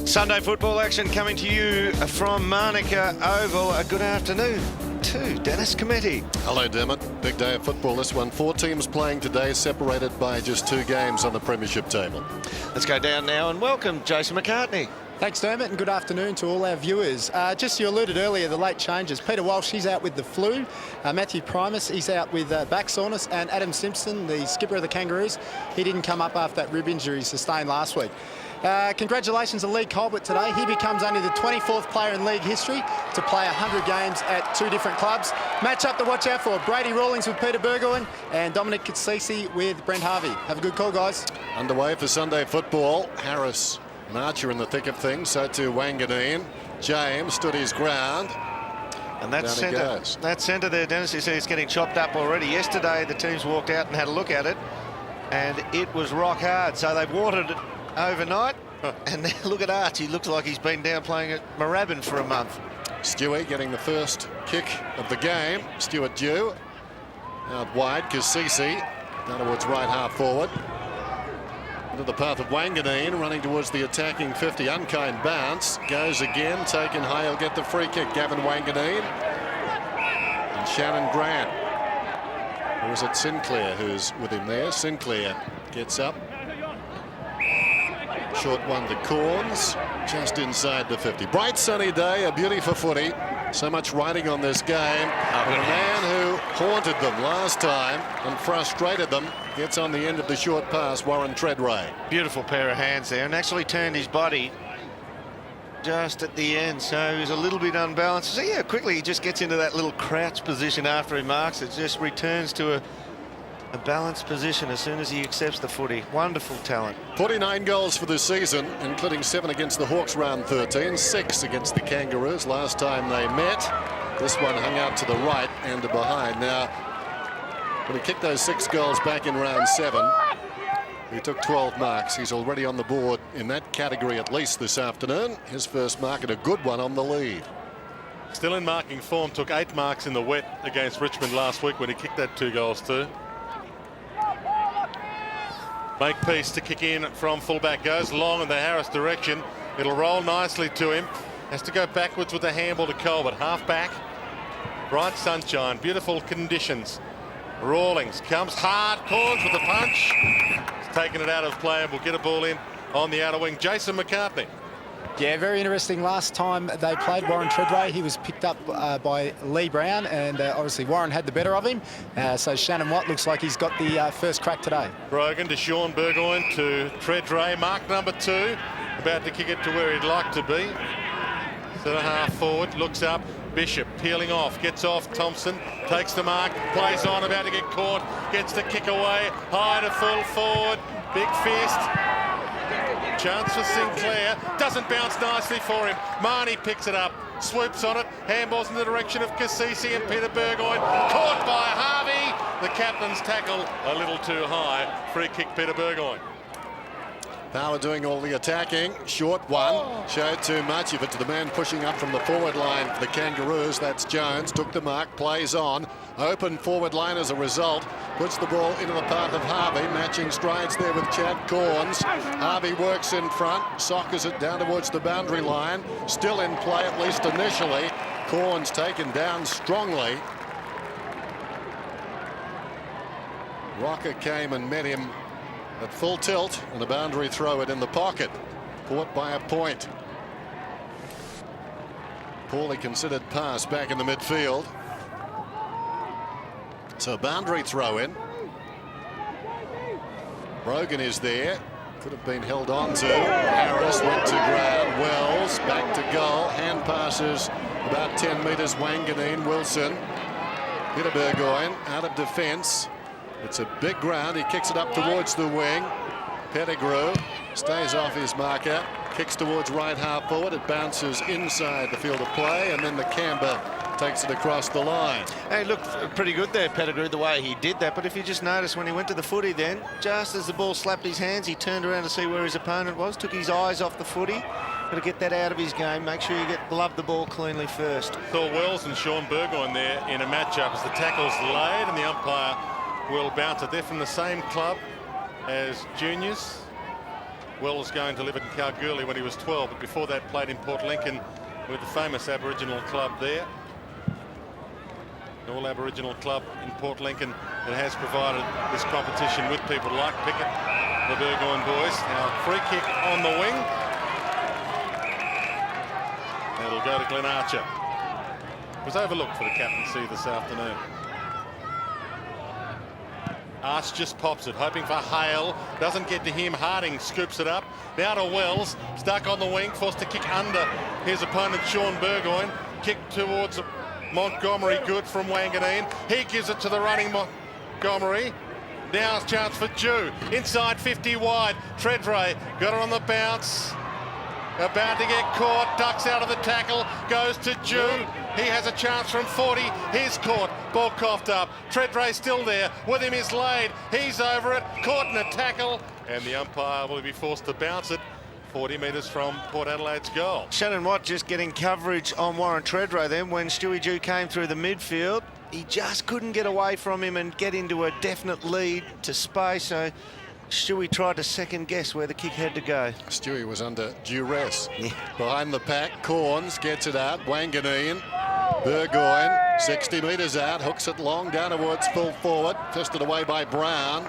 Sunday football action coming to you from Manuka Oval. A good afternoon to Dennis Cometti. Hello, Dermot. Big day of football, this one. 4 teams playing today, separated by just 2 games on the premiership table. Let's go down now and welcome Jason McCartney. Thanks, Dermot, and good afternoon to all our viewers. Just you alluded earlier, the late changes. Peter Walsh, he's out with the flu. Matthew Primus, he's out with back soreness. And Adam Simpson, the skipper of the Kangaroos, he didn't come up after that rib injury he sustained last week. Congratulations to Lee Colbert today. He becomes only the 24th player in league history to play 100 games at 2 different clubs. Match up to watch out for: Brady Rawlings with Peter Burgoyne and Dominic Katsisi with Brent Harvey. Have a good call, guys. Underway for Sunday football. Harris and Archer in the thick of things. So too Wanganeen. James stood his ground. And that centre there, Dennis, you see it's getting chopped up already. Yesterday the teams walked out and had a look at it, and it was rock hard. So they've watered it overnight. And now look at Arch. He looks like he's been down playing at Moorabbin for a month. Stewie getting the first kick of the game. Stuart Dew out wide. Katsisi down towards right half forward. Into the path of Wanganeen, running towards the attacking 50. Unkind bounce. Goes again. Taken high. He'll get the free kick. Gavin Wanganeen. And Shannon Grant. Or is it Sinclair who's with him there? Sinclair gets up. Short one to Corns, just inside the 50. Bright sunny day, a beauty for footy. So much riding on this game. And a man who haunted them last time and frustrated them gets on the end of the short pass, Warren Treadray. Beautiful pair of hands there, and actually turned his body just at the end, so he's a little bit unbalanced. So yeah, quickly he just gets into that little crouch position after he marks it, just returns to a balanced position as soon as he accepts the footy. Wonderful talent. 49 goals for the season, including 7 against the Hawks round 13, 6 against the Kangaroos last time they met. This one hung out to the right and to behind. Now, when he kicked those 6 goals back in round 7, he took 12 marks. He's already on the board in that category at least this afternoon. His first mark, and a good one on the lead. Still in marking form, took 8 marks in the wet against Richmond last week when he kicked that 2 goals too. Makepeace to kick in from fullback, goes long in the Harris direction. It'll roll nicely to him. Has to go backwards with the handball to Colbert. Half back. Bright sunshine, beautiful conditions. Rawlings comes hard, Corns with a punch. He's taken it out of play and will get a ball in on the outer wing. Jason McCartney. Yeah, very interesting. Last time they played, Warren Treadray, he was picked up by Lee Brown, and obviously Warren had the better of him. So Shannon Watt looks like he's got the first crack today. Brogan to Sean Burgoyne to Treadray, mark number 2, about to kick it to where he'd like to be. Centre half forward, looks up. Bishop peeling off, gets off Thompson, takes the mark, plays on, about to get caught, gets the kick away, high to full forward, big fist. Chance for Sinclair, doesn't bounce nicely for him. Marnie picks it up, swoops on it, handballs in the direction of Katsisi and Peter Burgoyne, caught by Harvey. The captain's tackle a little too high. Free kick, Peter Burgoyne. Power doing all the attacking. Short one. Showed too much of it to the man pushing up from the forward line for the Kangaroos. That's Jones. Took the mark. Plays on. Open forward line as a result. Puts the ball into the path of Harvey. Matching strides there with Chad Corns. Harvey works in front. Soccers it down towards the boundary line. Still in play, at least initially. Corns taken down strongly. Rocker came and met him at full tilt, and a boundary throw it in the pocket. Caught by a point. Poorly considered pass back in the midfield. So a boundary throw in. Brogan is there. Could have been held on to. Harris went to ground. Wells back to goal. Hand passes about 10 metres. Wanganeen, Wilson. Peter Burgoyne out of defence. It's a big ground. He kicks it up towards the wing. Pettigrew stays off his marker. Kicks towards right half forward. It bounces inside the field of play, and then the Canberra takes it across the line. Hey, looked pretty good there, Pettigrew, the way he did that. But if you just notice when he went to the footy then, just as the ball slapped his hands, he turned around to see where his opponent was, took his eyes off the footy. Got to get that out of his game. Make sure you glove the ball cleanly first. Saw Wells and Sean Burgoyne there in a matchup as the tackle's laid, and the umpire will bounce it. They're from the same club as juniors. Wells going to live in Kalgoorlie when he was 12, but before that played in Port Lincoln with the famous Aboriginal club there. An all Aboriginal club in Port Lincoln that has provided this competition with people like Pickett, the Burgoyne boys. Now free kick on the wing. It'll go to Glenn Archer. It was overlooked for the captaincy this afternoon. Arch just pops it, hoping for Hale. Doesn't get to him. Harding scoops it up. Now to Wells, stuck on the wing, forced to kick under his opponent, Sean Burgoyne. Kick towards Montgomery, good from Wanganeen. He gives it to the running Montgomery. Now a chance for Jew. Inside 50 wide. Treadray got it on the bounce. About to get caught, ducks out of the tackle, goes to Jew. He has a chance from 40. He's caught, ball coughed up. Treadray still there. With him is Lade. He's over it, caught in a tackle, and the umpire will be forced to bounce it 40 metres from Port Adelaide's goal. Shannon Watt just getting coverage on Warren Treadray then when Stewie Jew came through the midfield. He just couldn't get away from him and get into a definite lead to space, so Stewie tried to second guess where the kick had to go. Stewie was under duress. Yeah. Behind the pack, Corns gets it out. Wanganeen, Burgoyne, 60 metres out, hooks it long down towards full forward. Fisted away by Brown.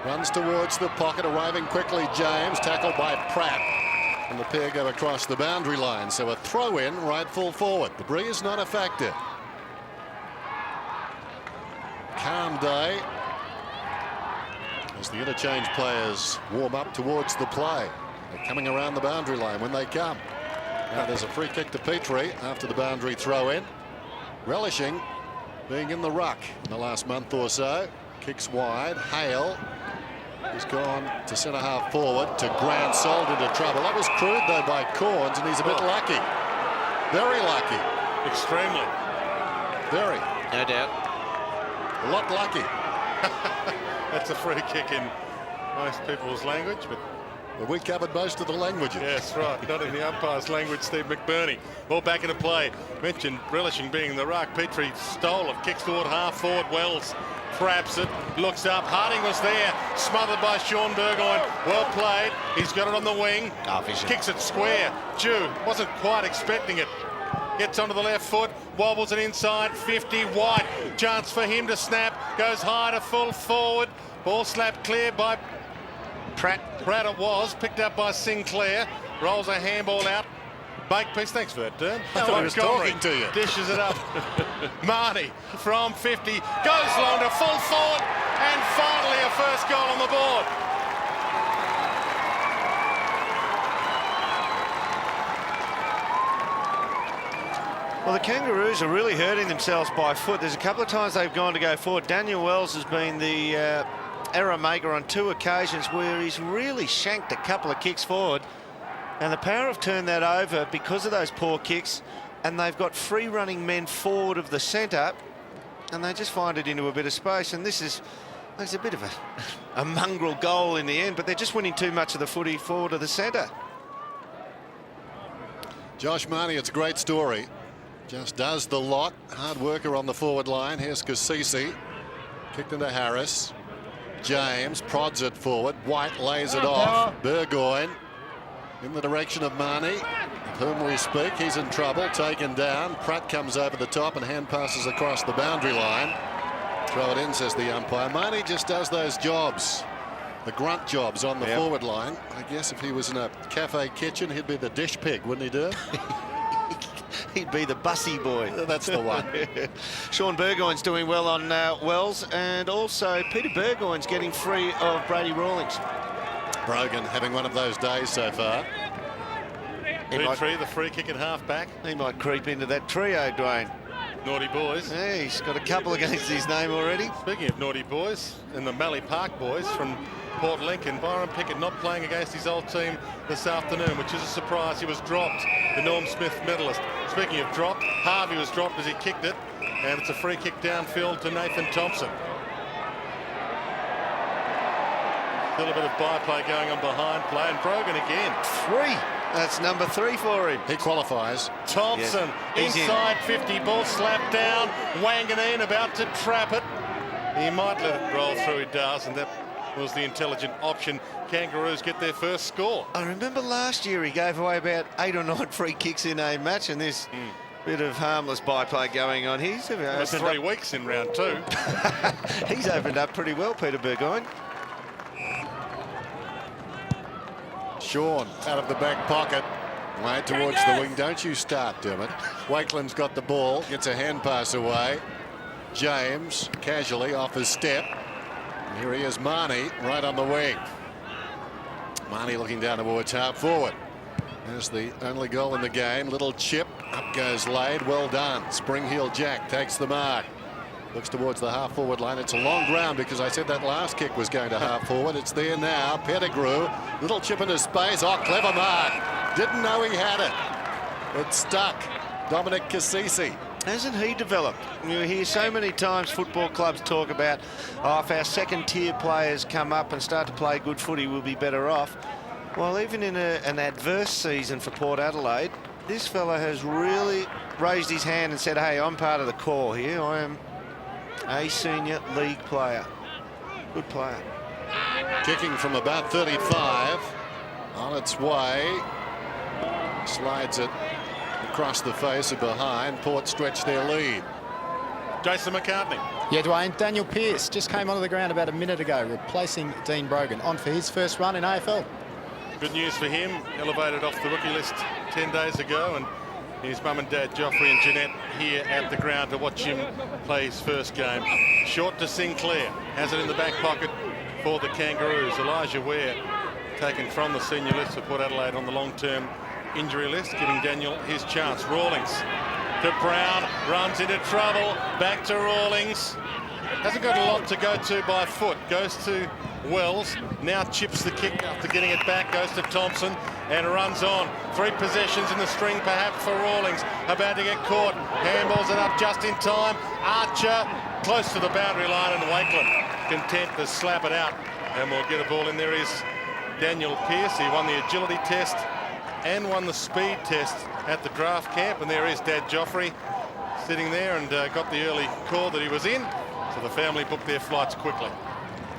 Runs towards the pocket, arriving quickly. James, tackled by Pratt. And the pair go across the boundary line. So a throw in right full forward. The breeze not a factor. Calm day as the interchange players warm up towards the play. They're coming around the boundary line when they come. Now there's a free kick to Petrie after the boundary throw in. Relishing being in the ruck in the last month or so. Kicks wide. Hale has gone to centre half forward to Grant, sold into trouble. That was crude though by Corns, and he's a bit lucky. Very lucky. Extremely. Very. No doubt. A lot lucky. That's a free kick in most people's language, but well, we covered most of the languages. yes, right. Not in the umpire's language, Steve McBurney. Ball back into play. Mentioned relishing being in the ruck. Petrie stole it, kicks toward half forward. Wells traps it, looks up. Harding was there, smothered by Sean Burgoyne. Well played. He's got it on the wing. Kicks it square. Jew wasn't quite expecting it. Gets onto the left foot, wobbles it inside, 50 wide. Chance for him to snap, goes high to full forward. Ball slapped clear by Pratt it was, picked up by Sinclair. Rolls a handball out. Makepeace, thanks for that, Dern. I thought I was talking to you. Dishes it up. Marnie from 50, goes long to full forward, and finally a first goal on the board. Well, the Kangaroos are really hurting themselves by foot. There's a couple of times they've gone to go forward. Daniel Wells has been the error maker on 2 occasions where he's really shanked a couple of kicks forward. And the Power have turned that over because of those poor kicks, and they've got free running men forward of the centre, and they just find it into a bit of space. And this is a bit of a mongrel goal in the end, but they're just winning too much of the footy forward of the centre. Josh Marnie, it's a great story. Just does the lot. Hard worker on the forward line. Here's Kasisi. Kicked into Harris. James prods it forward. White lays it off. Burgoyne in the direction of Marnie, of whom we speak. He's in trouble. Taken down. Pratt comes over the top and hand passes across the boundary line. Throw it in, says the umpire. Marnie just does those jobs. The grunt jobs on the forward line. I guess if he was in a cafe kitchen, he'd be the dish pig, wouldn't he, do? He'd be the bussy boy. That's the one. Sean Burgoyne's doing well on Wells, and also Peter Burgoyne's getting free of Brady Rawlings. Brogan having one of those days so far. Petrie, the free kick at half back. He might creep into that trio, Dwayne. Naughty boys. Yeah, he's got a couple against his name already. Speaking of naughty boys, and the Mallee Park boys from Port Lincoln, Byron Pickett not playing against his old team this afternoon, which is a surprise. He was dropped, the Norm Smith medalist. Speaking of dropped, Harvey was dropped as he kicked it, and it's a free kick downfield to Nathan Thompson. Still a bit of byplay going on behind play, and Brogan again. 3. That's number 3 for him. He qualifies. Thompson inside 50, ball slapped down. Wanganeen about to trap it. He might let it roll through, he does, and that was the intelligent option. Kangaroos get their first score. I remember last year he gave away about 8 or 9 free kicks in a match, and this bit of harmless byplay going on. He's It was 3 weeks in round 2. He's opened up pretty well, Peter Burgoyne. Sean out of the back pocket. Way towards the wing. Don't you start, Dermot. Wakeland's got the ball. Gets a hand pass away. James casually off his step. And here he is, Marnie, right on the wing. Marnie looking down towards half forward. There's the only goal in the game. Little chip. Up goes Lade. Well done. Spring heel Jack takes the mark. Looks towards the half forward line. It's a long ground because I said that last kick was going to half forward. It's there now. Pettigrew. Little chip into space. Oh, clever mark. Didn't know he had it. It stuck. Dominic Cassisi. Hasn't he developed? You hear so many times football clubs talk about, oh, if our second tier players come up and start to play good footy, we'll be better off. Well, even in an adverse season for Port Adelaide, this fella has really raised his hand and said, hey, I'm part of the core here. I am a senior league player. Good player. Kicking from about 35. On its way. Slides it across the face of behind. Port stretch their lead. Jason McCartney. Yeah, Dwayne. Daniel Pearce just came onto the ground about a minute ago, replacing Dean Brogan, on for his first run in AFL. Good news for him. Elevated off the rookie list 10 days ago, and his mum and dad, Joffrey and Jeanette, here at the ground to watch him play his first game. Short to Sinclair. Has it in the back pocket for the Kangaroos. Elijah Ware taken from the senior list for Port Adelaide on the long-term injury list, giving Daniel his chance. Rawlings to Brown, runs into trouble, back to Rawlings. Hasn't got a lot to go to by foot. Goes to Wells, now chips the kick after getting it back, goes to Thompson and runs on. 3 possessions in the string perhaps for Rawlings. About to get caught, handballs it up just in time. Archer close to the boundary line, and Wakeland content to slap it out. And we'll get a ball in. There is Daniel Pearce. He won the agility test and won the speed test at the draft camp, and there is Dad Joffrey sitting there and got the early call that he was in, so the family booked their flights quickly.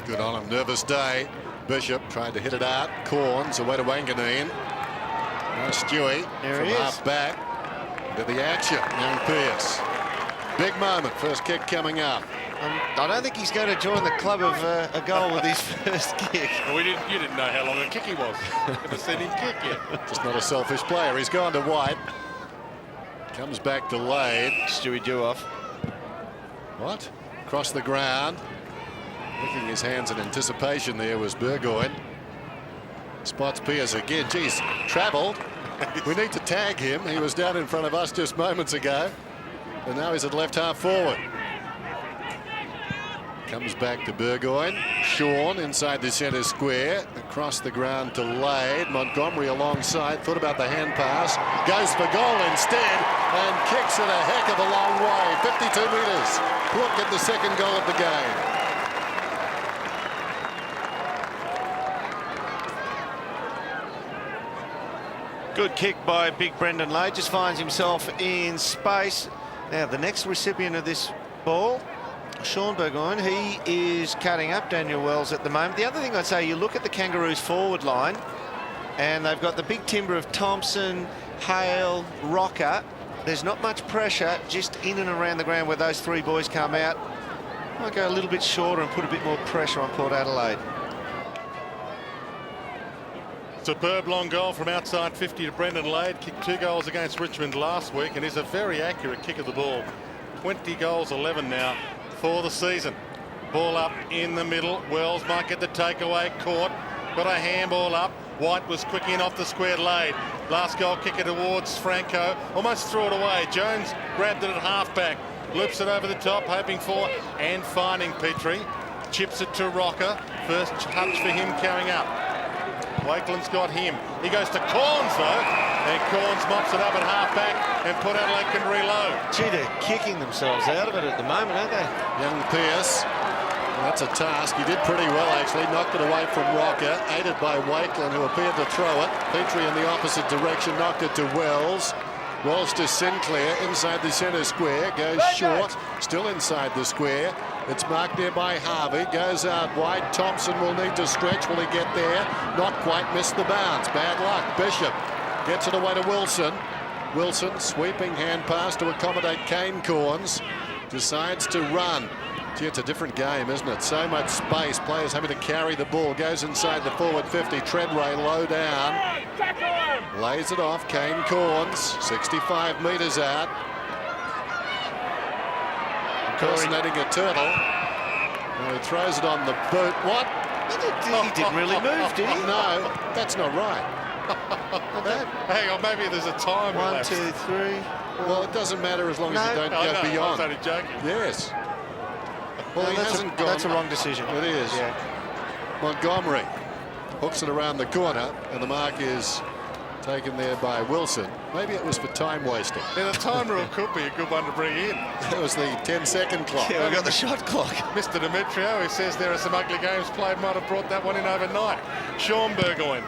Good on him. Nervous day. Bishop tried to hit it out. Corns away to Wanganeen. Now Stewie from half back into the action. Young Pearce. Big moment. First kick coming up. I don't think he's going to join the club of a goal with his first kick. Well, you didn't know how long a kick he was. Never seen him kick yet. Just not a selfish player. He's gone to White. Comes back to Lade. Stewie Duoff. What? Across the ground. Licking his hands in anticipation there was Burgoyne. Spots Pearce again. Geez, travelled. We need to tag him. He was down in front of us just moments ago. And now he's at left half forward. Comes back to Burgoyne. Sean inside the centre square. Across the ground to Lade. Montgomery alongside. Thought about the hand pass. Goes for goal instead. And kicks it a heck of a long way. 52 metres. Port get the second goal of the game. Good kick by big Brendan Lade. Just finds himself in space. Now the next recipient of this ball, Sean Burgoyne, he is cutting up Daniel Wells at the moment. The other thing I'd say, you look at the Kangaroos forward line and they've got the big timber of Thompson, Hale, Rocker. There's not much pressure just in and around the ground where those 3 boys come out. Might go a little bit shorter and put a bit more pressure on Port Adelaide. Superb long goal from outside 50 to Brendan Lade. Kicked 2 goals against Richmond last week and is a very accurate kick of the ball. 20 goals, 11 now for the season. Ball up in the middle. Wells might get the takeaway. Caught. Got a handball up. White was quick in off the squared. Lade. Last goal kicker towards Franco. Almost threw it away. Jones grabbed it at halfback. Loops it over the top, hoping for and finding Petrie. Chips it to Rocker. First touch for him carrying up. Wakeland's got him. He goes to Corns though, and Corns mops it up at half-back, and Port Adelaide can reload. Gee, they're kicking themselves out of it at the moment, aren't they? Young Pearce. Well, that's a task. He did pretty well, actually. Knocked it away from Rocker, aided by Wakeland, who appeared to throw it. Petrie in the opposite direction, knocked it to Wells. Wells to Sinclair, inside the centre square, goes short, still inside the square. It's marked there by Harvey. Goes out wide. Thompson will need to stretch. Will he get there? Not quite. Missed the bounce. Bad luck. Bishop gets it away to Wilson. Wilson sweeping hand pass to accommodate Kane Corns. Decides to run. Gee, it's a different game, isn't it? So much space. Players having to carry the ball. Goes inside the forward 50. Treadray low down. Lays it off. Kane Corns. 65 metres out. Impersonating a turtle. And he throws it on the boot. What? He didn't really move, did he? No, that's not right. Hang on, maybe there's a time. 1, 2, 3. Well, it doesn't matter as long as you don't go beyond. I was only joking. Yes. Well, he hasn't gone. That's a wrong decision. It is. Yeah. Montgomery hooks it around the corner, and the mark is taken there by Wilson. Maybe it was for time wasting. Yeah, the time rule could be a good one to bring in. It was the 10-second clock. Yeah, we've got the shot clock. Mr. Demetrio, who says there are some ugly games played, might have brought that one in overnight. Sean Burgoyne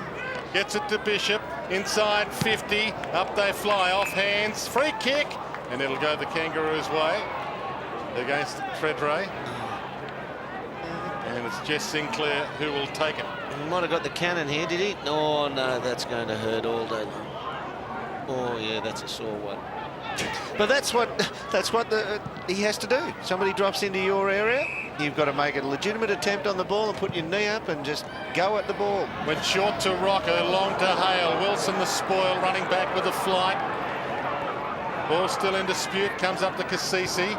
gets it to Bishop. Inside 50. Up they fly. Off hands. Free kick. And it'll go the Kangaroos' way against Treadray. And it's Jess Sinclair who will take it. He might have got the cannon here, did he? Oh, no, that's going to hurt all day long. Oh, yeah, that's a sore one. But that's what he has to do. Somebody drops into your area, you've got to make a legitimate attempt on the ball and put your knee up and just go at the ball. Went short to Rocker, long to Hale. Wilson the spoil, running back with a flight. Ball still in dispute, comes up to Cassisi.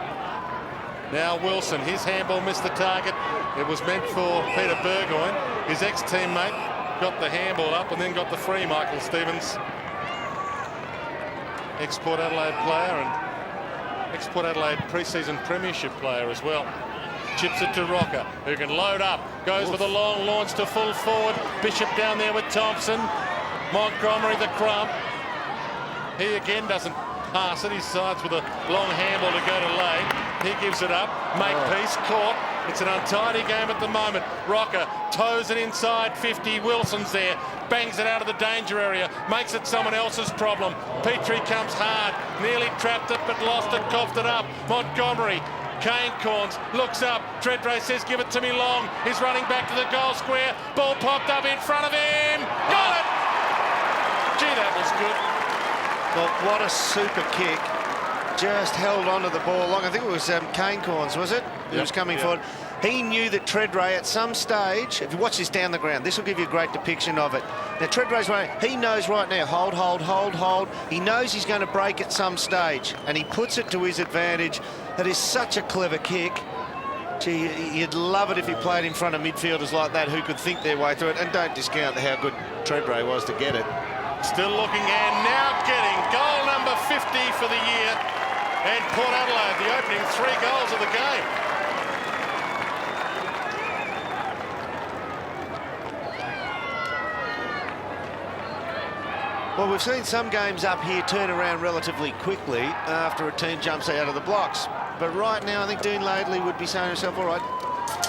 Now Wilson, his handball missed the target. It was meant for Peter Burgoyne. His ex-teammate got the handball up and then got the free, Michael Stevens. Ex-Port Adelaide player and ex-Port Adelaide pre-season premiership player as well. Chips it to Rocker, who can load up. Goes with a long launch to full forward. Bishop down there with Thompson. Montgomery the crump. He again doesn't pass it. He sides with a long handball to go to lane. He gives it up. Makepeace caught. It's an untidy game at the moment. Rocker toes it inside 50. Wilson's there. Bangs it out of the danger area. Makes it someone else's problem. Petrie comes hard. Nearly trapped it but lost it. Coughed it up. Montgomery. Kane Corns looks up. Treadray says, give it to me long. He's running back to the goal square. Ball popped up in front of him. Got it! Gee, that was good. Well, what a super kick. Just held onto the ball long. I think it was Kane Corns, was it? Who was coming forward. He knew that Treadray at some stage, if you watch this down the ground, this will give you a great depiction of it. Now Treadray's running, he knows right now, hold, hold, hold, hold. He knows he's going to break at some stage, and he puts it to his advantage. That is such a clever kick. Gee, you'd love it if he played in front of midfielders like that who could think their way through it. And don't discount how good Treadray was to get it. Still looking and now getting goal number 50 for the year. And Port Adelaide, the opening 3 goals of the game. Well, we've seen some games up here turn around relatively quickly after a team jumps out of the blocks. But right now, I think Dean Laidley would be saying to himself, all right,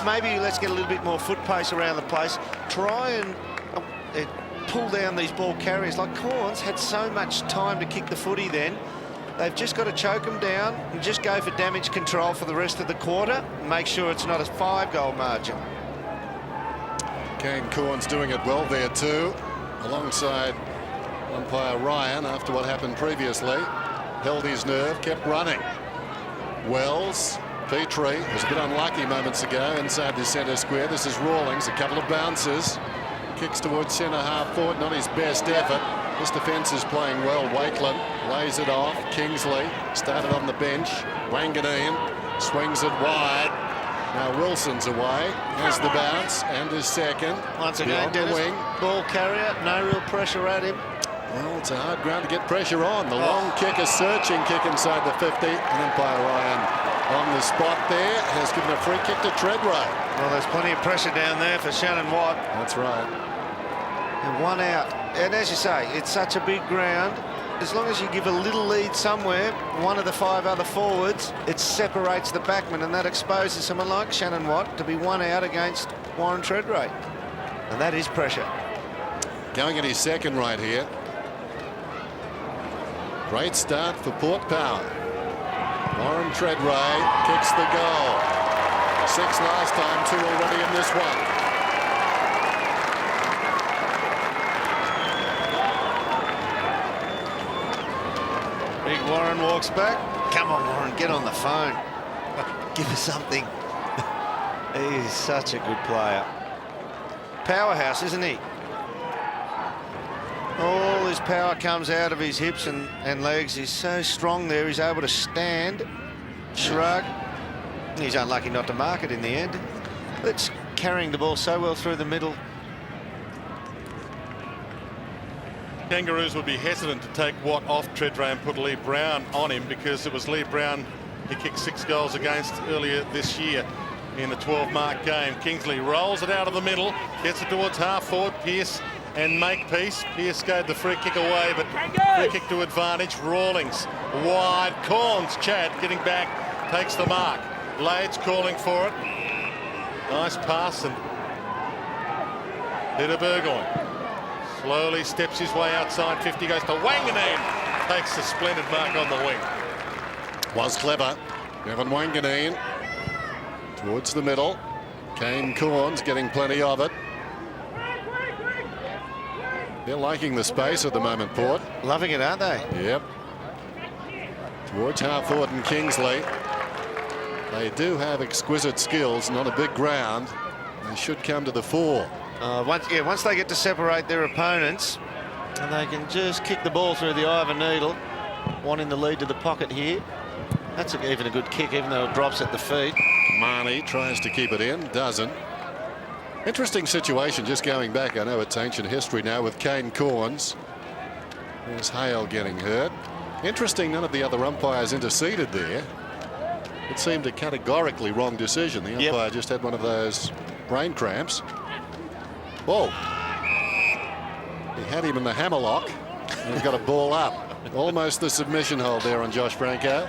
maybe let's get a little bit more foot pace around the place. Try and pull down these ball carriers. Like Corns had so much time to kick the footy then. They've just got to choke them down and just go for damage control for the rest of the quarter. Make sure it's not a 5-goal margin. Kane Corns doing it well there too, alongside umpire Ryan after what happened previously. Held his nerve, kept running. Wells, Petrie was a bit unlucky moments ago inside the centre square. This is Rawlings, a couple of bounces. Kicks towards centre half forward, not his best effort. This defence is playing well. Wakeland lays it off. Kingsley started on the bench. Wanganeen swings it wide. Now Wilson's away. Has the bounce and his second. Once again, the wing. Ball carrier, no real pressure at him. Well, it's a hard ground to get pressure on. The long kick, a searching kick inside the 50. And umpire Ryan on the spot there has given a free kick to Treadray. Well, there's plenty of pressure down there for Shannon Watt. That's right. And 1 out. And as you say, it's such a big ground. As long as you give a little lead somewhere, one of the 5 other forwards, it separates the backman, and that exposes someone like Shannon Watt to be 1 out against Warren Treadray. And that is pressure. Going at his second right here. Great start for Port Power. Warren Treadray kicks the goal. 6 last time, 2 already in this one. Big Warren walks back. Come on, Warren, get on the phone. Give us something. He is such a good player. Powerhouse, isn't he? All his power comes out of his hips and legs. He's so strong there. He's able to stand, shrug. He's unlucky not to mark it in the end. But carrying the ball so well through the middle. Kangaroos would be hesitant to take Watt off Tredrea and put Lee Brown on him, because it was Lee Brown he kicked 6 goals against earlier this year in the 12-mark game. Kingsley rolls it out of the middle, gets it towards half forward. Pearce and Makepeace. Pearce gave the free kick away, but free kick to advantage. Rawlings wide. Corns, Chad getting back, takes the mark. Lade's calling for it. Nice pass, and Peter Burgoyne slowly steps his way outside 50, goes to Wanganeen, takes a splendid mark on the wing. Was clever. Evan Wanganeen towards the middle. Kane Corns getting plenty of it. They're liking the space at the moment, Port. Loving it, aren't they? Yep. Towards half forward and Kingsley. They do have exquisite skills, not a big ground. They should come to the fore. Once they get to separate their opponents, and they can just kick the ball through the eye of a needle, wanting the lead to the pocket here. That's even a good kick, even though it drops at the feet. Marnie tries to keep it in, doesn't. Interesting situation, just going back. I know it's ancient history now with Kane Corns. There's Hale getting hurt. Interesting, none of the other umpires interceded there. It seemed a categorically wrong decision. The umpire just had one of those brain cramps. Oh, he had him in the hammerlock, and he got a ball up. Almost the submission hold there on Josh Franco.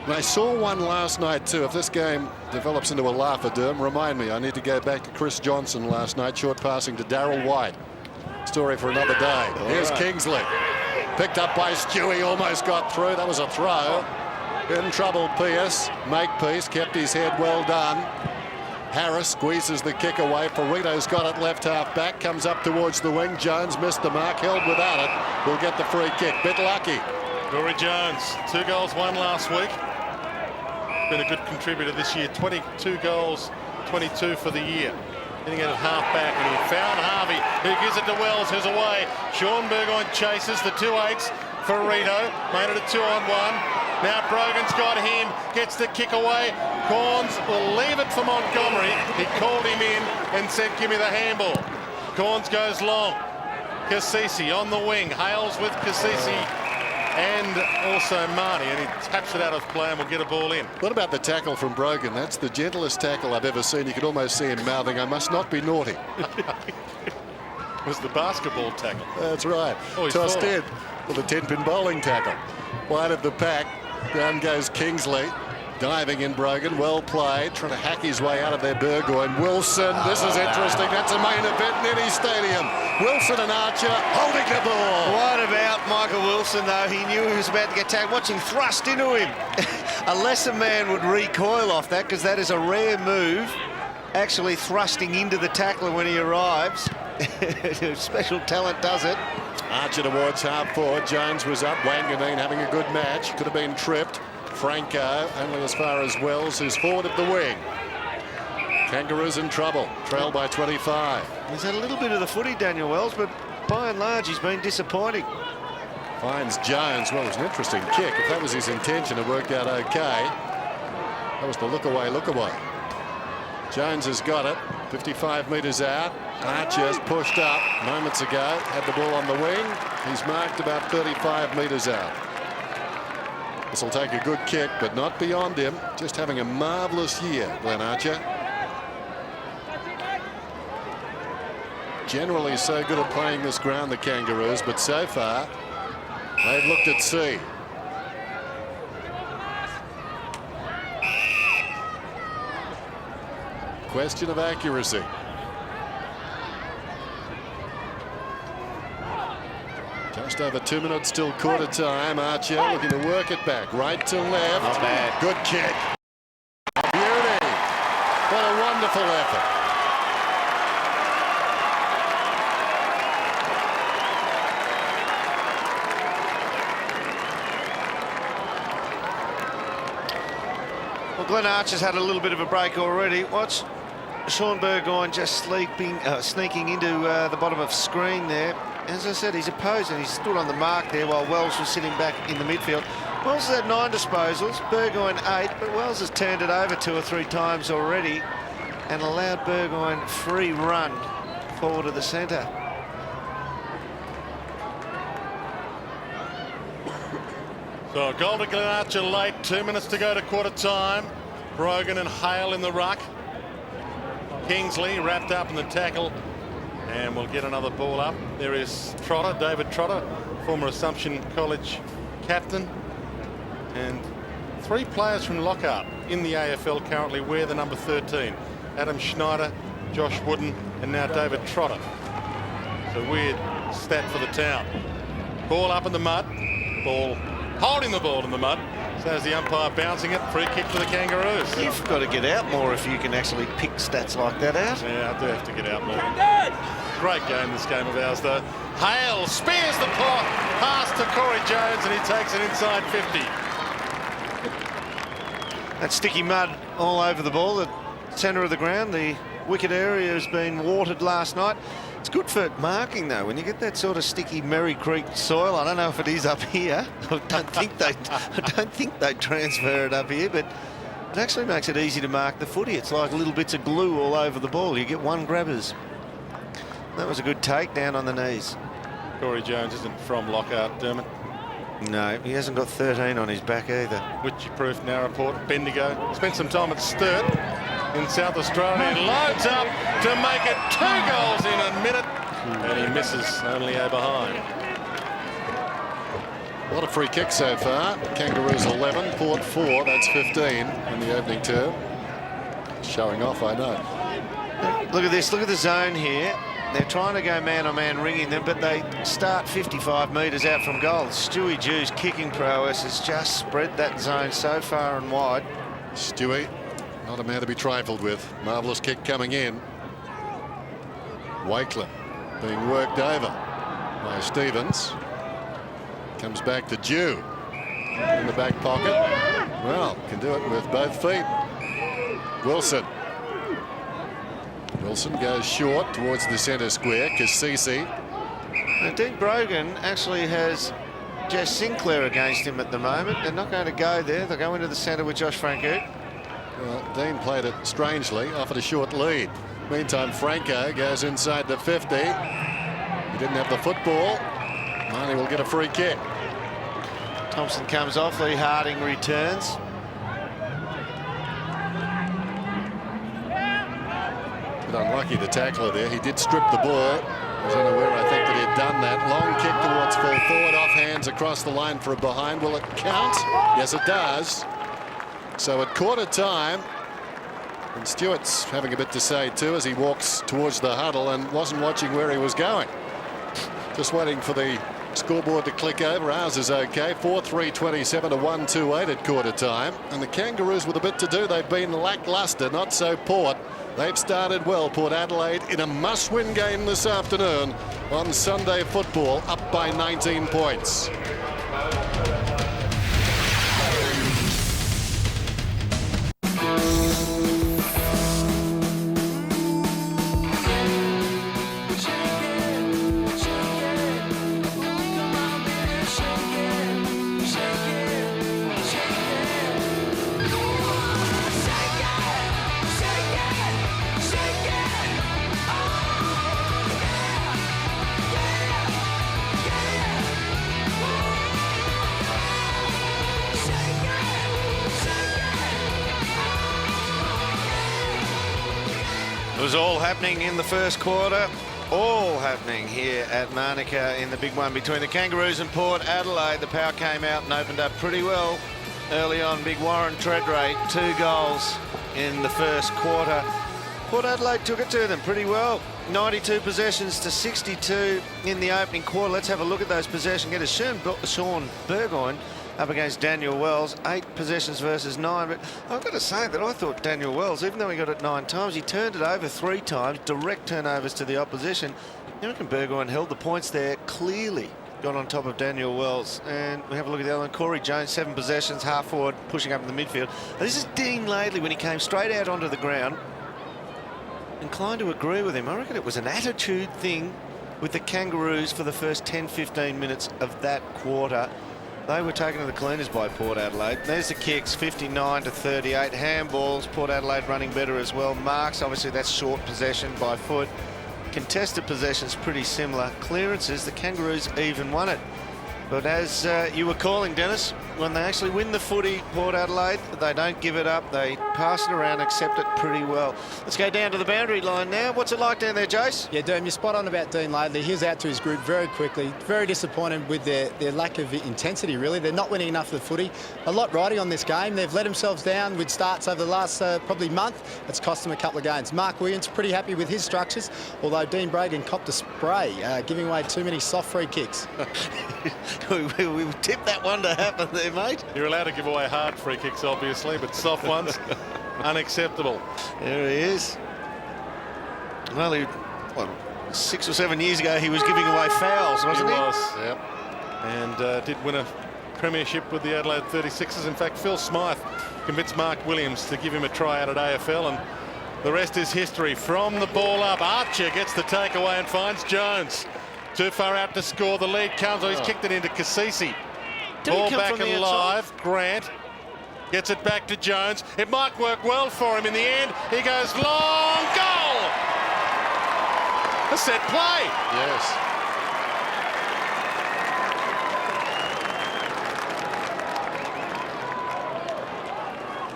And I saw one last night too. If this game develops into a laugh-a-derm, remind me, I need to go back to Chris Johnson last night, short passing to Darryl White. Story for another day. Here's Kingsley. Picked up by Stewie, almost got through. That was a throw. In trouble, Pearce. Makepeace kept his head well done. Harris squeezes the kick away. Perito's got it left half back. Comes up towards the wing. Jones missed the mark. Held without it. Will get the free kick. Bit lucky. Rory Jones, 2 goals, 1 last week. Been a good contributor this year. 22 goals, 22 for the year. Hitting it at half back, and he found Harvey, who gives it to Wells, who's away. Sean Burgoyne chases the 2-8s for Rito. Made it a 2-on-1. Now Brogan's got him, gets the kick away. Corns will leave it for Montgomery. He called him in and said, give me the handball. Corns goes long. Cassisi on the wing. Hales with Cassisi and also Marnie, and he taps it out of play and will get a ball in. What about the tackle from Brogan? That's the gentlest tackle I've ever seen. You could almost see him mouthing, I must not be naughty. It was the basketball tackle. That's right. Oh, tossed in with a 10-pin bowling tackle. Wide of the pack, down goes Kingsley. Diving in Brogan, well played, trying to hack his way out of there. Burgoyne. Wilson, this is interesting. That's a main event in any stadium. Wilson and Archer holding the ball. What about Michael Wilson, though? He knew he was about to get tagged. Watch him thrust into him. A lesser man would recoil off that, because that is a rare move, actually thrusting into the tackler when he arrives. Special talent does it. Archer towards half forward. Jones was up. Wanganeen having a good match. Could have been tripped. Franco only as far as Wells, who's forward of the wing. Kangaroos in trouble, trailed by 25. He's had a little bit of the footy, Daniel Wells, but by and large he's been disappointing. Finds Jones. Well, it was an interesting kick. If that was his intention, it worked out okay. That was the look away. Jones has got it. 55 metres out. Archer's pushed up moments ago. Had the ball on the wing. He's marked about 35 metres out. This will take a good kick, but not beyond him. Just having a marvellous year, Glenn Archer. Generally so good at playing this ground, the Kangaroos, but so far they've looked at sea. Question of accuracy. Just over 2 minutes till quarter time. Archer looking to work it back right to left. Not bad. Good kick. Beauty. wonderful effort. Well, Glenn Archer's had a little bit of a break already. Watch Sean Burgoyne just sneaking into the bottom of screen there. As I said, he's opposed and he stood on the mark there while Wells was sitting back in the midfield. Wells has had 9 disposals, Burgoyne 8, but Wells has turned it over 2 or 3 times already and allowed Burgoyne free run forward to the centre. So goal to Glenn Archer late, 2 minutes to go to quarter time. Brogan and Hale in the ruck. Kingsley wrapped up in the tackle, and we'll get another ball up. There is Trotter, David Trotter, former Assumption College captain, and 3 players from Lockhart in the AFL currently wear the number 13. Adam Schneider, Josh Wooden, and now David Trotter. It's a weird stat for the town. Ball up in the mud, holding the ball in the mud. So as the umpire bouncing it, free kick for the Kangaroos. You've got to get out more if you can actually pick stats like that out. Yeah, I do have to get out more. Great game, this game of ours, though. Hale spears the pass to Corey Jones, and he takes it inside 50. That sticky mud all over the ball, the centre of the ground. The wicket area has been watered last night. It's good for marking, though, when you get that sort of sticky Merry Creek soil. I don't know if it is up here. I don't think they transfer it up here, but it actually makes it easy to mark the footy. It's like little bits of glue all over the ball. You get one grabbers. That was a good take down on the knees. Corey Jones isn't from Lockhart, Dermot. No, he hasn't got 13 on his back either. Witchy-proof Narraport, Bendigo. Spent some time at Sturt in South Australia and loads up to make it 2 goals in a minute, and he misses only a behind. A lot of free kicks so far. Kangaroos 11, Port 4. That's 15 in the opening term. Showing off, I know. Look at this. Look at the zone here. They're trying to go man-on-man, ringing them, but they start 55 metres out from goal. Stewie Jew's kicking prowess has just spread that zone so far and wide. Stewie, not a man to be trifled with. Marvellous kick coming in. Wakeland being worked over by Stevens. Comes back to Jew in the back pocket. Well, can do it with both feet. Wilson. Wilson goes short towards the centre square. Cassisi. Now, Dean Brogan actually has Jess Sinclair against him at the moment. They're not going to go there. They'll go into the centre with Josh Franco. Well, Dean played it strangely, offered a short lead. Meantime, Franco goes inside the 50. He didn't have the football. Marnie will get a free kick. Thompson comes off. Lee Harding returns. But unlucky the tackler there. He did strip the ball. I was unaware, I think, that he had done that. Long kick towards full forward, off hands across the line for a behind. Will it count? Yes, it does. So at quarter time, and Stewart's having a bit to say too as he walks towards the huddle and wasn't watching where he was going. Just waiting for the scoreboard to click over. Ours is okay. 4-3-27 to 1-2-8 at quarter time. And the Kangaroos with a bit to do. They've been lacklustre, not so Port. They've started well, Port Adelaide, in a must-win game this afternoon on Sunday Football, up by 19 points. It was all happening in the first quarter. All happening here at Manuka in the big one between the Kangaroos and Port Adelaide. The power came out and opened up pretty well early on. Big Warren Treadrate, 2 goals in the first quarter. Port Adelaide took it to them pretty well. 92 possessions to 62 in the opening quarter. Let's have a look at those possessions. Get a Sean Burgoyne up against Daniel Wells. 8 possessions versus 9. But I've got to say that I thought Daniel Wells, even though he got it 9 times, he turned it over 3 times, direct turnovers to the opposition. Eric Burgoyne held the points there, clearly got on top of Daniel Wells. And we have a look at the other one. Corey Jones, 7 possessions, half forward, pushing up in the midfield. Now, this is Dean Laidley when he came straight out onto the ground. Inclined to agree with him. I reckon it was an attitude thing with the Kangaroos for the first 10-15 minutes of that quarter. They were taken to the cleaners by Port Adelaide. There's the kicks, 59 to 38. Handballs, Port Adelaide running better as well. Marks, obviously that's short possession by foot. Contested possessions pretty similar. Clearances, the Kangaroos even won it. But as you were calling, Dennis, when they actually win the footy, Port Adelaide, they don't give it up. They pass it around, accept it pretty well. Let's go down to the boundary line now. What's it like down there, Jace? Yeah, Derm, you're spot on about Dean Laidley. He was out to his group very quickly. Very disappointed with their lack of intensity, really. They're not winning enough of the footy. A lot riding on this game. They've let themselves down with starts over the last probably month. It's cost them a couple of games. Mark Williams pretty happy with his structures, although Dean Bragan copped a spray, giving away too many soft free kicks. we tipped that one to happen there, mate. You're allowed to give away hard free kicks, obviously, but soft ones, unacceptable. There he is. Well, 6 or 7 years ago, he was giving away fouls, wasn't he? He was. Yep. And did win a premiership with the Adelaide 36ers. In fact, Phil Smythe convinced Mark Williams to give him a try out at AFL, and the rest is history. From the ball up, Archer gets the takeaway and finds Jones. Too far out to score. The lead comes. Oh, he's kicked it into Kasisi. Ball back and live. Grant gets it back to Jones. It might work well for him in the end. He goes long. Goal! A set play. Yes.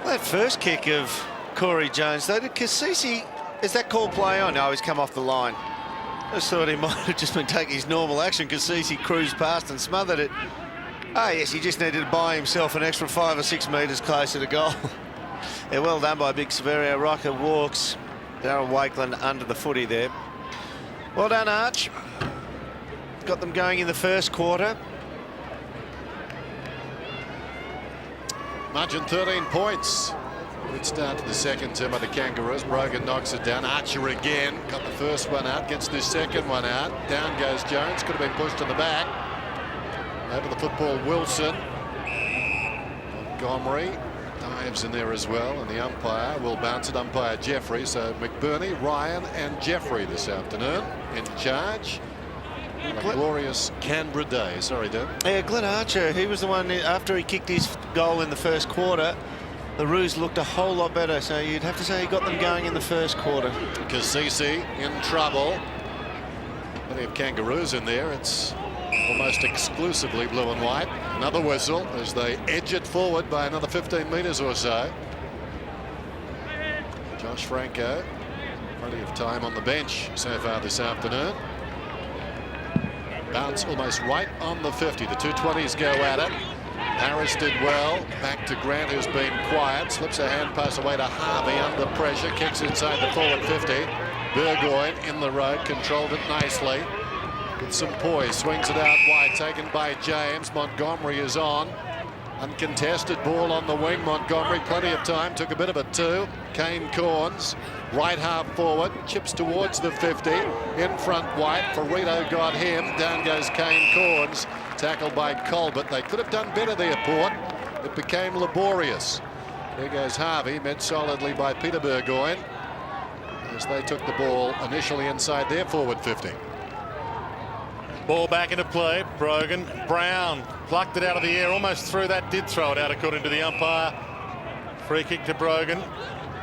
That first kick of Corey Jones, though, did Kasisi, is that called play on? No, he's come off the line. I just thought he might have just been taking his normal action. Kasisi cruised past and smothered it. Ah, yes, he just needed to buy himself an extra 5 or 6 metres closer to goal. Yeah, well done by Big Severio. Rocker walks. Darryl Wakeland under the footy there. Well done, Arch. Got them going in the first quarter. Margin 13 points. Good start to the second term of the Kangaroos. Brogan knocks it down. Archer again. Got the first one out. Gets the second one out. Down goes Jones. Could have been pushed to the back. Over the football, Wilson. Montgomery dives in there as well. And the umpire will bounce it. Umpire Jeffrey. So McBurney, Ryan and Jeffrey this afternoon in charge. A glorious Canberra day. Sorry, Dan. Yeah, Glenn Archer, he was the one, after he kicked his goal in the first quarter, the Roos looked a whole lot better, so you'd have to say he got them going in the first quarter. Kasisi in trouble. Plenty of Kangaroos in there. It's almost exclusively blue and white. Another whistle as they edge it forward by another 15 metres or so. Josh Franco, plenty of time on the bench so far this afternoon. Bounce almost right on the 50. The 220s go at it. Harris did well. Back to Grant, who's been quiet. Slips a hand pass away to Harvey under pressure. Kicks inside the forward 50. Burgoyne in the road. Controlled it nicely. With some poise. Swings it out wide. Taken by James. Montgomery is on. Uncontested ball on the wing. Montgomery, plenty of time. Took a bit of a two. Kane Corns. Right half forward. Chips towards the 50. In front white. Ferrito got him. Down goes Kane Corns. Tackled by Colbert. They could have done better there, Port. It became laborious. There goes Harvey, met solidly by Peter Burgoyne as they took the ball initially inside their forward 50. Ball back into play. Brogan. Brown plucked it out of the air. Almost threw that. Did throw it out according to the umpire. Free kick to Brogan.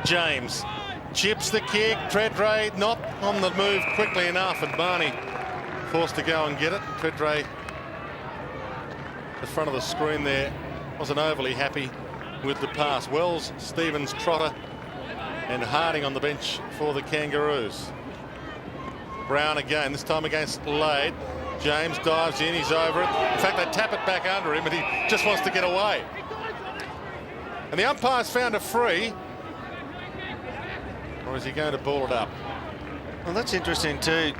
James chips the kick. Tredrea not on the move quickly enough, and Barney forced to go and get it. Tredrea, the front of the screen there, wasn't overly happy with the pass. Wells, Stevens, Trotter and Harding on the bench for the Kangaroos. Brown again, this time against Lade. James dives in, he's over it. In fact, they tap it back under him, and he just wants to get away. And the umpire's found a free. Or is he going to ball it up? Well, that's interesting too.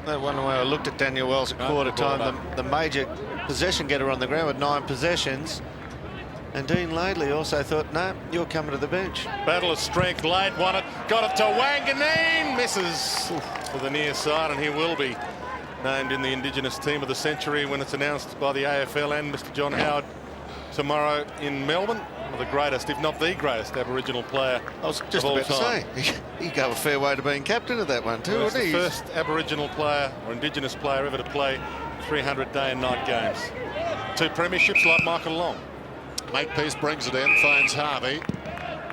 That one way I looked at Daniel Wells at quarter time, the major possession getter on the ground with 9 possessions. And Dean Laidley also thought, no, you're coming to the bench. Battle of strength. Lade won it. Got it to Wanganeen. Misses to the near side, and he will be named in the Indigenous Team of the Century when it's announced by the AFL and Mr. John Howard tomorrow in Melbourne. One of the greatest, if not the greatest, Aboriginal player I was just of all about time. to say, he go a fair way to being captain of that one too, He was wasn't the he? first Aboriginal player or Indigenous player ever to play 300 day and night games. 2 premierships like Michael Long. Makepeace brings it in, finds Harvey.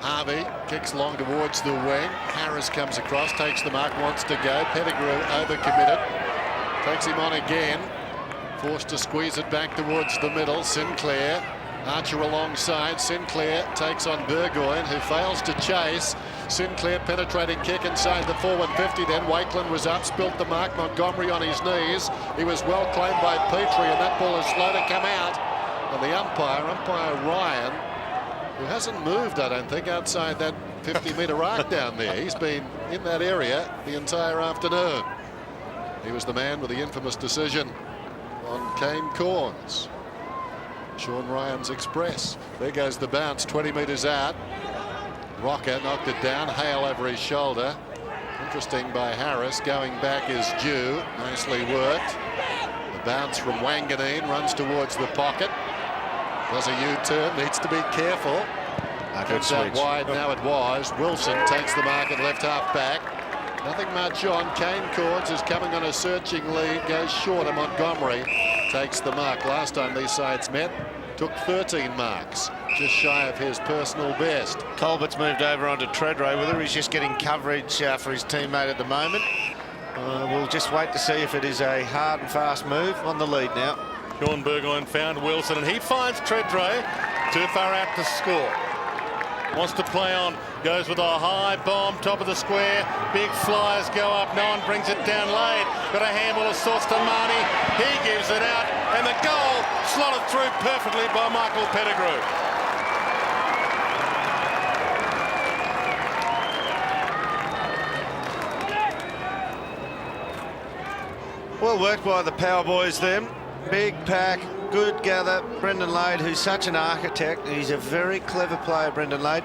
Harvey kicks long towards the wing. Harris comes across, takes the mark, wants to go. Pettigrew overcommitted. Takes him on again. Forced to squeeze it back towards the middle. Sinclair. Archer alongside. Sinclair takes on Burgoyne, who fails to chase. Sinclair penetrating kick inside the forward 50. Then Wakeland was up, spilt the mark. Montgomery on his knees. He was well claimed by Petrie, and that ball is slow to come out. And the umpire Ryan, who hasn't moved, I don't think, outside that 50-metre arc down there. He's been in that area the entire afternoon. He was the man with the infamous decision on Kane Corns. Sean Ryan's Express. There goes the bounce, 20 metres out. Rocker knocked it down, Hale over his shoulder. Interesting by Harris, going back is due. Nicely worked. The bounce from Wanganeen runs towards the pocket. Does a U-turn, needs to be careful. Comes out wide, now it was. Wilson takes the mark at left half back. Nothing much on. Kane Corns is coming on a searching lead, goes short of Montgomery. Takes the mark. Last time these sides met, took 13 marks, just shy of his personal best. Colbert's moved over onto Treadray with her. He's just getting coverage for his teammate at the moment. We'll just wait to see if it is a hard and fast move. On the lead now. Sean Burgoyne found Wilson, and he finds Treadray too far out to score. Wants to play on, goes with a high bomb, top of the square. Big flyers go up, no one brings it down late. Got a handball of sorts to Marnie. He gives it out, and the goal slotted through perfectly by Michael Pettigrew. Well worked by the Power Boys then. Big pack, good gather. Brendan Lade, who's such an architect. He's a very clever player, Brendan Lade.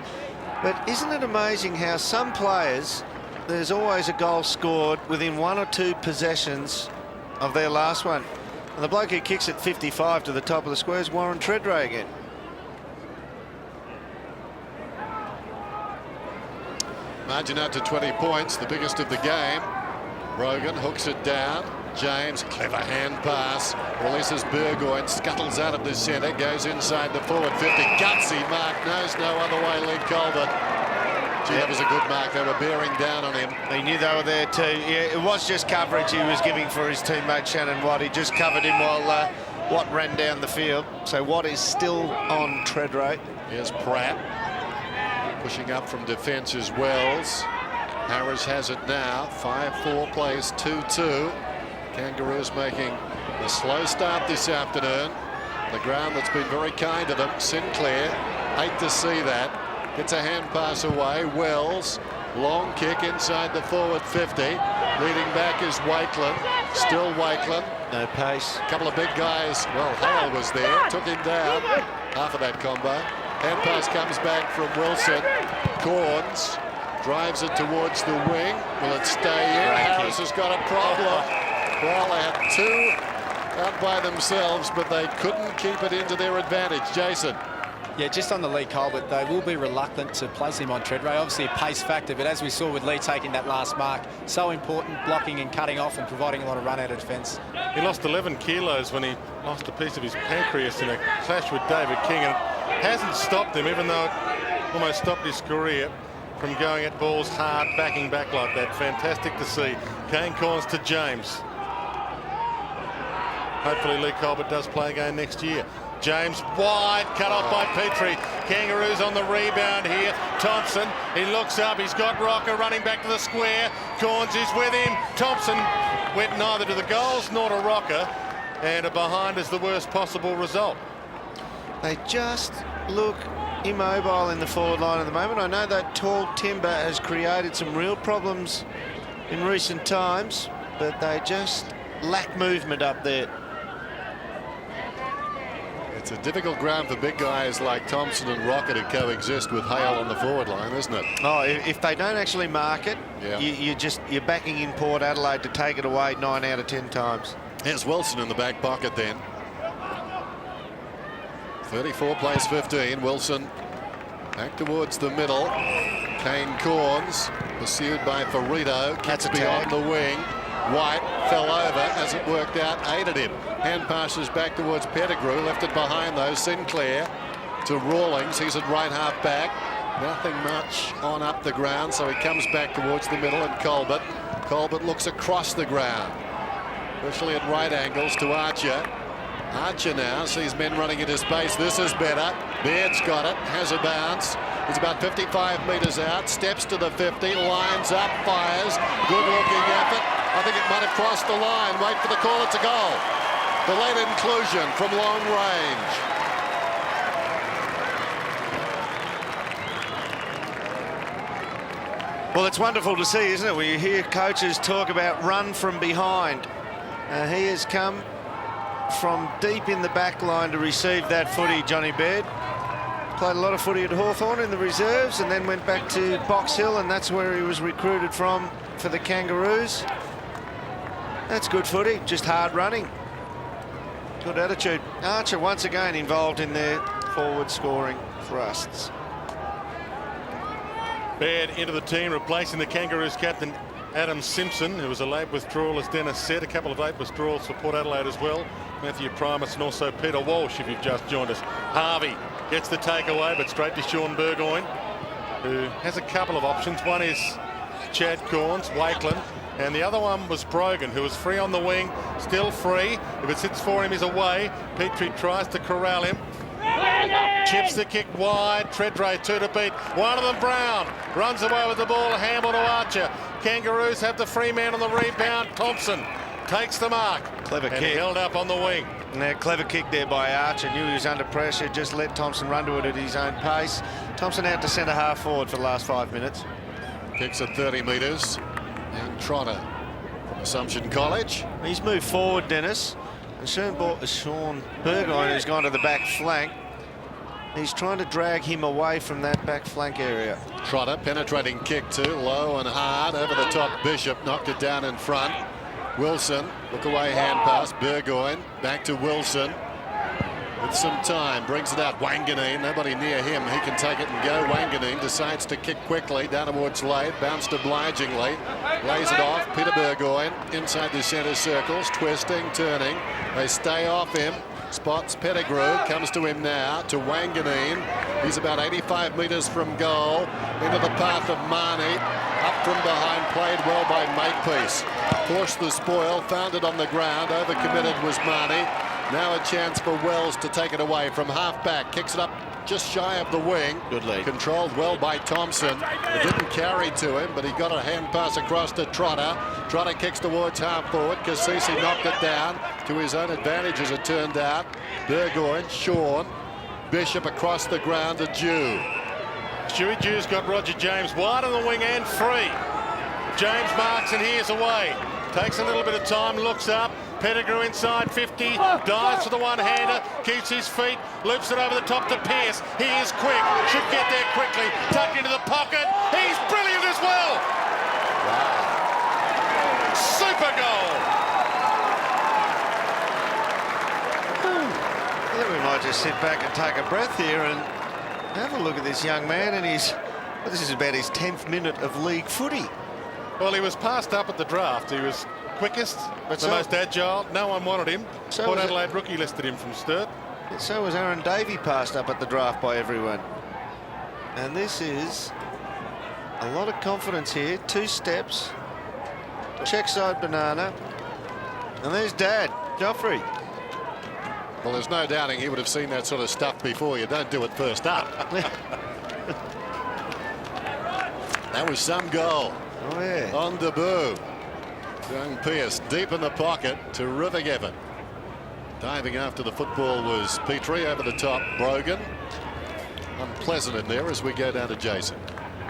But isn't it amazing how some players, there's always a goal scored within 1 or 2 possessions of their last one. And the bloke who kicks it 55 to the top of the square is Warren Treadray again. Margin out to 20 points, the biggest of the game. Brogan hooks it down. James, clever hand pass, releases Burgoyne, scuttles out of the centre, goes inside the forward 50. Gutsy mark, knows no other way, Lee Colbert. Gee, that was a good mark. They were bearing down on him. He knew they were there too. Yeah, it was just coverage he was giving for his teammate Shannon Watt. He just covered him while Watt ran down the field. So Watt is still on Treadray. Here's Pratt, pushing up from defence as Wells. Harris has it now, 5-4 plays 2-2. Kangaroos making a slow start this afternoon. The ground that's been very kind to them. Sinclair, hate to see that. Gets a hand pass away. Wells, long kick inside the forward 50. Leading back is Wakeland. Still Wakeland. No pace. A couple of big guys. Well, Hale was there. Took him down. Half of that combo. Hand pass comes back from Wilson. Corns drives it towards the wing. Will it stay in? Harris has got a problem. Well, they had 2 out by themselves, but they couldn't keep it into their advantage. Jason. Yeah, just on the Lee Colbert, they will be reluctant to place him on Treadray. Obviously a pace factor, but as we saw with Lee taking that last mark, so important, blocking and cutting off and providing a lot of run out of defence. He lost 11 kilos when he lost a piece of his pancreas in a clash with David King, and it hasn't stopped him, even though it almost stopped his career from going at balls hard, backing back like that. Fantastic to see. Kane Corns to James. Hopefully Lee Colbert does play again next year. James wide, cut off by Petrie. Kangaroos on the rebound here. Thompson, he looks up, he's got Rocker running back to the square. Corns is with him. Thompson went neither to the goals nor to Rocker, and a behind is the worst possible result. They just look immobile in the forward line at the moment. I know that tall timber has created some real problems in recent times, but they just lack movement up there. It's a difficult ground for big guys like Thompson and Rocket to coexist with Hale on the forward line, isn't it? Oh, if they don't actually mark it, Yeah. you're backing in Port Adelaide to take it away 9 out of 10 times. Here's Wilson in the back pocket then. 34 plays 15. Wilson back towards the middle. Kane Corns pursued by Ferrito. That's Kicks a beyond tag. the wing. White fell over. As it worked out, aided him. Hand passes back towards Pettigrew. Left it behind though. Sinclair to Rawlings. He's at right half back. Nothing much on up the ground, so he comes back towards the middle. And Colbert. Colbert looks across the ground, especially at right angles to Archer. Archer now sees men running into space. This is better. Baird's got it. Has a bounce. He's about 55 metres out. Steps to the 50. Lines up. Fires. Good looking effort. I think it might have crossed the line. Wait for the call. It's a goal. The late inclusion from long range. Well, it's wonderful to see, isn't it? When you hear coaches talk about run from behind. He has come from deep in the back line to receive that footy, Johnny Baird. Played a lot of footy at Hawthorn in the reserves and then went back to Box Hill, and that's where he was recruited from for the Kangaroos. That's good footy, just hard running. Good attitude. Archer once again involved in their forward scoring thrusts. Baird into the team, replacing the Kangaroos captain Adam Simpson, who was a late withdrawal, as Dennis said. A couple of late withdrawals for Port Adelaide as well. Matthew Primus and also Peter Walsh, if you've just joined us. Harvey gets the takeaway, but straight to Sean Burgoyne, who has a couple of options. One is Chad Corns, Wakeland, and the other one was Brogan, who was free on the wing, still free. If it sits for him, he's away. Petrie tries to corral him. Chips the kick wide. Tredray 2 to beat. One of them, Brown, runs away with the ball. Handball to Archer. Kangaroos have the free man on the rebound. Thompson takes the mark. Clever and kick. Held up on the wing. Now, clever kick there by Archer. Knew he was under pressure. Just let Thompson run to it at his own pace. Thompson out to centre half forward for the last 5 minutes. Kicks at 30 metres. And Trotter from Assumption College. He's moved forward, Dennis. And Sean Burgoyne has gone to the back flank. He's trying to drag him away from that back flank area. Trotter, penetrating kick too, low and hard, over the top. Bishop knocked it down in front. Wilson, look away hand pass. Burgoyne, back to Wilson. With some time, brings it out. Wanganeen, nobody near him. He can take it and go. Wanganeen decides to kick quickly down towards Lade. Bounced obligingly. Lays it off. Peter Burgoyne inside the centre circles. Twisting, turning. They stay off him. Spots Pettigrew. Comes to him now. To Wanganeen. He's about 85 metres from goal. Into the path of Marnie. Up from behind. Played well by Makepeace. Forced the spoil. Found it on the ground. Overcommitted was Marnie. Now a chance for Wells to take it away from half back. Kicks it up just shy of the wing. Good lead. Controlled well by Thompson. It didn't carry to him, but he got a hand pass across to Trotter. Trotter kicks towards half forward. Cassisi knocked it down to his own advantage, as it turned out. Burgoyne, Sean, Bishop across the ground to Dew. Stewie Dew's got Roger James wide on the wing and free. James marks and he is away. Takes a little bit of time, looks up. Pettigrew inside 50, dives for the one-hander, keeps his feet, loops it over the top to Pearce. He is quick, should get there quickly, tucked into the pocket. He's brilliant as well. Wow. Super goal. I think we might just sit back and take a breath here and have a look at this young man. And this is about his 10th minute of league footy. Well, he was passed up at the draft. He was quickest, but the most agile. No one wanted him. So Port was Adelaide rookie listed him from Sturt. So was Aaron Davey, passed up at the draft by everyone. And this is a lot of confidence here. 2 steps. Check side banana. And there's Dad, Joffrey. Well, there's no doubting he would have seen that sort of stuff before. You don't do it first up. That was some goal. Oh, yeah. On debut. Young Pearce deep in the pocket. Terrific effort. Diving after the football was Petrie. Over the top, Brogan. Unpleasant in there as we go down to Jason.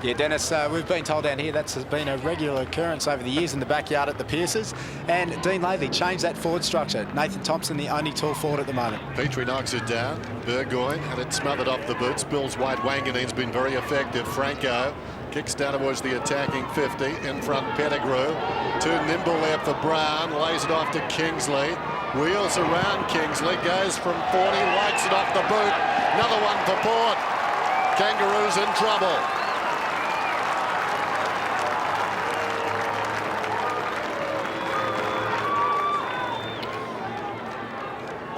Yeah, Dennis, we've been told down here that's been a regular occurrence over the years in the backyard at the Pierces. And Dean Lathey changed that forward structure. Nathan Thompson, the only tall forward at the moment. Petrie knocks it down. Burgoyne had it smothered off the boots. Bill's wide. Wanganeen's been very effective. Franco kicks down towards the attacking 50. In front, Pettigrew. Too nimble there for Brown. Lays it off to Kingsley. Wheels around Kingsley. Goes from 40. Lights it off the boot. Another one for Port. Kangaroos in trouble.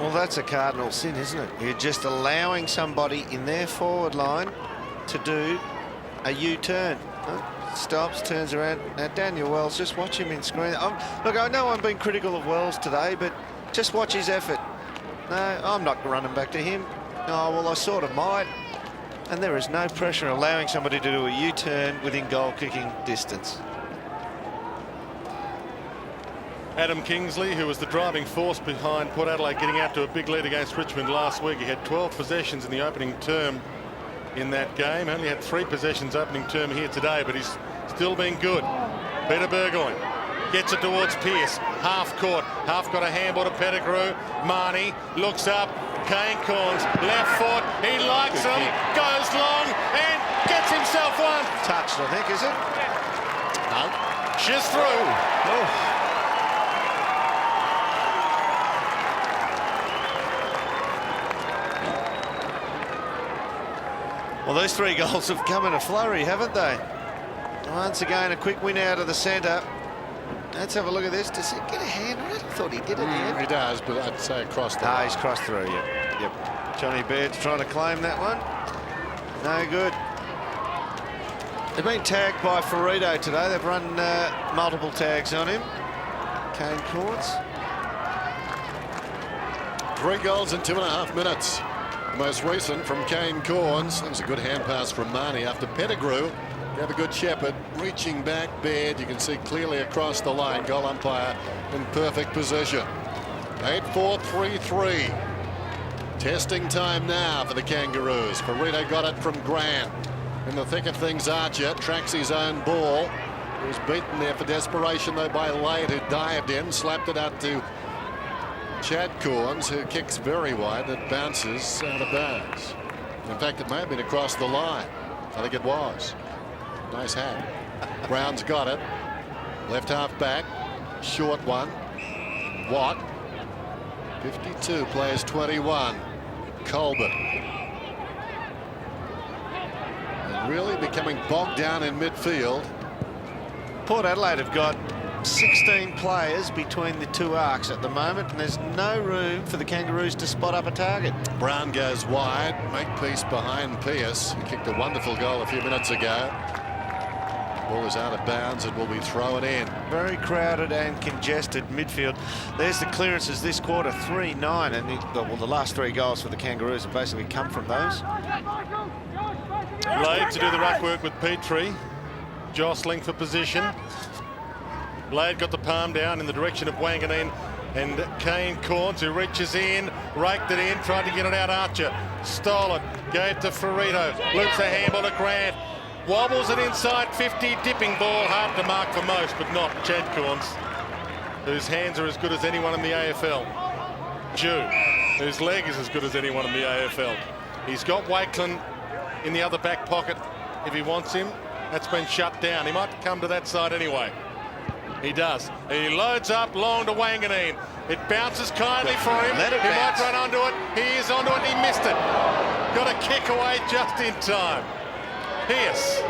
Well, that's a cardinal sin, isn't it? You're just allowing somebody in their forward line to do a U-turn. Stops, turns around. Now, Daniel Wells, just watch him in screen. Look, I know I'm being critical of Wells today, but just watch his effort. No, I'm not running back to him. Oh, well, I sort of might. And there is no pressure allowing somebody to do a U-turn within goal-kicking distance. Adam Kingsley, who was the driving force behind Port Adelaide getting out to a big lead against Richmond last week. He had 12 possessions in the opening term in that game. Only had 3 possessions opening term here today, but he's still been good. Peter Burgoyne gets it towards Pearce. Half court. Half got a handball to Pettigrew. Marnie looks up. Kane Corns, left foot. He likes him. Goes long and gets himself one. Touched, I think, is it? No. She's through. Oh. Well, those 3 goals have come in a flurry, haven't they? Once again, a quick win out of the centre. Let's have a look at this. Does he get a hand on it? I thought he did at the end. He does, but I'd say across the line. He's crossed through, yep. Johnny Baird's trying to claim that one. No good. They've been tagged by Ferrito today. They've run multiple tags on him. Kane Corns. 3 goals in 2.5 minutes. Most recent from Kane Corns. That was a good hand pass from Marnie after Pettigrew. Gave a good shepherd. Reaching back, Baird. You can see clearly across the line. Goal umpire in perfect position. 8-4-3-3. Testing time now for the Kangaroos. Ferrito got it from Grant. In the thick of things, Archer tracks his own ball. He was beaten there for desperation, though, by Lade, who dived in, slapped it out to Chad Corns, who kicks very wide. It bounces out of bounds. In fact, it may have been across the line. I think it was. Nice hat. Brown's got it. Left half back. Short one. Watt. 52 plays 21. Colbert. And really becoming bogged down in midfield. Port Adelaide have got 16 players between the 2 arcs at the moment, and there's no room for the Kangaroos to spot up a target. Brown goes wide. Makepeace behind Pearce, who kicked a wonderful goal a few minutes ago. Ball is out of bounds and will be thrown in. Very crowded and congested midfield. There's the clearances this quarter, 3-9, and the last 3 goals for the Kangaroos have basically come from those. Blade to do the ruck work with Petrie. Jostling for position. Blade got the palm down in the direction of Wanganeen and Kane Corns, who reaches in, raked it in, tried to get it out. Archer stole it, gave to Ferrito, loops a handball to Grant, wobbles it inside 50, dipping ball, hard to mark for most, but not Chad Corns, whose hands are as good as anyone in the AFL. Jew, whose leg is as good as anyone in the AFL. He's got Wakelin in the other back pocket if he wants him. That's been shut down. He might come to that side anyway. He does. He loads up long to Wanganeen. It bounces kindly for him. Let it he bounce. might run onto it. He is onto it. He missed it. Got a kick away just in time. Pearce,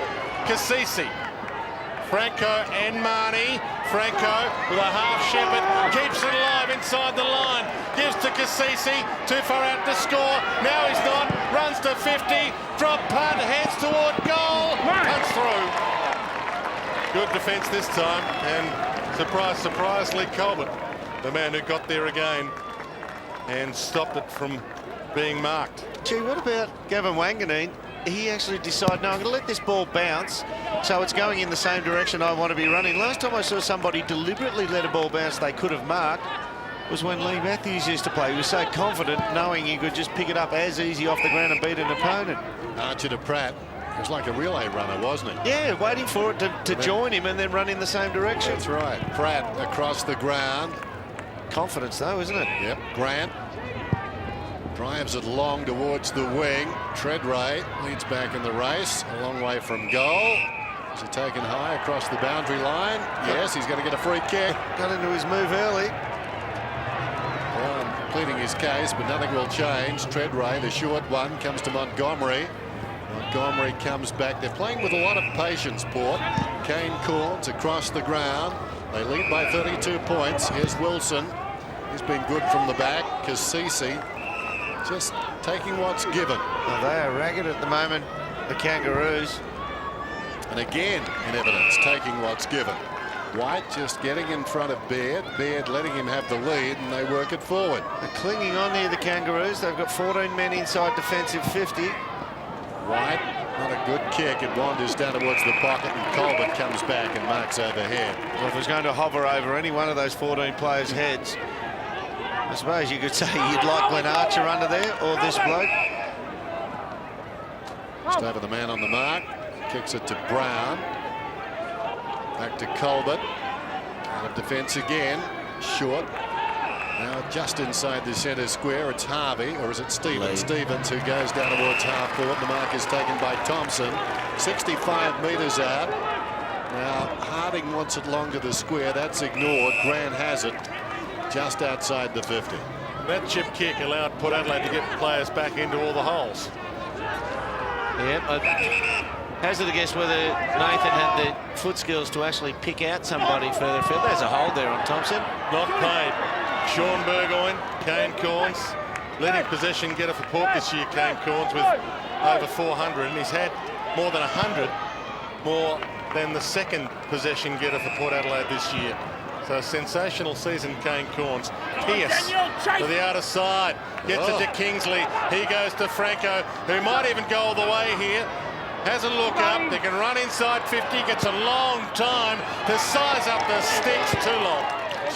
Cassisi, Franco and Marnie. Franco with a half shepherd keeps it alive inside the line. Gives to Cassisi. Too far out to score. Now he's not. Runs to 50. Drop punt. Heads toward goal. Punts through. Good defence this time, and surprise, surprise, Lee Colbert, the man who got there again and stopped it from being marked. Gee, what about Gavin Wanganeen? He actually decided, no, I'm going to let this ball bounce, so it's going in the same direction I want to be running. Last time I saw somebody deliberately let a ball bounce they could have marked was when Lee Matthews used to play. He was so confident, knowing he could just pick it up as easy off the ground and beat an opponent. Archer to Pratt. It was like a relay runner, wasn't it? Yeah, waiting for it to join him and then run in the same direction. That's right. Pratt across the ground. Confidence, though, isn't it? Yep. Grant drives it long towards the wing. Treadray leads back in the race. A long way from goal. Is he taken high across the boundary line? Yes, he's going to get a free kick. Got into his move early. Well, pleading his case, but nothing will change. Treadray, the short one, comes to Montgomery. Montgomery comes back. They're playing with a lot of patience, Port. Kane Corns across the ground. They lead by 32 points. Here's Wilson. He's been good from the back. Cassisi just taking what's given. Well, they are ragged at the moment, the Kangaroos. And again, in evidence, taking what's given. White just getting in front of Baird. Baird letting him have the lead, and they work it forward. They're clinging on here, the Kangaroos. They've got 14 men inside defensive 50. White, not a good kick. It wanders down towards the pocket, and Colbert comes back and marks overhead. Well, if it was going to hover over any one of those 14 players' heads, I suppose you could say you'd like Glenn Archer under there, or this bloke. Just over the man on the mark. Kicks it to Brown. Back to Colbert. Out of defence again. Short. Now just inside the centre square. It's Harvey, or is it Stevens? Stevens, who goes down towards half forward. The mark is taken by Thompson. 65 metres out. Now Harding wants it long to the square. That's ignored. Grant has it just outside the 50. That chip kick allowed Port Adelaide to get players back into all the holes. Yep. Hazard a guess whether Nathan had the foot skills to actually pick out somebody further field. There's a hold there on Thompson. Not paid. Sean Burgoyne, Kane Corns, leading possession getter for Port this year, Kane Corns, with over 400, and he's had more than 100 more than the second possession getter for Port Adelaide this year. So a sensational season, Kane Corns. Pierce to the outer side, gets it to Kingsley. He goes to Franco, who might even go all the way here. Has a look up, they can run inside 50, gets a long time to size up the sticks, too long.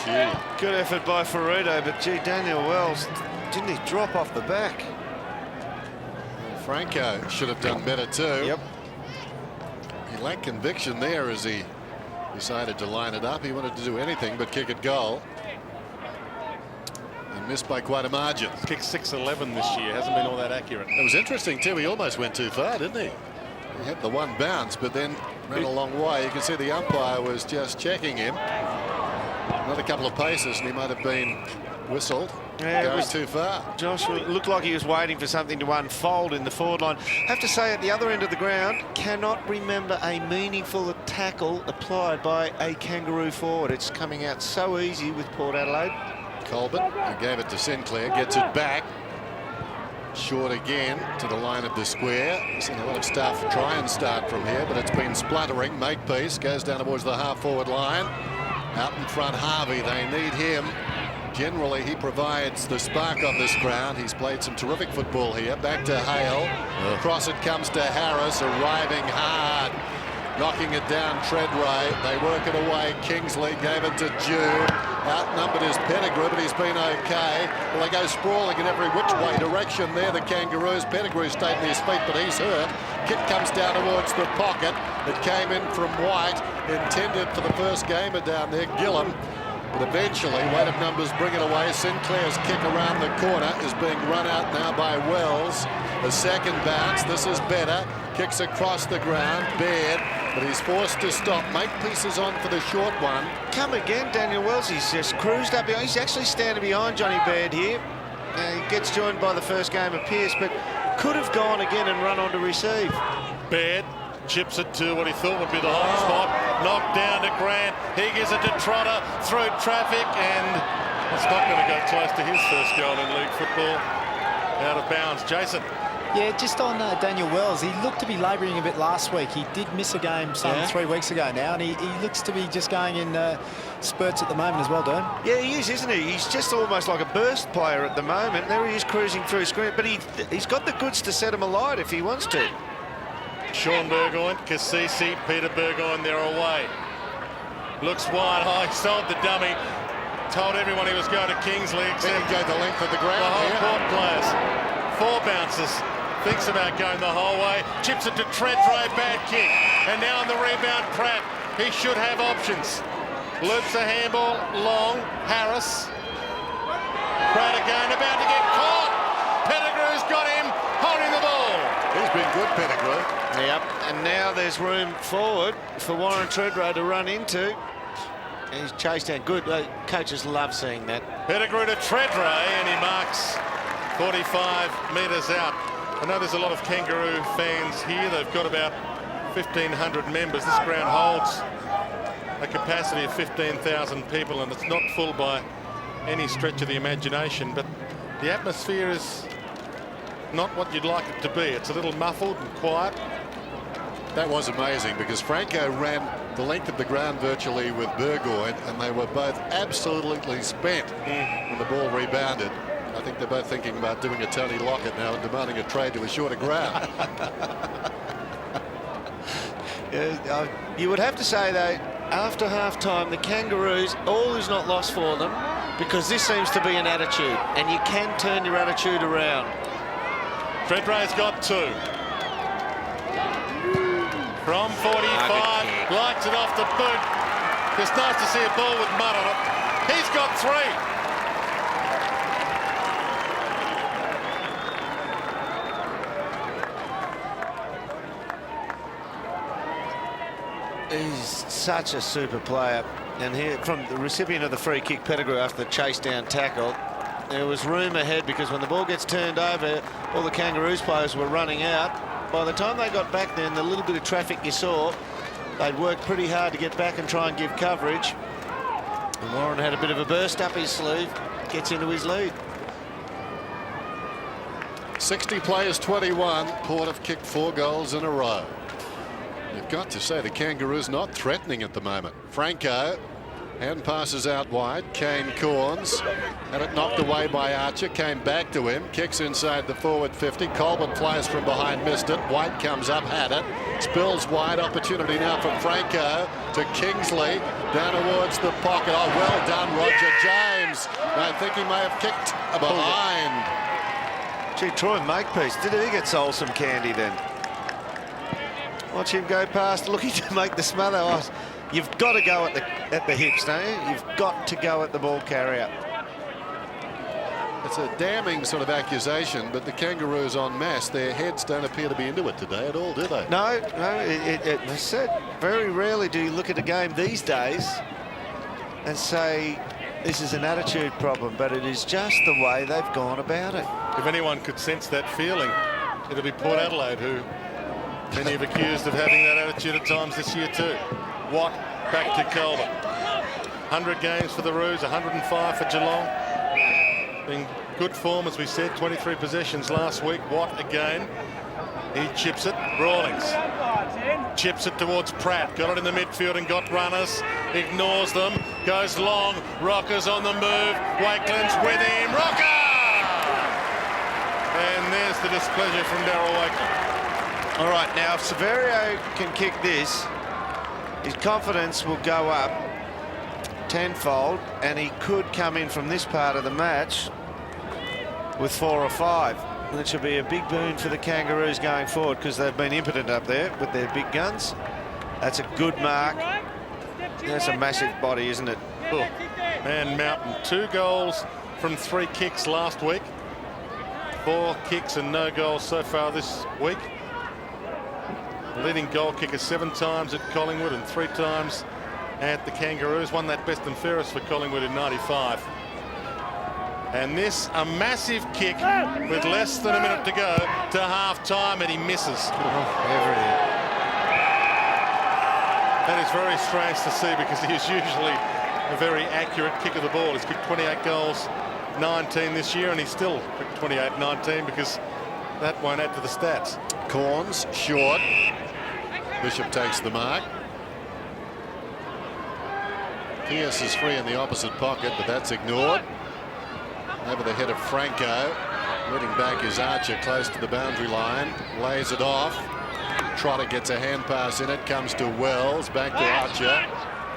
Gee. Good effort by Ferrudo, but gee, Daniel Wells, didn't he drop off the back? Franco should have done better too. Yep. He lacked conviction there as he decided to line it up. He wanted to do anything but kick it goal. And missed by quite a margin. Kicked 6-11 this year, hasn't been all that accurate. It was interesting too, he almost went too far, didn't he? He had the one bounce, but then ran a long way. You can see the umpire was just checking him. Another couple of paces and he might have been whistled. Yeah, it going was too far. Josh looked like he was waiting for something to unfold in the forward line. Have to say, at the other end of the ground, cannot remember a meaningful tackle applied by a Kangaroo forward. It's coming out so easy with Port Adelaide. Colbert, who gave it to Sinclair, gets it back. Short again to the line of the square. Seen a lot of stuff try and start from here, but it's been spluttering. Makepeace goes down towards the half-forward line. Out in front, Harvey. They need him. Generally, he provides the spark on this ground. He's played some terrific football here. Back to Hale. Across it comes to Harris, arriving hard. Knocking it down, Treadray. They work it away. Kingsley gave it to Jude. Outnumbered his Pettigrew, but he's been okay. Well, they go sprawling in every which way direction there, the Kangaroos. Pettigrew stayed on his feet, but he's hurt. Kick comes down towards the pocket. It came in from White, intended for the first gamer down there, Gillum. But eventually, weight of numbers bring it away. Sinclair's kick around the corner is being run out now by Wells. The second bounce, this is better. Kicks across the ground, Baird, but he's forced to stop. Makepeace is on for the short one. Come again, Daniel Wells. He's just cruised up behind. He's actually standing behind Johnny Baird here. He gets joined by the first game of Pierce, but could have gone again and run on to receive. Baird chips it to what he thought would be the hot spot. Knocked down to Grant. He gives it to Trotter through traffic, and it's not going to go close to his first goal in league football. Out of bounds. Jason. Yeah, just on Daniel Wells, he looked to be labouring a bit last week. He did miss a game 3 weeks ago now, and he looks to be just going in spurts at the moment as well, Dern. Yeah, he is, isn't he? He's just almost like a burst player at the moment. There he is cruising through screen, but he's got the goods to set him alight if he wants to. Sean Burgoyne, Cassisi, Peter Burgoyne, they're away. Looks wide high, sold the dummy. Told everyone he was going to Kingsley, except He go the length of the ground. the whole here. Port players. 4 bounces, Thinks about going the whole way. Chips it to Treadray, bad kick. And now on the rebound, Pratt. He should have options. Loops the handball long. Harris. Pratt again, about to get caught. Pettigrew's got him, holding the ball. He's been good, Pettigrew. Yep, and now there's room forward for Warren Treadray to run into. And he's chased down good. Coaches love seeing that. Pettigrew to Treadray, and he marks 45 metres out. I know there's a lot of Kangaroo fans here. They've got about 1,500 members. This ground holds a capacity of 15,000 people, and it's not full by any stretch of the imagination, but the atmosphere is not what you'd like it to be. It's a little muffled and quiet. That was amazing because Franco ran the length of the ground virtually with Burgoyne, and they were both absolutely spent when the ball rebounded. I think they're both thinking about doing a Tony Lockett now and demanding a trade to a shorter ground. You would have to say, though, after half-time, the Kangaroos, all is not lost for them, because this seems to be an attitude, and you can turn your attitude around. Treadray's got 2. From 45, lights it off the boot. It's nice to see a ball with mud on it. He's got 3. He's such a super player. And here, from the recipient of the free kick, Pettigrew, after the chase down tackle, there was room ahead because when the ball gets turned over, all the Kangaroos players were running out. By the time they got back there, and the little bit of traffic you saw, they'd worked pretty hard to get back and try and give coverage. And Warren had a bit of a burst up his sleeve, gets into his lead. 60 players, 21. Port have kicked 4 goals in a row. You've got to say the Kangaroos not threatening at the moment. Franco, hand passes out wide. Kane Corns had it knocked away by Archer. Came back to him. Kicks inside the forward 50. Colbert flies from behind, missed it. White comes up, had it. Spills wide. Opportunity now from Franco to Kingsley. Down towards the pocket. Oh, well done, Roger James. I think he may have kicked behind. Gee, Troy Makepeace, did he get sold some candy then? Watch him go past, looking to make the smother. Oh, you've got to go at the hips, don't you? You've got to go at the ball carrier. It's a damning sort of accusation, but the Kangaroos en masse, their heads don't appear to be into it today at all, do they? No, I said very rarely do you look at a game these days and say this is an attitude problem, but it is just the way they've gone about it. If anyone could sense that feeling, it'll be Port Adelaide, who many have accused of having that attitude at times this year too. Watt back to Colbert. 100 games for the Roos, 105 for Geelong. In good form, as we said, 23 possessions last week. Watt again. He chips it. Rawlings chips it towards Pratt. Got it in the midfield and got runners. Ignores them. Goes long. Rocker's on the move. Wakeland's with him. Rocker! And there's the displeasure from Darryl Wakeland. All right, now if Severio can kick this, his confidence will go up tenfold, and he could come in from this part of the match with 4 or 5. And that should be a big boon for the Kangaroos going forward, because they've been impotent up there with their big guns. That's a good mark. That's a massive body, isn't it? Oh, man, Mountain, 2 goals from 3 kicks last week. 4 kicks and no goals so far this week. Leading goal kicker 7 times at Collingwood and 3 times at the Kangaroos. Won that best and fairest for Collingwood in '95. And this, a massive kick with less than a minute to go to half-time, and he misses. Everything. That is very strange to see, because he is usually a very accurate kick of the ball. He's kicked 28 goals, 19 this year, and he's still kicked 28-19 because that won't add to the stats. Corns short. Bishop takes the mark. Pierce is free in the opposite pocket, but that's ignored. Over the head of Franco. Leading back is Archer close to the boundary line. Lays it off. Trotter gets a hand pass in it. Comes to Wells. Back to Archer.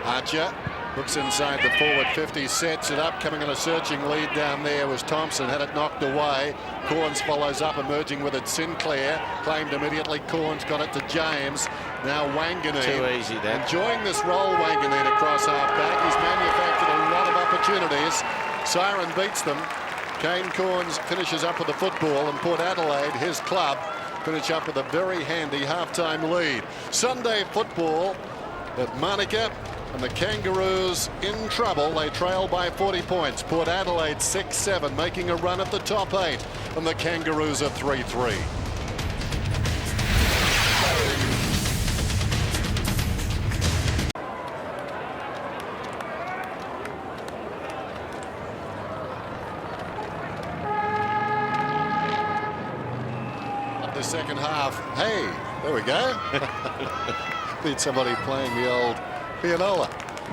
Archer Looks inside the forward 50, sets it up, coming on a searching lead down there was Thompson, had it knocked away. Corns follows up, emerging with it Sinclair, claimed immediately. Corns got it to James. Now Wanganeen. Too easy then. Enjoying this roll, Wanganeen across half-back. He's manufactured a lot of opportunities. Siren beats them. Kane Corns finishes up with the football, and Port Adelaide, his club, finish up with a very handy half-time lead. Sunday football at Monica, and the Kangaroos in trouble. They trail by 40 points. Port Adelaide 6-7, making a run at the top 8, and the Kangaroos are 3-3. The second half. Hey, there we go. Need somebody playing the old pianola.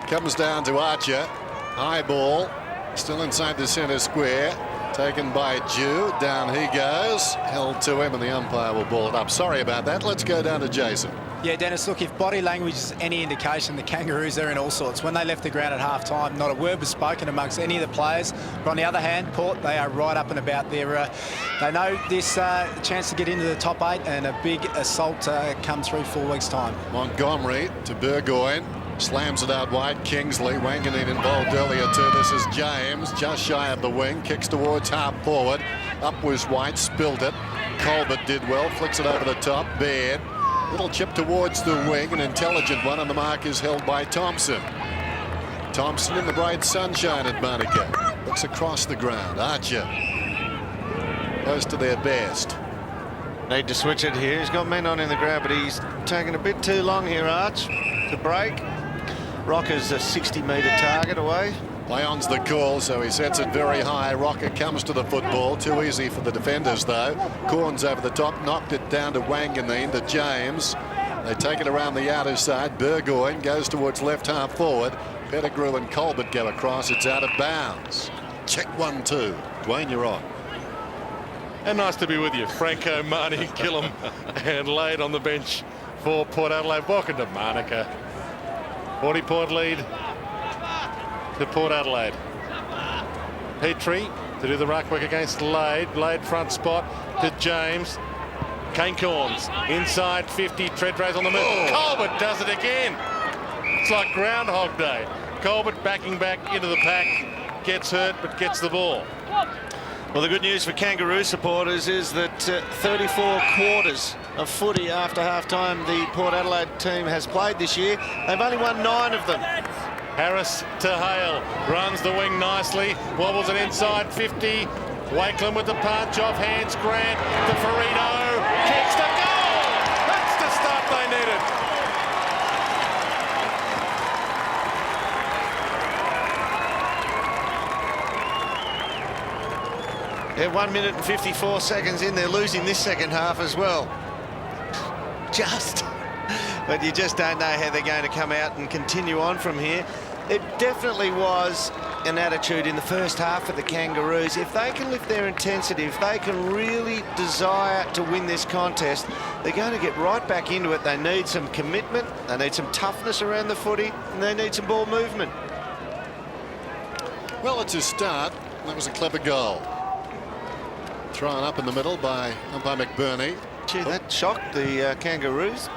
Comes down to Archer. High ball. Still inside the centre square. Taken by Jew. Down he goes. Held to him, and the umpire will ball it up. Sorry about that. Let's go down to Jason. Yeah, Dennis, look, if body language is any indication, the Kangaroos are in all sorts. When they left the ground at half-time, not a word was spoken amongst any of the players. But on the other hand, Port, they are right up and about there. They know this chance to get into the top 8, and a big assault come through 4 weeks' time. Montgomery to Burgoyne. Slams it out wide. Kingsley. Wanganeen involved earlier too. This is James, just shy of the wing. Kicks towards half forward. Up was White, spilled it. Colbert did well. Flicks it over the top. Baird. Little chip towards the wing. An intelligent one, and the mark is held by Thompson. Thompson in the bright sunshine at Monica. Looks across the ground. Archer. Close to their best. Need to switch it here. He's got men on in the ground, but he's taking a bit too long here, Arch, to break. Rocker's a 60-metre target away. Lyon's the call, so he sets it very high. Rocker comes to the football. Too easy for the defenders, though. Corns over the top, knocked it down to Wanganeen, to James. They take it around the outer side. Burgoyne goes towards left half forward. Pettigrew and Colbert go across. It's out of bounds. Check 1-2. Dwayne, you're on. And nice to be with you. Franco, Marnie, Gillum, and Lade on the bench for Port Adelaide. Welcome to Monica. 40-point lead to Port Adelaide. Petrie to do the ruck work against Lade. Lade front spot to James. Kane Corns inside 50. Treadray's on the move. Colbert does it again. It's like Groundhog Day. Colbert backing back into the pack. Gets hurt, but gets the ball. Well, the good news for Kangaroo supporters is that 34 quarters of footy after half-time the Port Adelaide team has played this year. They've only won 9 of them. Harris to Hale. Runs the wing nicely. Wobbles it inside 50. Wakeland with the punch off hands. Grant to Ferrino. Kicks the goal. That's the start they needed. They're 1 minute and 54 seconds in. They're losing this second half as well. But you just don't know how they're going to come out and continue on from here. It definitely was an attitude in the first half for the Kangaroos. If they can lift their intensity, if they can really desire to win this contest, they're going to get right back into it. They need some commitment, they need some toughness around the footy, and they need some ball movement. Well, it's a start. That was a clever goal. Thrown up in the middle by umpire McBurney. Gee, that shocked the Kangaroos.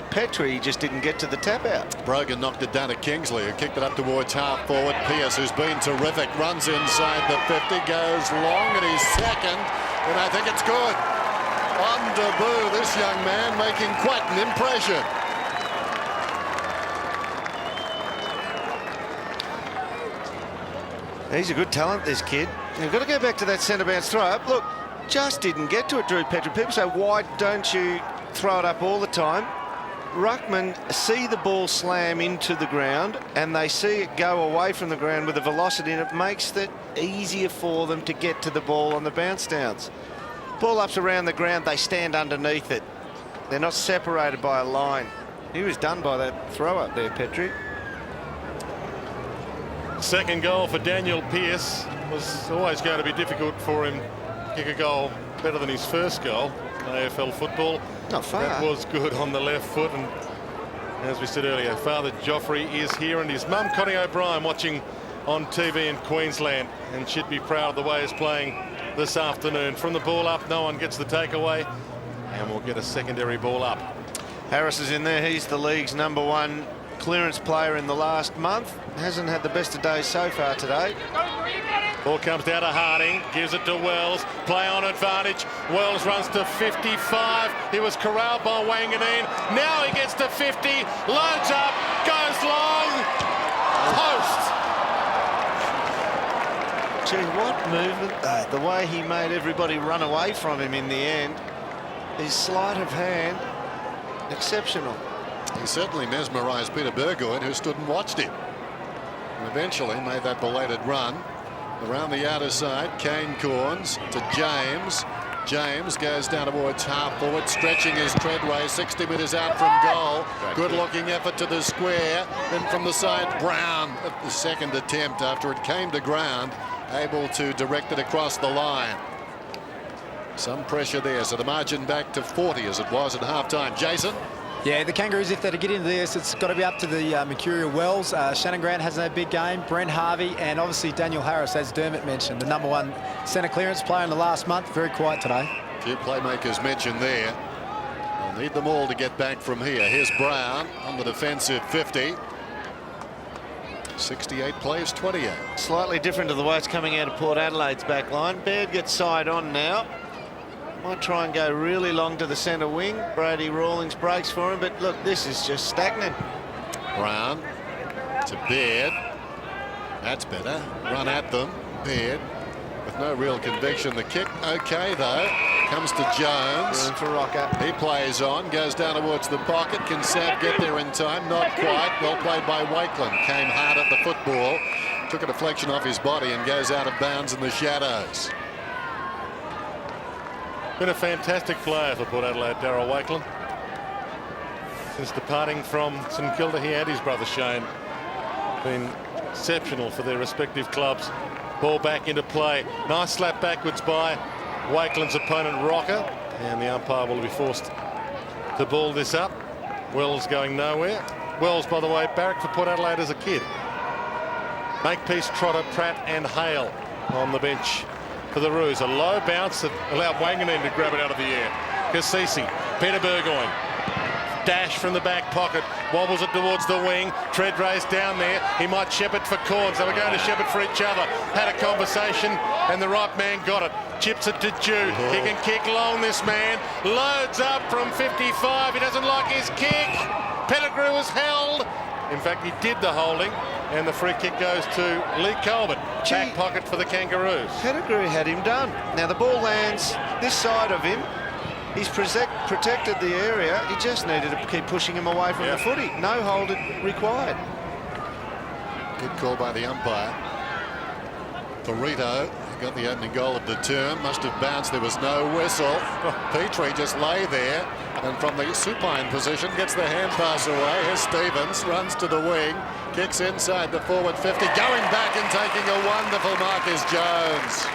Petrie just didn't get to the tap out. Brogan knocked it down to Kingsley, who kicked it up towards half forward. Pierce, who's been terrific, runs inside the 50, goes long, and he's second, and I think it's good. On debut, this young man making quite an impression. He's a good talent, this kid. You've got to go back to that centre bounce throw up. Look, just didn't get to it, Drew Petrie. People say, why don't you throw it up all the time? Ruckman see the ball slam into the ground, and they see it go away from the ground with the velocity, and it makes it easier for them to get to the ball on the bounce downs. Ball ups around the ground, they stand underneath it. They're not separated by a line. He was done by that throw up there, Petrie. Second goal for Daniel Pearce. Was always going to be difficult for him to kick a goal better than his first goal. AFL football. Not far. That was good on the left foot, and As we said earlier, Father Joffrey is here and his mum Connie O'Brien watching on TV in Queensland, and she'd be proud of the way he's playing this afternoon. From the ball up, no one gets the takeaway, and we'll get a secondary ball up. Harris is in there. He's the league's #1 clearance player in the last month. Hasn't had the best of days so far today. Ball comes down to Harding, gives it to Wells, play on advantage. Wells runs to 55. He was corralled by Wanganeen. Now he gets to 50, loads up, goes long, post. Gee, what movement though. The way he made everybody run away from him in the end. His sleight of hand, exceptional. He certainly mesmerised Peter Burgoyne, who stood and watched him. And eventually made that belated run. Around the outer side, Kane Corns to James. James goes down towards half forward, stretching his treadway 60 metres out from goal. Good looking effort to the square. Then from the side, Brown at the second attempt after it came to ground, able to direct it across the line. Some pressure there, so the margin back to 40 as it was at half-time. Jason? Yeah, the Kangaroos, if they're to get into this, it's got to be up to the Mercurial Wells. Shannon Grant has no big game. Brent Harvey and obviously Daniel Harris, as Dermot mentioned, the #1 centre clearance player in the last month. Very quiet today. A few playmakers mentioned there. They'll need them all to get back from here. Here's Brown on the defensive 50. 68 plays 28. Slightly different to the way it's coming out of Port Adelaide's back line. Baird gets side on now. Might try and go really long to the centre wing. Brady Rawlings breaks for him, but look, this is just stagnant. Brown to Baird. That's better. Run at them. Baird with no real conviction. The kick okay though. Comes to Jones. Room for Rocker. He plays on, goes down towards the pocket. Can Sab get there in time? Not quite. Well played by Wakeland. Came hard at the football. Took a deflection off his body and goes out of bounds in the shadows. Been a fantastic player for Port Adelaide, Darryl Wakeland. Since departing from St Kilda, he and his brother Shane been exceptional for their respective clubs. Ball back into play. Nice slap backwards by Wakeland's opponent Rocker, and the umpire will be forced to ball this up. Wells going nowhere. Wells, by the way, barracked for Port Adelaide as a kid. Makepeace, Trotter, Pratt and Hale on the bench for the Roos. A low bounce that allowed Wanganeen to grab it out of the air. Kasisi, Peter Burgoyne. Dash from the back pocket, wobbles it towards the wing. Treadray's down there. He might shepherd for Corns. They were going to shepherd for each other. Had a conversation, and the right man got it. Chips it to Jude. He can kick long, this man. Loads up from 55. He doesn't like his kick. Pettigrew was held. In fact, he did the holding, and the free kick goes to Lee Colbert. Back pocket for the Kangaroos. Pettigrew had him done. Now the ball lands this side of him. He's protected the area. He just needed to keep pushing him away from the footy. No hold required. Good call by the umpire. Burrito got the opening goal of the term. Must have bounced. There was no whistle. Petrie just lay there, and from the supine position gets the hand pass away. Here's Stevens, runs to the wing, kicks inside the forward 50. Going back and taking a wonderful mark is Jones.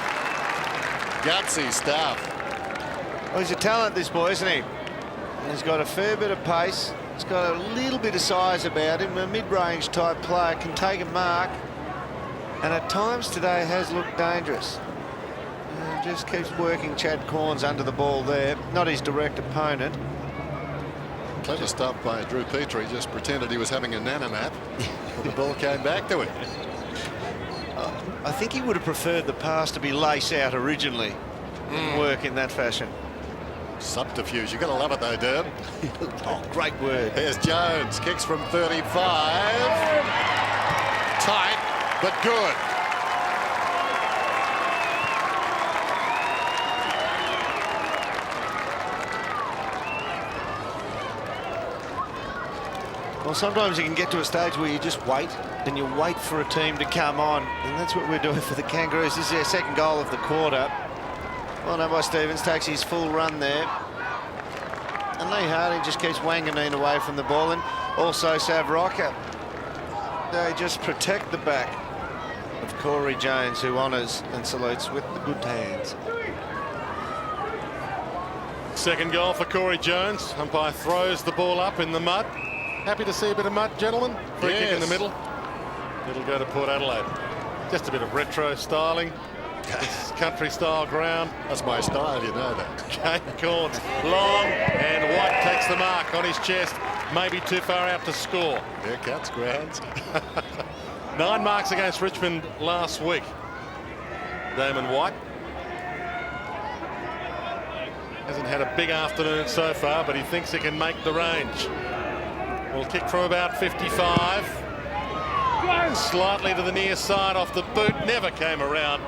Gutsy stuff. Well, he's a talent, this boy, isn't he? He's got a fair bit of pace. He's got a little bit of size about him. A mid-range type player, can take a mark, and at times today has looked dangerous. Just keeps working Chad Corns under the ball there. Not his direct opponent. Clever stuff by Drew Petrie. Just pretended he was having a nana nap. The ball came back to him. I think he would have preferred the pass to be lace out originally. Work in that fashion. Subterfuge. You've got to love it though, Derb. Oh, great word. Here's Jones. Kicks from 35. Tight, but good. Well, sometimes you can get to a stage where you just wait, and you wait for a team to come on, and that's what we're doing for the Kangaroos. This is their second goal of the quarter. Well done by Stevens, takes his full run there. And Lee Harding just keeps Wanganeen away from the ball, and also Sav Rocker. They just protect the back of Corey Jones, who honours and salutes with the good hands. Second goal for Corey Jones. Umpire throws the ball up in the mud. Happy to see a bit of mud, gentlemen. Free kick in the Yes. middle. It'll go to Port Adelaide. Just a bit of retro styling. It's country-style ground. That's my style, you know that. Kane Corns, long, and White takes the mark on his chest. Maybe too far out to score. Yeah, Cats grounds. 9 marks against Richmond last week. Damon White. Hasn't had a big afternoon so far, but he thinks he can make the range. Will kick from about 55. Slightly to the near side off the boot. Never came around.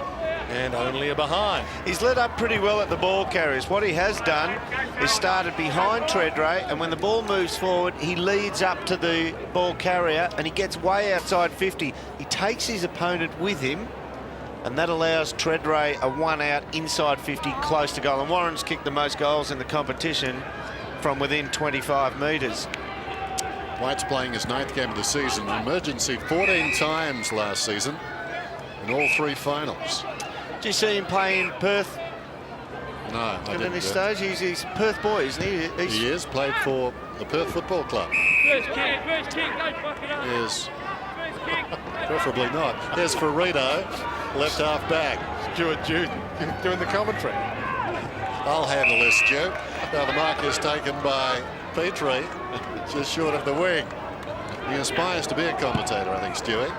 And only a behind. He's led up pretty well at the ball carriers. What he has done is started behind Treadray, and when the ball moves forward, he leads up to the ball carrier and he gets way outside 50. He takes his opponent with him, and that allows Treadray a 1 out inside 50 close to goal. And Warren's kicked the most goals in the competition from within 25 metres. White's playing his 9th game of the season. Emergency 14 times last season in all 3 finals. Did you see him play in Perth No, I at didn't. any stage? He's a Perth boy, isn't he? He is played for the Perth Football Club. First kick, don't fuck it up. Is First kick. preferably not. There's Ferrito, left half back. Stuart Jude doing the commentary. I'll handle this, Stu. Now the mark is taken by Petrie, just short of the wing. He aspires to be a commentator, I think, Stewie.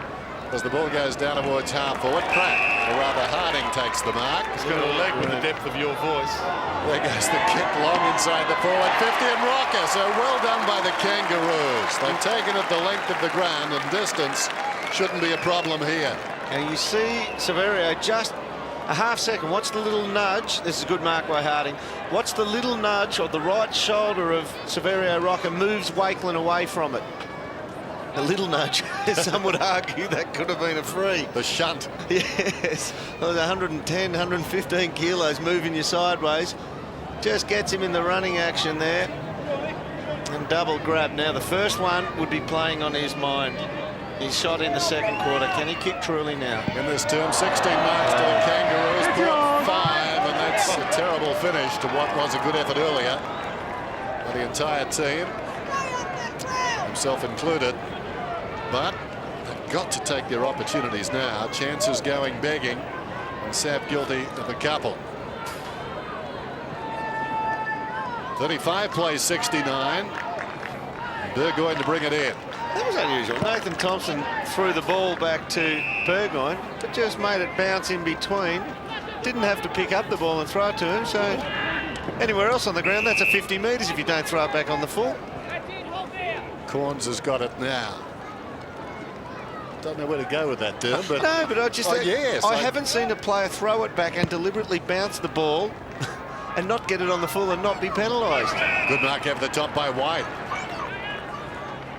As the ball goes down towards half forward, Pratt, or rather Harding takes the mark. He's got a leg with the depth of your voice. There goes the kick long inside the forward 50 and rocker. So well done by the Kangaroos. They've taken it the length of the ground, and distance shouldn't be a problem here. And you see Severio just a half second. What's the little nudge? This is a good mark by Harding. What's the little nudge of the right shoulder of Severio Rocker moves Wakeland away from it? A little nudge. Some would argue that could have been a free. The shunt. Yes. Well, 110, 115 kilos moving you sideways. Just gets him in the running action there. And double grab. Now, the first one would be playing on his mind. He's shot in the second quarter. Can he kick truly now? In this term, 16 marks to the Kangaroos, brought 5, and that's a terrible finish to what was a good effort earlier by the entire team, himself included. But they've got to take their opportunities now. Chances going begging, and Sav guilty of a couple. 35 plays 69. Burgoyne to bring it in. That was unusual. Nathan Thompson threw the ball back to Burgoyne, but just made it bounce in between. Didn't have to pick up the ball and throw it to him, so anywhere else on the ground, that's a 50 metres if you don't throw it back on the full. Corns has got it now. Don't know where to go with that, Derm, but No, but I just yes, I haven't seen a player throw it back and deliberately bounce the ball and not get it on the full and not be penalised. good mark over the top by White.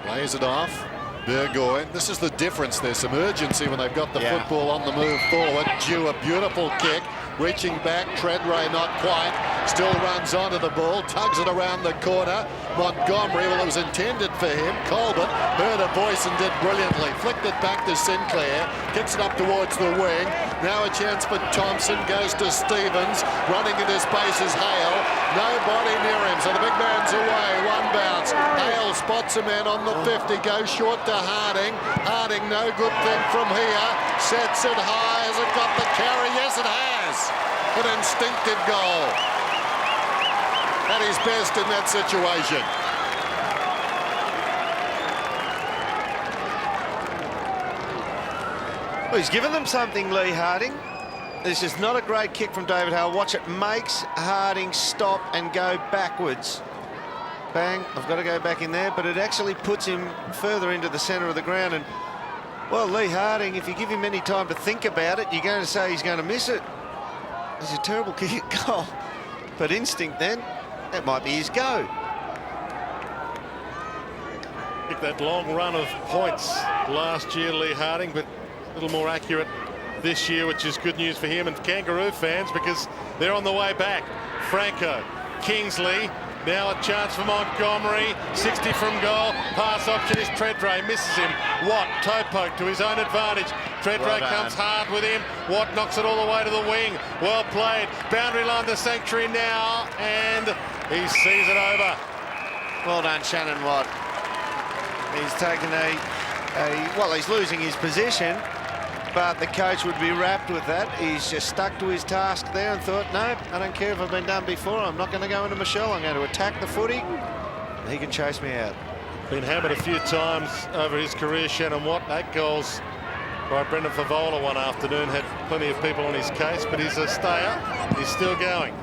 Lays it off. Burgoyne. This is the difference. There's some urgency when they've got the football on the move forward. Due a beautiful kick. Reaching back. Treadray not quite. Still runs onto the ball. Tugs it around the corner. Montgomery, well, it was intended for him. Colbert heard a voice and did brilliantly. Flicked it back to Sinclair. Kicks it up towards the wing. Now a chance for Thompson. Goes to Stevens. Running into space is Hale. Nobody near him. So the big man's away. One bounce. Hale spots a man on the 50. Goes short to Harding. Harding, no good thing from here. Sets it high. Has it got the carry? Yes, it has. An instinctive goal. At his best in that situation. Well, he's given them something, Lee Harding. This is not a great kick from David Hale. Watch it. Makes Harding stop and go backwards. Bang. I've got to go back in there, but it actually puts him further into the centre of the ground. And, well, Lee Harding, if you give him any time to think about it, you're going to say he's going to miss it. It's a terrible kick at goal. But instinct then, that might be his go. Took that long run of points last year, Lee Harding, but a little more accurate this year, which is good news for him and Kangaroo fans because they're on the way back. Franco, Kingsley, now a chance for Montgomery, 60 from goal. Pass option is Treadray, misses him. Watt, toe poke to his own advantage. Treadray comes hard with him. Watt knocks it all the way to the wing. Well played. Boundary line to Sanctuary now, and he sees it over. Well done, Shannon Watt. He's taken well, he's losing his position, but the coach would be wrapped with that. He's just stuck to his task there and thought, no, I don't care if I've been done before. I'm not going to go into my shell. I'm going to attack the footy. He can chase me out. Been hammered a few times over his career, Shannon Watt. 8 goals by Brendan Favola one afternoon. Had plenty of people on his case, but he's a stayer. He's still going.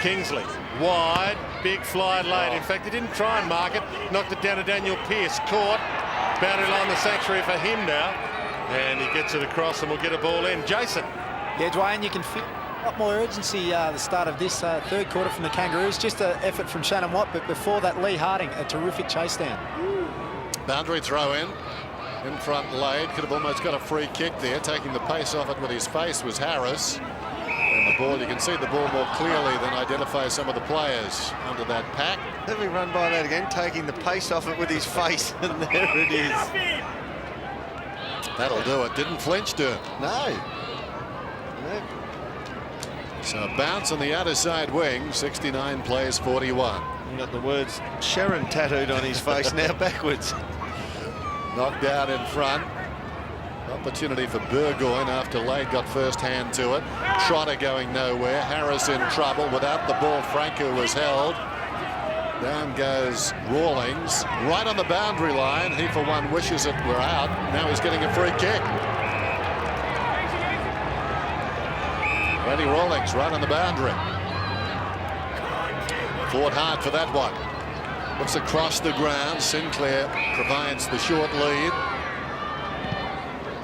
Kingsley, wide, big fly late. In fact, he didn't try and mark it. Knocked it down to Daniel Pearce. Caught. Boundary line the sanctuary for him now. And he gets it across and will get a ball in. Jason. Yeah, Dwayne, you can feel a lot more urgency the start of this third quarter from the Kangaroos. Just an effort from Shannon Watt, but before that, Lee Harding, a terrific chase down. Boundary throw in front Lade. Could have almost got a free kick there. Taking the pace off it with his face was Harris. And the ball, you can see the ball more clearly than identify some of the players under that pack. Let me run by that again, taking the pace off it with his face, and there it is. That'll do it. Didn't flinch, do it? No. So a bounce on the outer side wing. 69 plays 41. He got the words Sharon tattooed on his face now backwards. Knocked out in front. Opportunity for Burgoyne after Lade got first hand to it. Trotter going nowhere. Harris in trouble. Without the ball, Franco was held. Down goes Rawlings. Right on the boundary line. He for one wishes it were out. Now he's getting a free kick. Randy Rawlings right on the boundary. Fought hard for that one. Looks across the ground. Sinclair provides the short lead.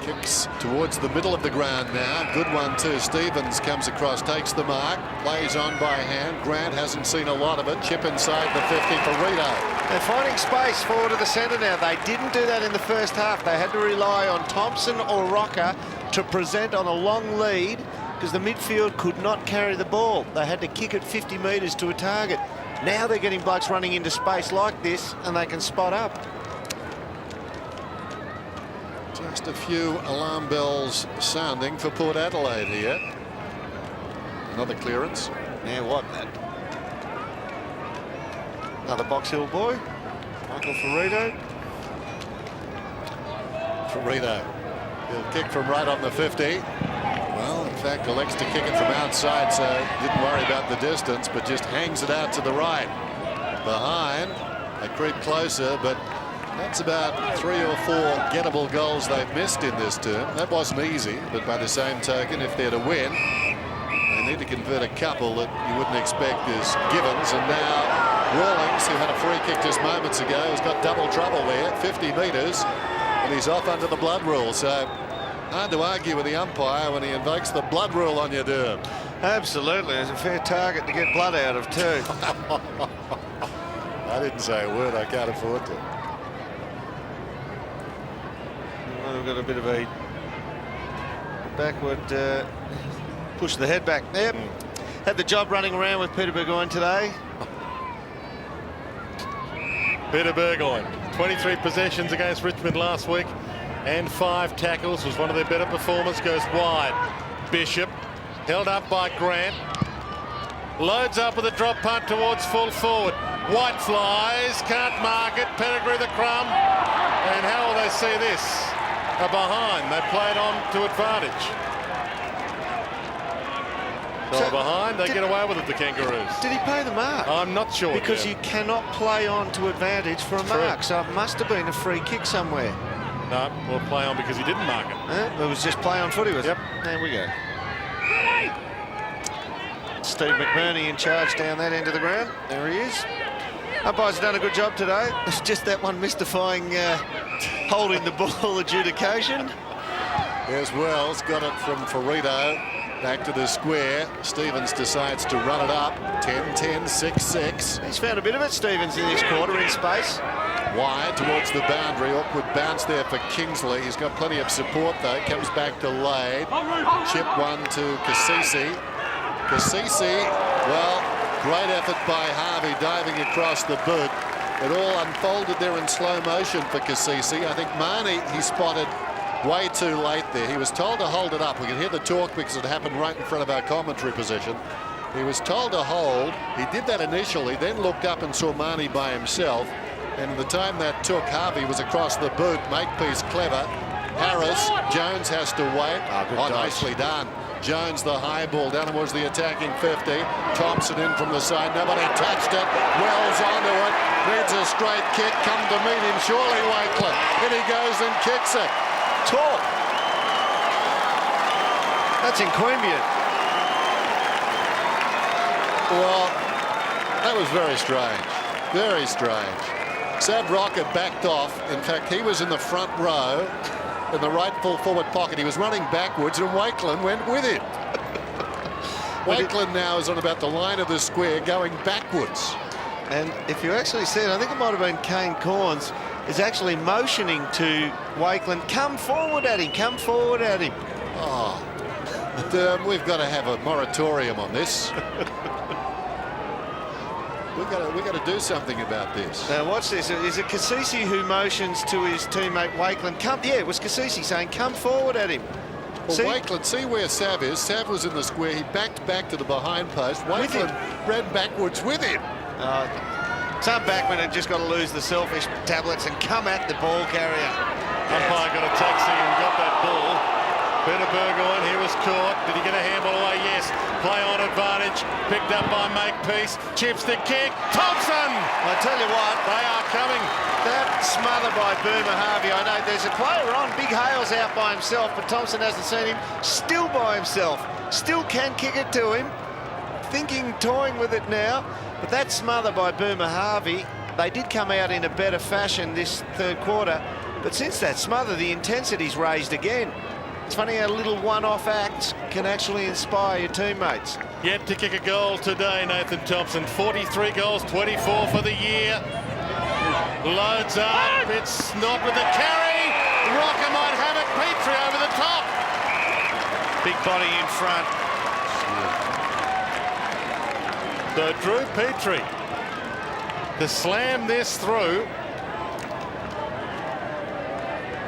Kicks towards the middle of the ground now. Good one too. Stevens comes across, takes the mark, plays on by hand. Grant hasn't seen a lot of it. Chip inside the 50 for Rito. They're finding space forward of the centre now. They didn't do that in the first half. They had to rely on Thompson or Rocker to present on a long lead because the midfield could not carry the ball. They had to kick it 50 metres to a target. Now they're getting blokes running into space like this and they can spot up. Just a few alarm bells sounding for Port Adelaide here. Another clearance. Now what, that? Another Box Hill boy. Michael Ferrito. Ferrito. He'll kick from right on the 50. Well, in fact, elects to kick it from outside, so didn't worry about the distance, but just hangs it out to the right. Behind, they creep closer, but that's about 3 or 4 gettable goals they've missed in this term. That wasn't easy, but by the same token, if they're to win, they need to convert a couple that you wouldn't expect as givens. And now Rawlings, who had a free kick just moments ago, has got double trouble there, 50 metres, and he's off under the blood rule. So hard to argue with the umpire when he invokes the blood rule on you, Durham. Absolutely, it's a fair target to get blood out of too. I didn't say a word. I can't afford to. Well, we've got a bit of a backward push the head back there. Had the job running around with Peter Burgoyne today. Peter Burgoyne, 23 possessions against Richmond last week and 5 tackles. Was one of their better performers. Goes wide. Bishop held up by Grant. Loads up with a drop punt towards full forward. White flies, can't mark it. Pettigrew the crumb. And how will they see this? A behind. They played on to advantage. So behind, they get away with it, the Kangaroos. Did he pay the mark? I'm not sure. Because you cannot play on to advantage for a mark. So it must have been a free kick somewhere. No, we'll play on because he didn't mark it. It was just play on footy with it. There we go. Steve McBurney in charge down that end of the ground. There he is. Umpire's done a good job today. It's just that one mystifying holding the ball adjudication. There's Wells, got it from Ferrito. Back to the square. Stevens decides to run it up. 10-10, 6-6. He's found a bit of it, Stevens, in this quarter in space. Wide towards the boundary. Awkward bounce there for Kingsley. He's got plenty of support, though. Comes back to Lade. Chip one to Cassisi. Cassisi, well, great effort by Harvey diving across the boot. It all unfolded there in slow motion for Cassisi. I think Marnie, he spotted way too late there. He was told to hold it up. We can hear the talk because it happened right in front of our commentary position. He was told to hold. He did that initially, then looked up and saw Marnie by himself. And the time that took, Harvey was across the boot. Makepeace clever. Harris, Jones has to wait. Nicely done. Jones the high ball down towards the attacking 50. Thompson in from the side. Nobody touched it. Wells onto it. Needs a straight kick. Come to meet him. Surely Wakelin. In he goes and kicks it. Talk. That's in Queanbeyan. Well, that was very strange. Very strange. Sav Rocker backed off. In fact, he was in the front row in the right full forward pocket. He was running backwards and Wakelin went with him. Wakelin now is on about the line of the square going backwards. And if you actually see it, I think it might have been Kane Corns, is actually motioning to Wakelin, come forward at him, come forward at him. Oh, we've got to have a moratorium on this. We've got to do something about this. Now watch this. Is it Kasisi who motions to his teammate Wakelin? Yeah, it was Kasisi saying, come forward at him. Well, Wakelin, see where Sav is. Sav was in the square. He backed back to the behind post. Wakelin ran backwards with him. Some backmen have just got to lose the selfish tablets and come at the ball carrier. Umpire got a taxi and got that ball. Peter Burgoyne, he was caught. Did he get a handball away? Yes. Play on advantage. Picked up by Makepeace. Chips the kick. Thompson! I tell you what, They are coming. that smother by Boomer Harvey. I know there's a player on. Big Hale's out by himself, but Thompson hasn't seen him. Still by himself. Still can kick it to him. Thinking, toying with it now. But that smother by Boomer Harvey, they did come out in a better fashion this third quarter. But since that smother, the intensity's raised again. It's funny how little one-off acts can actually inspire your teammates. Yet to kick a goal today, Nathan Thompson. 43 goals, 24 for the year. Loads up. It's not with the carry. Rocker might have it. Petrie over the top. Big body in front. So Drew Petrie to slam this through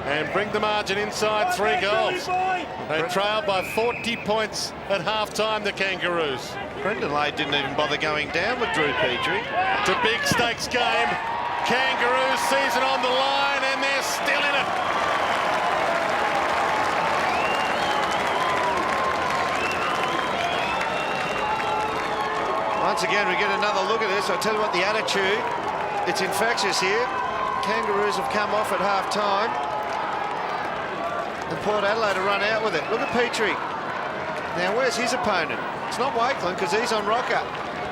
and bring the margin inside 3 goals. They trailed by 40 points at half-time, the Kangaroos. Brendan Lade didn't even bother going down with Drew Petrie. It's a big stakes game. Kangaroos season on the line and they're still in it. Once again, we get another look at this. I'll tell you what, the attitude, it's infectious here. Kangaroos have come off at half-time. And Port Adelaide have run out with it. Look at Petrie. Now, where's his opponent? It's not Wakelin because he's on rocker.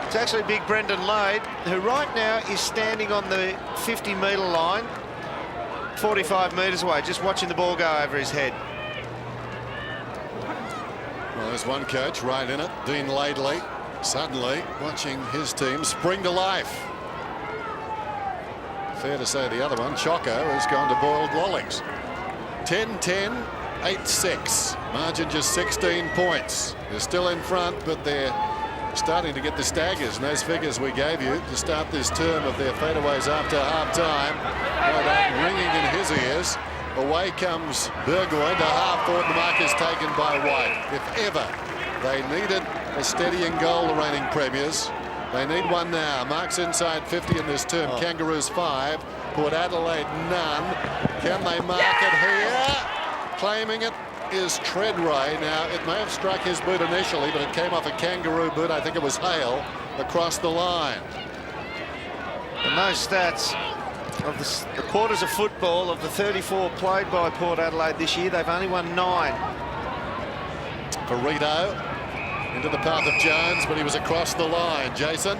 It's actually big Brendan Lade, who right now is standing on the 50-metre line, 45 metres away, just watching the ball go over his head. Well, there's one coach right in it, Dean Laidley, suddenly watching his team spring to life. Fair to say the other one, Choco, has gone to boiled lollies. 10-10, 8-6. Margin just 16 points. They're still in front, but they're starting to get the staggers. And those figures we gave you to start this term of their fadeaways after half-time, no doubt ringing in his ears. Away comes Burgoyne to half-court. The mark is taken by White. If ever they needed a steadying goal, the reigning premiers, they need one now. Marks inside 50 in this term. Kangaroos 5. Port Adelaide none. Can they mark it here? Claiming it is Treadray. Now, it may have struck his boot initially, but it came off a Kangaroo boot. I think it was Hale across the line. And those stats of the quarters of football, of the 34 played by Port Adelaide this year, they've only won 9. Burrito into the path of Jones, but he was across the line. Jason?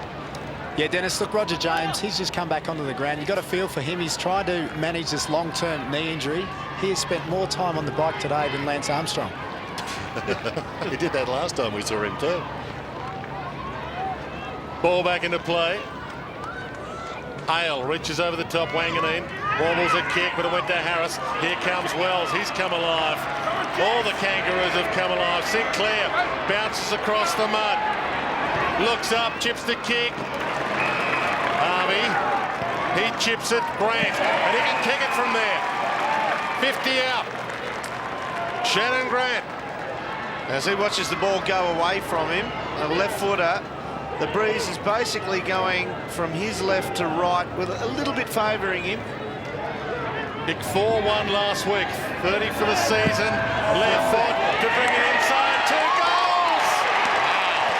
Yeah, Dennis, look, Roger James, he's just come back onto the ground. You've got to feel for him. He's trying to manage this long-term knee injury. He has spent more time on the bike today than Lance Armstrong. He did that last time we saw him too. Ball back into play. Hale reaches over the top. Wanganeen wobbles a kick, but it went to Harris. Here comes Wells. He's come alive. All the Kangaroos have come alive. Sinclair bounces across the mud. Looks up, chips the kick. Harvey, he chips it. Grant, and he can kick it from there. 50 out. Shannon Grant. As he watches the ball go away from him, a left footer, The breeze is basically going from his left to right with a little bit favouring him. Kicked 4-1 last week, 30 for the season. Left foot to bring it inside. 2 goals!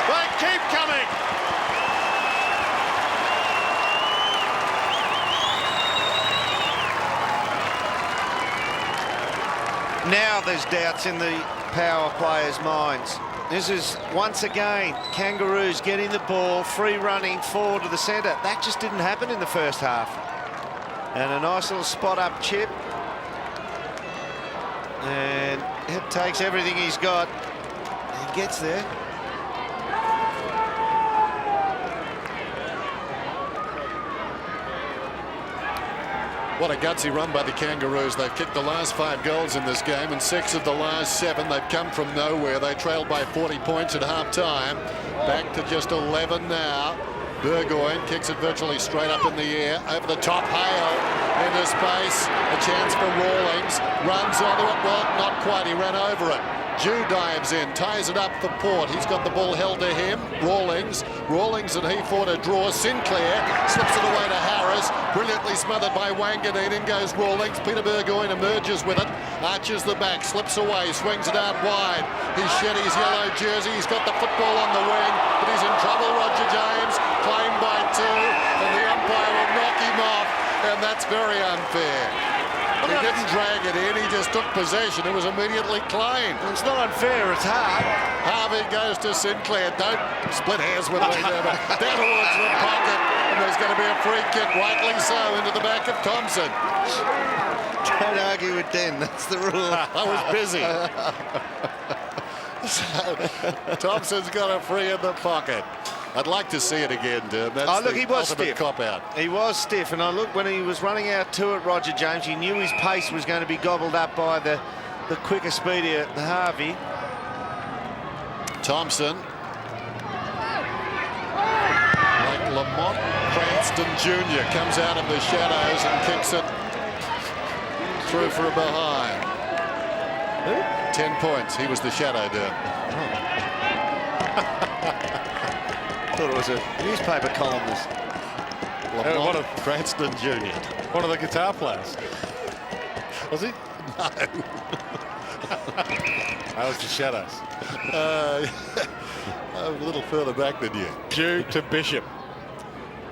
They keep coming. Now there's doubts in the power players' minds. This is once again Kangaroos getting the ball, free running forward to the centre. That just didn't happen in the first half. And a nice little spot up chip. And it takes everything he's got. He gets there. What a gutsy run by the Kangaroos. They've kicked the last 5 goals in this game, and 6 of the last 7. They've come from nowhere. They trailed by 40 points at half-time. Back to just 11 now. Burgoyne kicks it virtually straight up in the air. Over the top, Hale into space. A chance for Rawlings. Runs onto it. Well, not quite. He ran over it. Jew dives in, ties it up for Port. He's got the ball held to him. Rawlings and he fought a draw. Sinclair slips it away to Harris. Brilliantly smothered by Wanganeen. In goes Rawlings. Peter Burgoyne emerges with it. Arches the back, slips away, swings it out wide. He's shed his yellow jersey. He's got the football on the wing, but he's in trouble. Roger James claimed by 2, and the umpire will knock him off, and that's very unfair. He didn't drag it in, he just took possession. It was immediately claimed. It's not unfair, it's hard. Harvey goes to Sinclair. Don't split hairs with me there, but down towards the pocket, and there's going to be a free kick, rightly so, into the back of Thompson. Don't argue with Den, that's the rule. I was busy. So, Thompson's got a free in the pocket. I'd like to see it again, Derm. That's look, the he was ultimate stiff. cop-out. He was stiff, and I look when he was running out to it, Roger James, you knew his pace was going to be gobbled up by the quicker, speedier Harvey. Thompson. Like Lamont Cranston Jr. comes out of the shadows and kicks it through for a behind. Who? 10 points. He was the shadow, Derm. Thought it was a newspaper columnist. Lamont Cranston Jr. One of the guitar players. Was he? No. That was the Shadows. A little further back than you. Due to Bishop,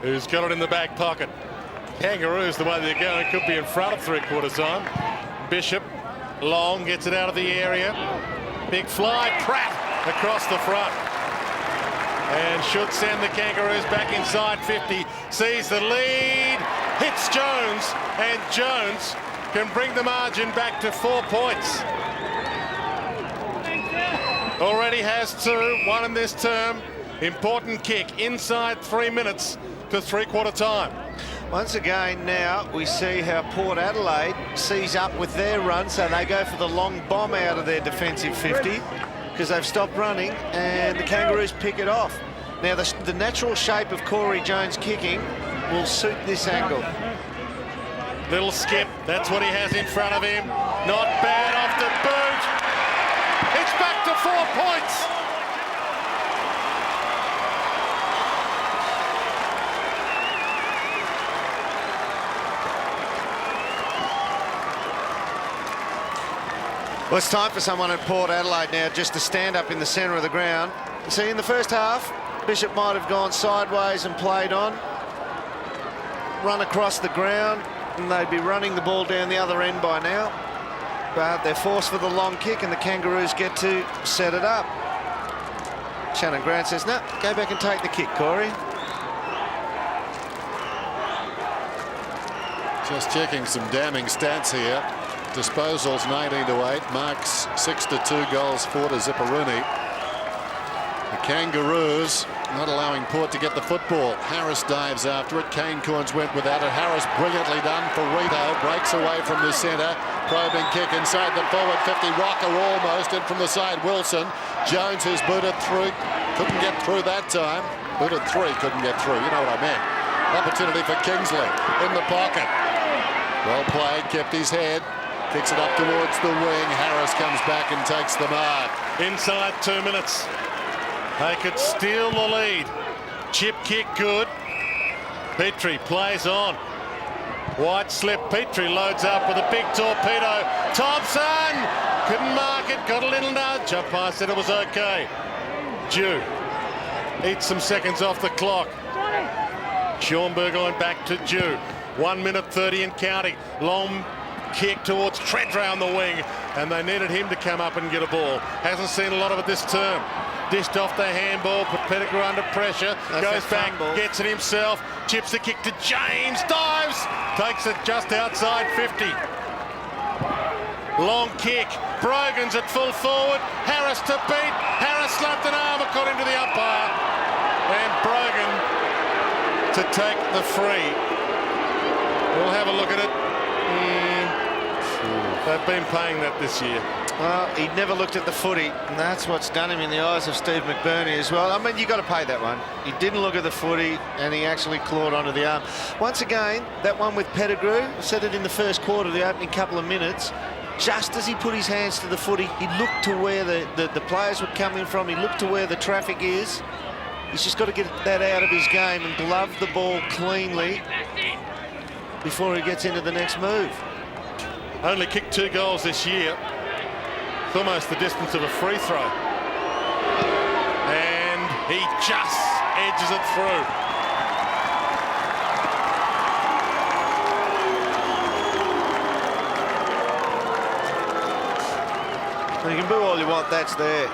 who's got it in the back pocket. Kangaroos, the way they're going, could be in front of 3/4 time. Bishop, long, gets it out of the area. Big fly, Pratt across the front. And should send the Kangaroos back inside 50. Sees the lead, hits Jones, and Jones can bring the margin back to 4 points. Already has 2, 1 in this term. Important kick inside 3 minutes to 3/4 time. Once again now we see how Port Adelaide sees up with their run, so they go for the long bomb out of their defensive 50 because they've stopped running, and the Kangaroos pick it off. Now the natural shape of Corey Jones kicking will suit this angle. Little skip, that's what he has in front of him. Not bad off the boot. It's back to 4 points. Well, it's time for someone at Port Adelaide now just to stand up in the centre of the ground. See, in the first half, Bishop might have gone sideways and played on, run across the ground, and they'd be running the ball down the other end by now. But they're forced for the long kick, and the Kangaroos get to set it up. Shannon Grant says, no, go back and take the kick, Corey. Just checking some damning stats here. Disposals 19-8, marks 6-2, goals 4-Zipperuni. The Kangaroos not allowing Port to get the football. Harris dives after it. Kane Corns went without it. Harris brilliantly done for Rito. Breaks away from the centre. Probing kick inside the forward 50. Rocker almost in from the side. Wilson. Jones has booted through. Couldn't get through that time. Booted 3, couldn't get through. You know what I meant. Opportunity for Kingsley in the pocket. Well played. Kept his head. Kicks it up towards the wing. Harris comes back and takes the mark. Inside 2 minutes. They could steal the lead. Chip kick good. Petrie plays on. White slip. Petrie loads up with a big torpedo. Thompson couldn't mark it. Got a little nudge. Umpire said it was okay. Jew eats some seconds off the clock. Sean Burgoyne back to Jew. 1 minute 30 and counting. Long kick towards Tredray on the wing, and they needed him to come up and get a ball. Hasn't seen a lot of it this term. Dished off the handball, put Pettigrew under pressure. Goes back, gets it himself. Chips the kick to James. Dives. Takes it just outside 50. Long kick. Brogan's at full forward. Harris to beat. Harris slapped an arm according to the umpire. And Brogan to take the free. We'll have a look at it. They've been paying that this year. Well, he never looked at the footy, and that's what's done him in the eyes of Steve McBurney as well. I mean, you've got to pay that one. He didn't look at the footy, and he actually clawed onto the arm. Once again, that one with Pettigrew, I said it in the first quarter, the opening couple of minutes, just as he put his hands to the footy, he looked to where the players were coming from. He looked to where the traffic is. He's just got to get that out of his game and glove the ball cleanly before he gets into the next move. Only kicked 2 goals this year. It's almost the distance of a free throw. And he just edges it through. You can boo all you want, that's there.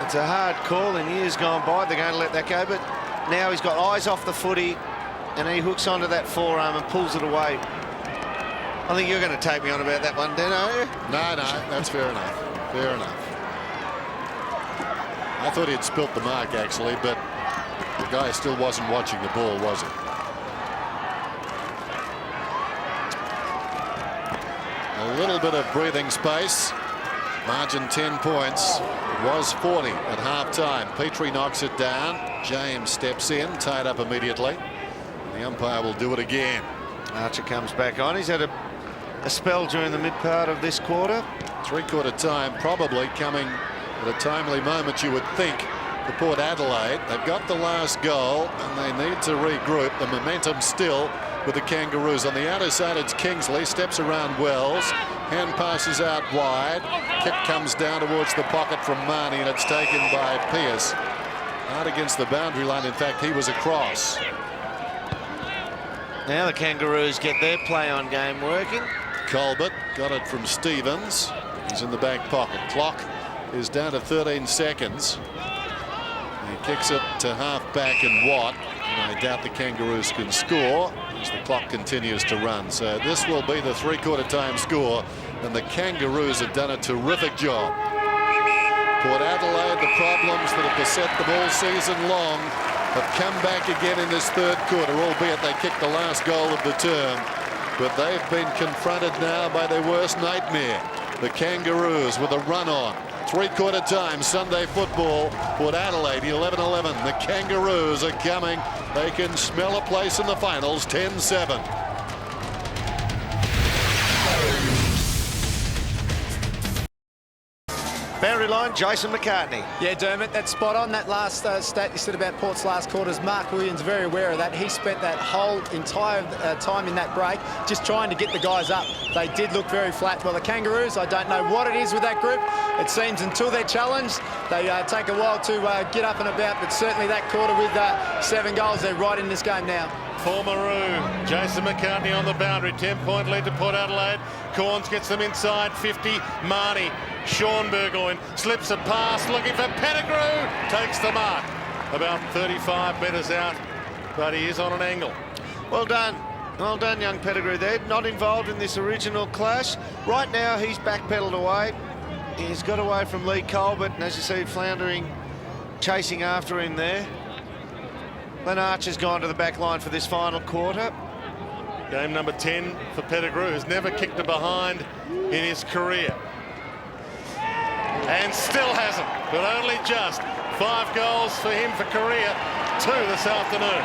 It's a hard call in years gone by. They're going to let that go, but now he's got eyes off the footy and he hooks onto that forearm and pulls it away. I think you're going to take me on about that one, Dan, are you? No, that's fair enough. Fair enough. I thought he'd spilt the mark, actually, but the guy still wasn't watching the ball, was he? A little bit of breathing space. Margin 10 points. It was 40 at half-time. Petrie knocks it down. James steps in, tied up immediately. The umpire will do it again. Archer comes back on. He's had a spell during the mid part of this quarter. 3/4 time probably coming at a timely moment, you would think, for Port Adelaide. They've got the last goal and they need to regroup. The momentum still with the Kangaroos. On the outer side, it's Kingsley. Steps around Wells. Hand passes out wide. Kick comes down towards the pocket from Marnie, and it's taken by Pearce. Out against the boundary line. In fact, he was across. Now the Kangaroos get their play-on game working. Colbert got it from Stevens. He's in the back pocket. Clock is down to 13 seconds. He kicks it to half-back and Watt. And I doubt the Kangaroos can score as the clock continues to run. So this will be the 3/4 time score, and the Kangaroos have done a terrific job. Port Adelaide, the problems that have beset them all season long have come back again in this 3rd quarter, albeit they kicked the last goal of the term. But they've been confronted now by their worst nightmare. The Kangaroos with a run on. 3/4 time Sunday football. Port Adelaide 11-11. The Kangaroos are coming. They can smell a place in the finals. 10-7. Boundary line, Jason McCartney. Yeah, Dermot, that's spot on. That last stat you said about Port's last quarters, Mark Williams very aware of that. He spent that whole entire time in that break just trying to get the guys up. They did look very flat. Well, the Kangaroos, I don't know what it is with that group. It seems until they're challenged, they take a while to get up and about, but certainly that quarter with 7 goals, they're right in this game now. For Maroon, Jason McCartney on the boundary. 10-point lead to Port Adelaide. Corns gets them inside 50. Marnie. Sean Burgoyne slips a pass looking for Pettigrew. Takes the mark. About 35 metres out, but he is on an angle. Well done. Well done, young Pettigrew there. Not involved in this original clash. Right now, he's backpedaled away. He's got away from Lee Colbert, and as you see, floundering, chasing after him there. Glenn Archer's gone to the back line for this final quarter. Game number 10 for Pettigrew, who's never kicked a behind in his career. And still hasn't, but only just. 5 goals for him for career, 2 this afternoon.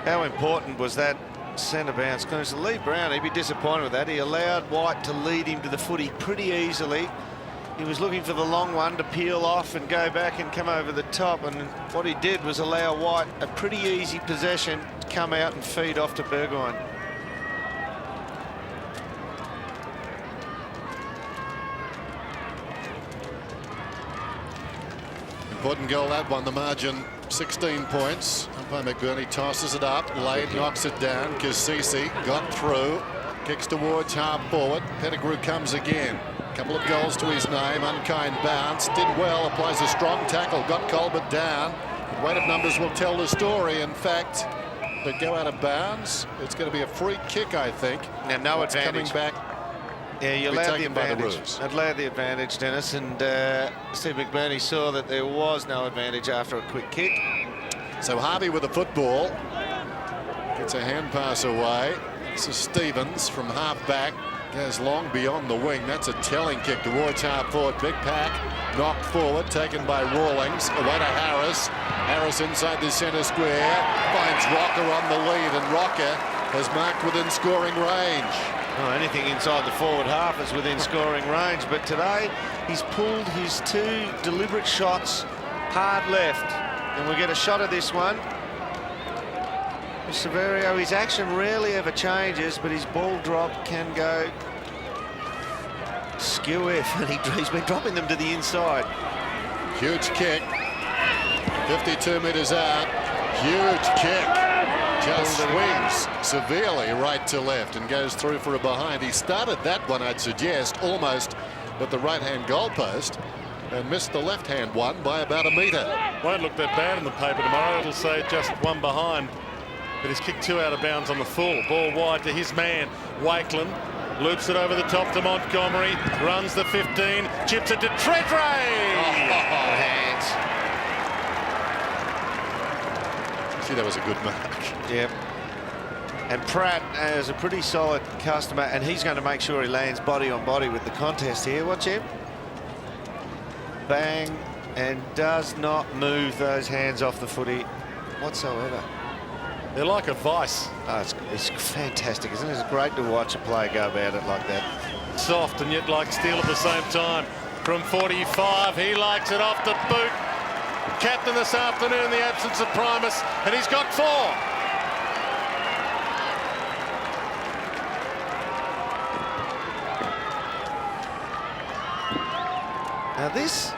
How important was that Centre bounce. Because Lee Brown, he'd be disappointed with that. He allowed White to lead him to the footy pretty easily. He was looking for the long one to peel off and go back and come over the top, and what he did was allow White a pretty easy possession to come out and feed off to Burgoyne. Important goal, that one. The margin 16 points. Umpire McBurney tosses it up. Lade knocks it down. Kasisi got through. Kicks towards half forward. Pettigrew comes again. Couple of goals to his name. Unkind bounce. Did well. Applies a strong tackle. Got Colbert down. The weight of numbers will tell the story. In fact, to go out of bounds, it's going to be a free kick, I think. Now, no it's advantage. Coming back. Yeah, you allowed the taken by the advantage. Roos. Allowed the advantage, Dennis, and Steve McBurney saw that there was no advantage after a quick kick. So Harvey with the football. Gets a hand pass away. This is Stevens from half back. Goes long beyond the wing. That's a telling kick towards half forward. Big pack knocked forward, taken by Rawlings. Away to Harris. Harris inside the centre square. Finds Rocker on the lead, and Rocker has marked within scoring range. Oh, anything inside the forward half is within scoring range, but today he's pulled his 2 deliberate shots hard left, and we get a shot of this one. Severio, his action rarely ever changes, but his ball drop can go skew if, and he's been dropping them to the inside. Huge kick. 52 metres out. Huge kick. Just swings severely right to left and goes through for a behind. He started that one, I'd suggest, almost at the right-hand goalpost and missed the left-hand one by about a metre. Won't look that bad in the paper tomorrow. It'll say just one behind. But he's kicked 2 out of bounds on the full. Ball wide to his man, Wakeland. Loops it over the top to Montgomery. Runs the 15. Chips it to Treadray. Hands. See, that was a good mark. Yep. And Pratt is a pretty solid customer, and he's going to make sure he lands body on body with the contest here. Watch him. Bang. And does not move those hands off the footy whatsoever. They're like a vice. Oh, it's fantastic, isn't it? It's great to watch a player go about it like that. Soft and yet like steel at the same time. From 45, he likes it off the boot. Captain this afternoon in the absence of Primus, and he's got 4. Now this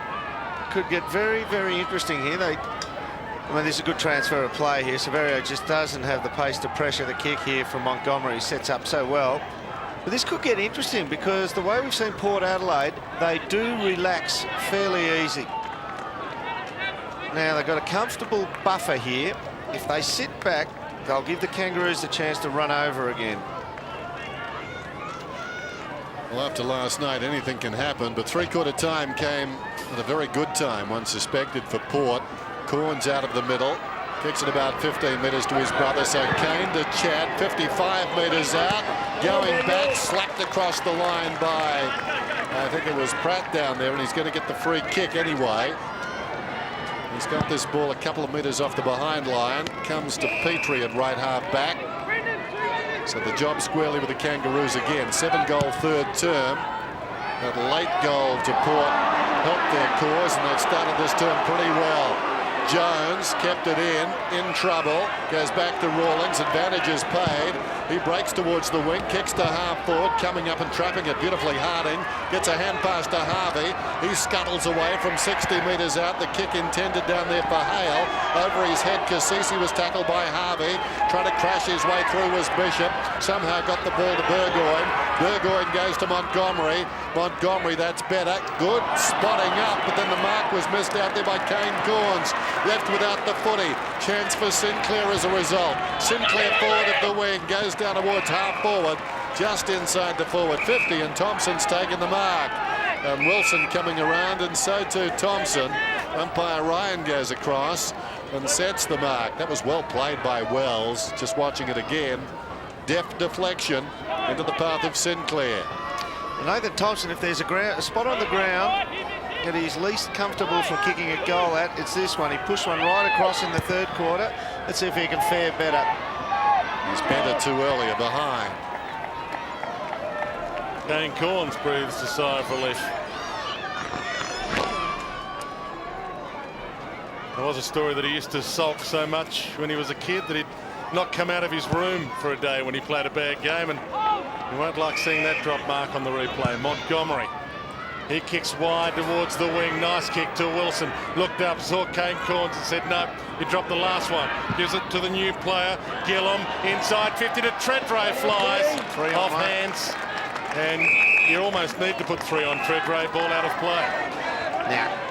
could get very, very interesting here. I mean, this is a good transfer of play here. Severio just doesn't have the pace to pressure the kick here from Montgomery. He sets up so well. But this could get interesting because the way we've seen Port Adelaide, they do relax fairly easy. Now, they've got a comfortable buffer here. If they sit back, they'll give the Kangaroos the chance to run over again. Well, after last night, anything can happen, but three-quarter time came at a very good time, one suspected for Port. Corns out of the middle, kicks it about 15 metres to his brother, so Kane to Chad, 55 metres out, going back, slapped across the line by, I think it was Pratt down there, and he's going to get the free kick anyway. He's got this ball a couple of metres off the behind line, comes to Petrie at right half back. So the job squarely with the Kangaroos again. 7-goal third term. That late goal to Port helped their cause, and they've started this term pretty well. Jones kept it in trouble, goes back to Rawlings, advantage is paid. He breaks towards the wing, kicks to half forward, coming up and trapping it beautifully. Harding gets a hand pass to Harvey. He scuttles away from 60 metres out. The kick intended down there for Hale. Over his head, Kasisi was tackled by Harvey. Trying to crash his way through was Bishop. Somehow got the ball to Burgoyne. Burgoyne goes to Montgomery. Montgomery, that's better. Good spotting up, but then the mark was missed out there by Kane Corns. Left without the footy. Chance for Sinclair as a result. Sinclair forward at the wing, goes down towards half forward, just inside the forward 50, and Thompson's taken the mark. And Wilson coming around, and so too Thompson. Umpire Ryan goes across and sets the mark. That was well played by Wells. Just watching it again. Deft deflection into the path of Sinclair. Nathan Thompson, if there's a spot on the ground that he's least comfortable for kicking a goal at, it's this one. He pushed one right across in the third quarter. Let's see if he can fare better. He's bent it too early behind. Kane Corns breathes a sigh of relief. There was a story that he used to sulk so much when he was a kid that he'd not come out of his room for a day when he played a bad game, and you won't like seeing that drop mark on the replay. Montgomery, he kicks wide towards the wing. Nice kick to Wilson. Looked up, saw Kane Corns and said, no, you dropped the last one. Gives it to the new player, Gillum, inside 50 to Treadray, flies off hands. And you almost need to put 3 on Treadray, ball out of play. Now,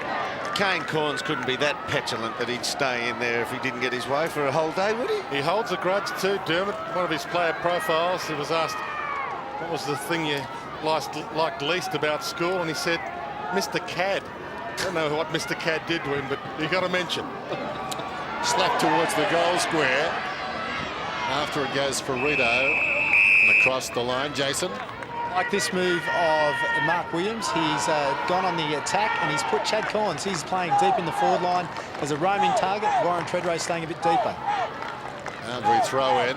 Kane Corns couldn't be that petulant that he'd stay in there if he didn't get his way for a whole day, would he? He holds a grudge too, Dermot. One of his player profiles, he was asked, what was the thing you liked least about school? And he said, Mr. Cad. I don't know what Mr. Cad did to him, but you got to mention. Slapped towards the goal square. After it goes for Rito. And across the line, Jason. Like this move of Mark Williams, he's gone on the attack and he's put Chad Corns. He's playing deep in the forward line as a roaming target. Warren Treadray staying a bit deeper. Boundary throw in,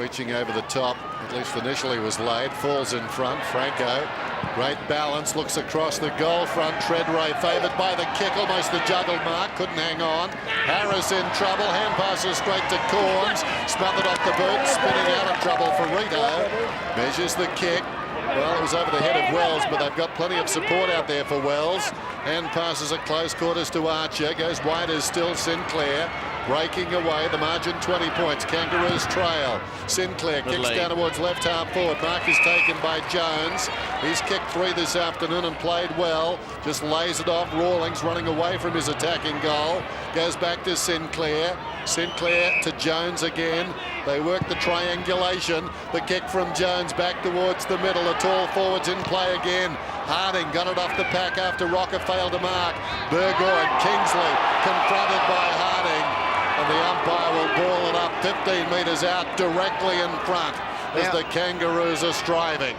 reaching over the top, at least initially was laid, falls in front. Franco, great balance, looks across the goal front. Treadray favoured by the kick, almost the juggled mark, couldn't hang on. Harris in trouble, hand passes straight to Corns, smothered off the boot, spinning out of trouble for Rito. Measures the kick. Well, it was over the head of Wells, but they've got plenty of support out there for Wells. Hand passes at close quarters to Archer. Goes wide as still Sinclair. Breaking away, the margin 20 points. Kangaroos trail. Sinclair kicks down towards left half forward. Mark is taken by Jones. He's kicked 3 this afternoon and played well. Just lays it off. Rawlings running away from his attacking goal. Goes back to Sinclair. Sinclair to Jones again. They work the triangulation. The kick from Jones back towards the middle. The tall forwards in play again. Harding got it off the pack after Rocker failed to mark. Burgoyne, Kingsley confronted by Harding. And the umpire will ball it up 15 metres out directly in front as the Kangaroos are striving.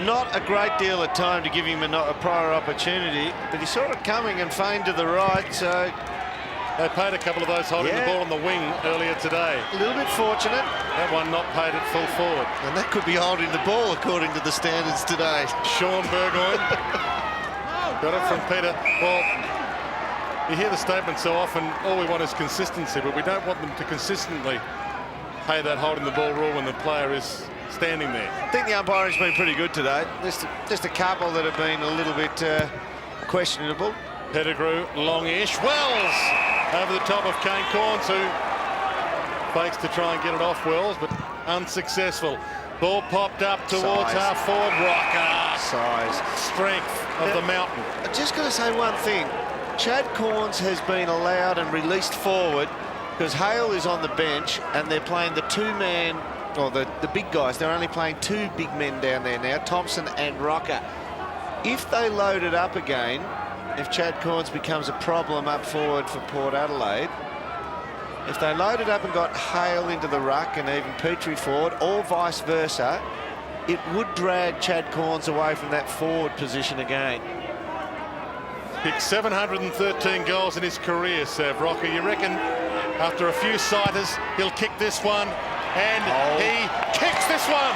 Not a great deal of time to give him a prior opportunity, but he saw it coming and feigned to the right, so... They paid a couple of those holding the ball on the wing earlier today. A little bit fortunate. That one not paid it full forward. And that could be holding the ball according to the standards today. Sean Burgoyne got it from Peter. Well, you hear the statement so often, all we want is consistency, but we don't want them to consistently pay that holding the ball rule when the player is standing there. I think the umpiring's been pretty good today. Just a couple that have been a little bit questionable. Pettigrew, long-ish. Wells over the top of Kane Corns, who fakes to try and get it off Wells, but unsuccessful. Ball popped up towards half forward. Rocker. Size. Strength of the mountain. I'm just going to say one thing. Chad Corns has been allowed and released forward because Hale is on the bench and they're playing the 2-man, or the big guys. They're only playing 2 big men down there now, Thompson and Rocker. If they load it up again, if Chad Corns becomes a problem up forward for Port Adelaide, if they loaded up and got Hale into the ruck and even Petrie forward, or vice versa, it would drag Chad Corns away from that forward position again. Kicked 713 goals in his career, Sav Rocker. You reckon after a few sighters, he'll kick this one? And he kicks this one!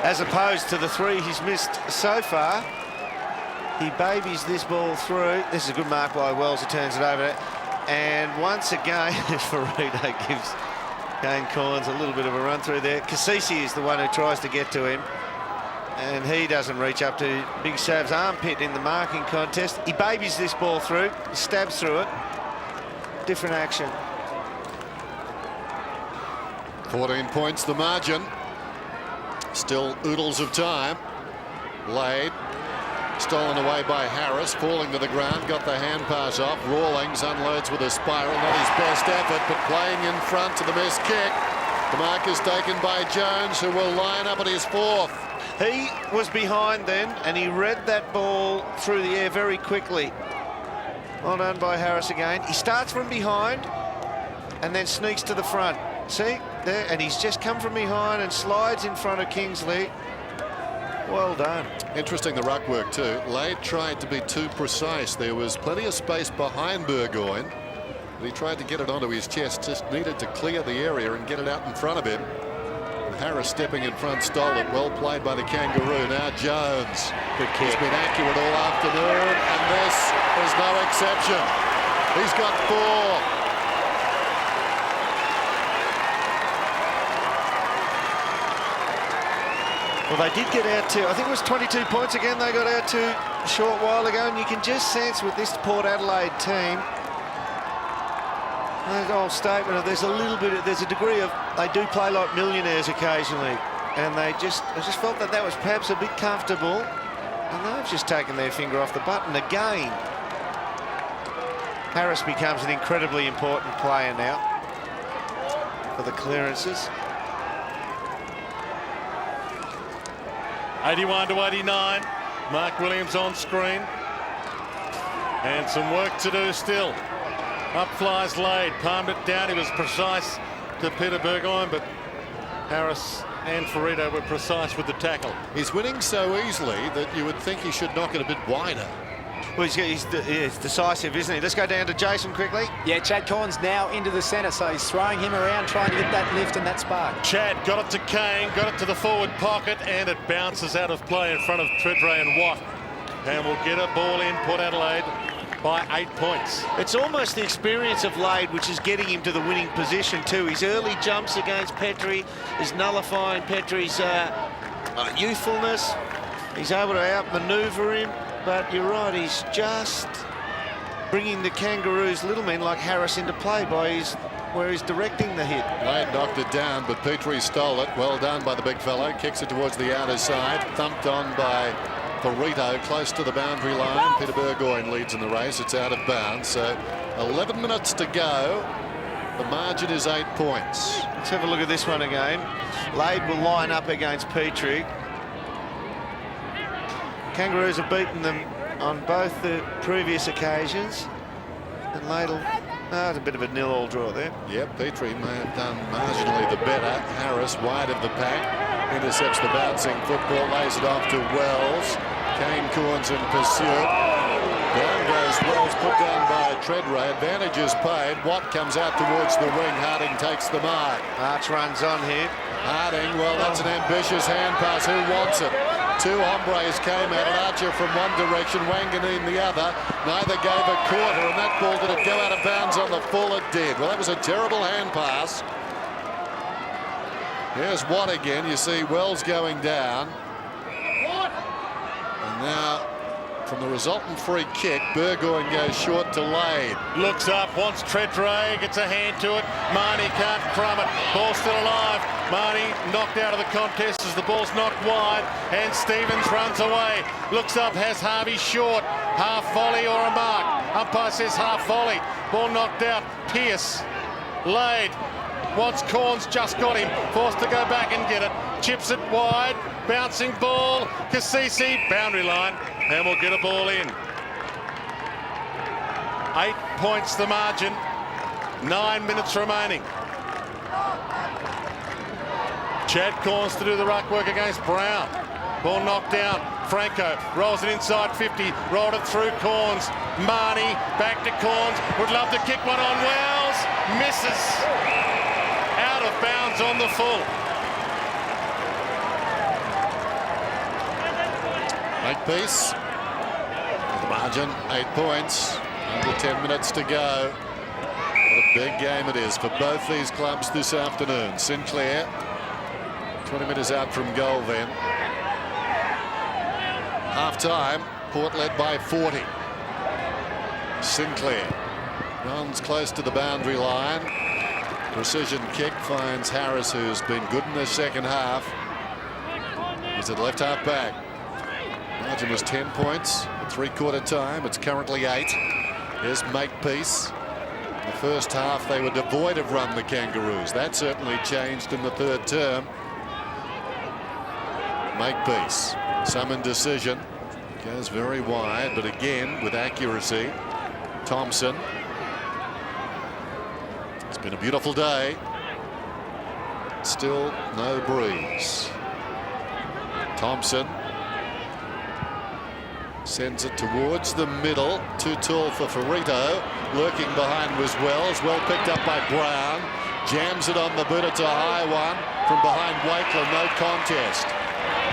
As opposed to the 3 he's missed so far, he babies this ball through. This is a good mark by Wells, who turns it over. And once again, Farida gives Kane Corns a little bit of a run through there. Cassisi is the one who tries to get to him, and he doesn't reach up to Big Sav's armpit in the marking contest. He babies this ball through, he stabs through it. Different action. 14 points the margin. Still oodles of time. Laid. Stolen away by Harris, falling to the ground, got the hand pass off. Rawlings unloads with a spiral, not his best effort, but playing in front to the missed kick. The mark is taken by Jones, who will line up at his 4th. He was behind then, and he read that ball through the air very quickly. Well done by Harris again. He starts from behind and then sneaks to the front. See, there, and he's just come from behind and slides in front of Kingsley. Well done. Interesting, the ruck work too. Lade tried to be too precise. There was plenty of space behind Burgoyne, but he tried to get it onto his chest, just needed to clear the area and get it out in front of him. And Harris stepping in front stole it. Well played by the Kangaroo. Now Jones. Good kick. He's been accurate all afternoon, and this is no exception. He's got 4. Well, they did get out to, I think it was 22 points again they got out to a short while ago, and you can just sense with this Port Adelaide team, that old statement of there's a degree of, they do play like millionaires occasionally, and I just felt that was perhaps a bit comfortable, and they've just taken their finger off the button again. Harris becomes an incredibly important player now for the clearances. 81 to 89. Mark Williams on screen. And some work to do still. Up flies Lade. Palmed it down. He was precise to Peter Burgoyne, but Harris and Ferrito were precise with the tackle. He's winning so easily that you would think he should knock it a bit wider. Well, he's decisive, isn't he? Let's go down to Jason quickly. Yeah, Chad Corns now into the centre, so he's throwing him around, trying to get that lift and that spark. Chad got it to Kane, got it to the forward pocket, and it bounces out of play in front of Tredrea and Watt. And we'll get a ball in Port Adelaide by 8 points. It's almost the experience of Lade which is getting him to the winning position too. His early jumps against Petrie is nullifying Petrie's youthfulness. He's able to outmaneuver him, but you're right, he's just bringing the Kangaroos little men like Harris into play by where he's directing the hit. Lade knocked it down, but Petrie stole it. Well done by the big fellow. Kicks it towards the outer side. Thumped on by Ferrito, close to the boundary line. Peter Burgoyne leads in the race. It's out of bounds. So 11 minutes to go. The margin is 8 points. Let's have a look at this one again. Lade will line up against Petrie. Kangaroos have beaten them on both the previous occasions. And Lade'll, it's a bit of a nil-all draw there. Yep, Petrie may have done marginally the better. Harris wide of the pack. Intercepts the bouncing football, lays it off to Wells. Kane Corns in pursuit. Down goes Wells, put down by Tredrea. Advantage is paid. Watt comes out towards the wing. Harding takes the mark. Arch runs on here. Harding, well, that's an ambitious hand pass. Who wants it? 2 hombres came at it. Archer from one direction, Wanganeen the other. Neither gave a quarter, and that ball, did it go out of bounds on the full? It did. Well, that was a terrible hand pass. Here's Watt again. You see Wells going down. And now, from the resultant free kick, Burgoyne goes short to Lade. Looks up, wants Tredrea, gets a hand to it. Marnie can't crumb it. Ball still alive. Marnie knocked out of the contest as the ball's knocked wide, and Stevens runs away. Looks up, has Harvey short. Half volley or a mark. Umpire says half volley. Ball knocked out. Pearce. Lade wants Corns, just got him. Forced to go back and get it. Chips it wide. Bouncing ball. Cassisi, boundary line. And we'll get a ball in. 8 points the margin. 9 minutes remaining. Chad Corns to do the ruck work against Brown. Ball knocked down. Franco rolls it inside 50. Rolled it through Corns. Marnie back to Corns. Would love to kick one on Wells. Misses. Out of bounds on the full. Makepeace. The margin, 8 points. Under 10 minutes to go. What a big game it is for both these clubs this afternoon. Sinclair, 20 metres out from goal then. Half-time, Port led by 40. Sinclair runs close to the boundary line. Precision kick finds Harris, who's been good in the second half. He's at left half back. Margin was 10 points at 3/4 time. It's currently 8. Here's Makepeace. In the first half, they were devoid of run, the Kangaroos. That certainly changed in the third term. Makepeace, some indecision. Goes very wide, but again with accuracy. Thompson. It's been a beautiful day. Still no breeze. Thompson Sends it towards the middle. Too tall for Ferrito. Lurking behind was Wells. Well picked up by Brown. Jams it on the boot. It's a high one. From behind Wakeland, no contest.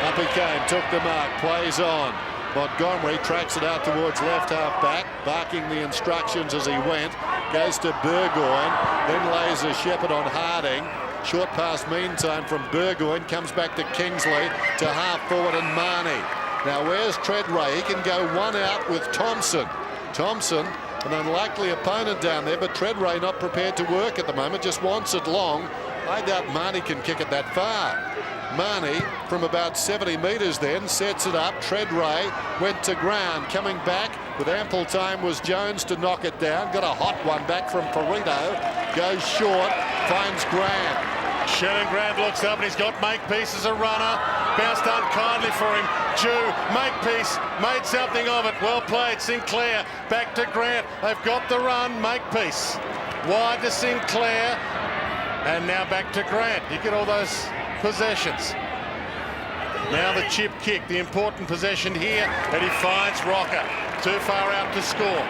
Up he came, took the mark, plays on. Montgomery tracks it out towards left half back, barking the instructions as he went. Goes to Burgoyne, then lays a shepherd on Harding. Short pass meantime from Burgoyne, comes back to Kingsley, to half forward and Marnie. Now where's Treadray? He can go one out with Thompson. Thompson, an unlikely opponent down there, but Treadray not prepared to work at the moment, just wants it long. I doubt Marnie can kick it that far. Marnie from about 70 metres then sets it up. Treadray went to ground. Coming back with ample time was Jones to knock it down. Got a hot one back from Ferrito. Goes short. Finds Grant. Shannon Grant looks up and he's got Makepeace as a runner. Bounced unkindly for him. Jew, Makepeace made something of it. Well played. Sinclair back to Grant. They've got the run. Makepeace wide to Sinclair. And now back to Grant. You get all those possessions. Now the chip kick, the important possession here, and he finds Rocker. Too far out to score.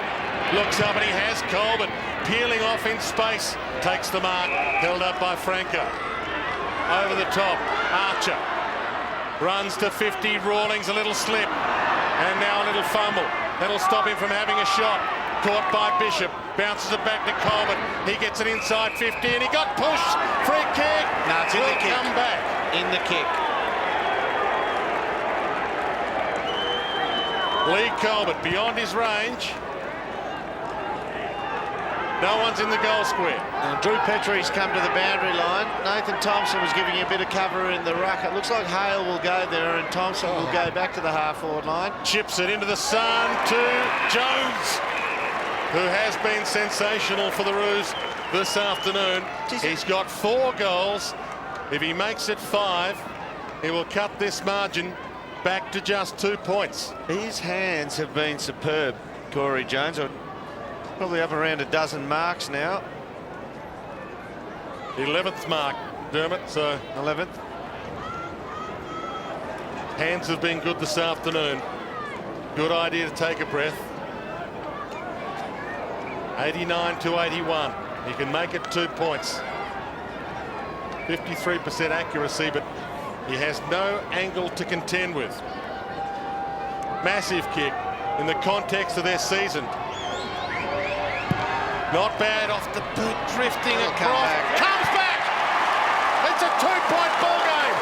Looks up and he has Colbert peeling off in space. Takes the mark, held up by Franco. Over the top, Archer runs to 50. Rawlings, a little slip, and now a little fumble. That'll stop him from having a shot. Caught by Bishop, bounces it back to Colbert. He gets it inside 50 and he got pushed. Free kick. No, it's in the kick. Come back. In the kick. Lee Colbert beyond his range. No one's in the goal square. And Drew Petrie's come to the boundary line. Nathan Thompson was giving you a bit of cover in the ruck. It looks like Hale will go there and Thompson will go back to the half-forward line. Chips it into the sun to Jones, who has been sensational for the Roos this afternoon. He's got 4 goals. If he makes it 5, he will cut this margin back to just 2 points. His hands have been superb, Corey Jones. Probably up around a dozen marks now. 11th mark, Dermot, so 11th. Hands have been good this afternoon. Good idea to take a breath. 89 to 81. He can make it 2 points. 53% accuracy, but he has no angle to contend with. Massive kick in the context of their season. Not bad off the boot, drifting across. Comes back! It's a 2-point ball game.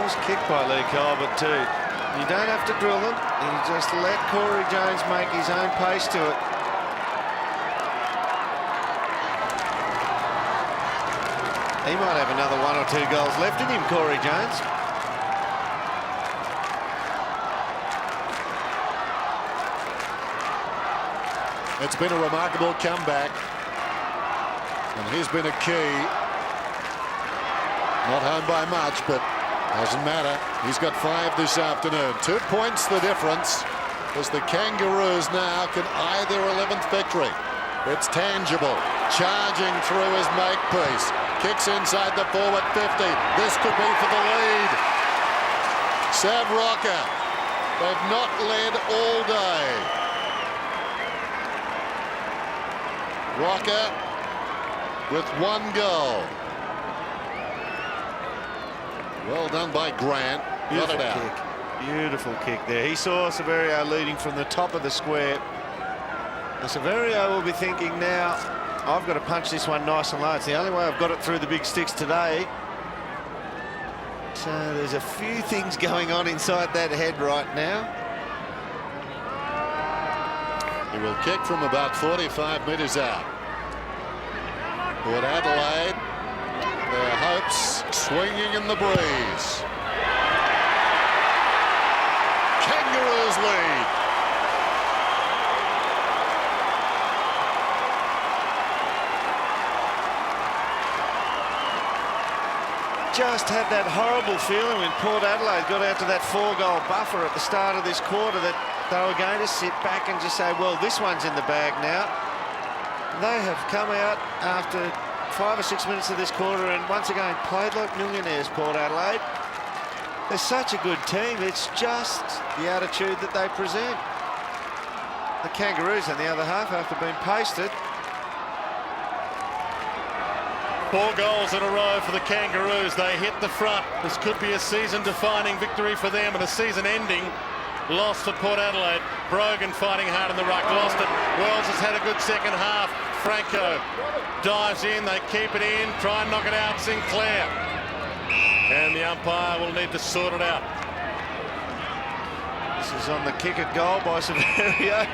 Nice kick by Lee Colbert too. You don't have to drill them. You just let Corey Jones make his own pace to it. He might have another 1 or 2 goals left in him, Corey Jones. It's been a remarkable comeback. And he's been a key. Not home by much, but doesn't matter. He's got 5 this afternoon. 2 points the difference as the Kangaroos now can eye their 11th victory. It's tangible. Charging through his Makepeace. Kicks inside the forward 50. This could be for the lead. Sav Rocker. They've not led all day. Rocker with 1 goal. Well done by Grant. Got it out. Kick. Beautiful kick there. He saw Severio leading from the top of the square. And Severio will be thinking now, I've got to punch this one nice and low. It's the only way I've got it through the big sticks today. So there's a few things going on inside that head right now. He will kick from about 45 metres out. Toward Adelaide, their hopes swinging in the breeze. Kangaroos lead. Just had that horrible feeling when Port Adelaide got out to that 4-goal buffer at the start of this quarter that they were going to sit back and just say, well, this one's in the bag now. They have come out after 5 or 6 minutes of this quarter and once again played like millionaires, Port Adelaide. They're such a good team. It's just the attitude that they present. The Kangaroos on the other half, after being pasted. 4 goals in a row for the Kangaroos. They hit the front. This could be a season-defining victory for them and a season-ending loss for Port Adelaide. Brogan fighting hard in the ruck, lost it. Wells has had a good second half. Franco dives in, they keep it in, try and knock it out, Sinclair. And the umpire will need to sort it out. This is on the kick at goal by Severio.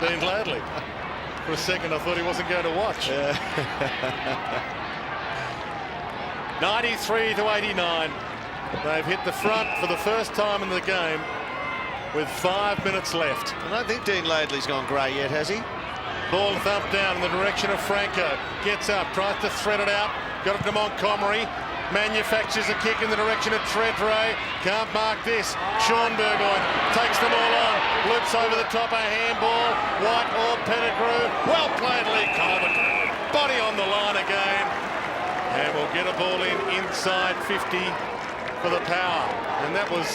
Dean Ladley. For a second I thought he wasn't going to watch. 93 to 89. They've hit the front for the first time in the game with 5 minutes left. I don't think Dean Ladley's gone grey yet, has he? Ball thumped down in the direction of Franco. Gets up, tries to thread it out. Got it to Montgomery. Manufactures a kick in the direction of Tredray. Can't mark this. Sean Burgoyne takes them all on. Loops over the top, a handball. White or Pettigrew. Well played, Lee Colvin. Body on the line again. And we'll get a ball inside 50 for the Power. And that was,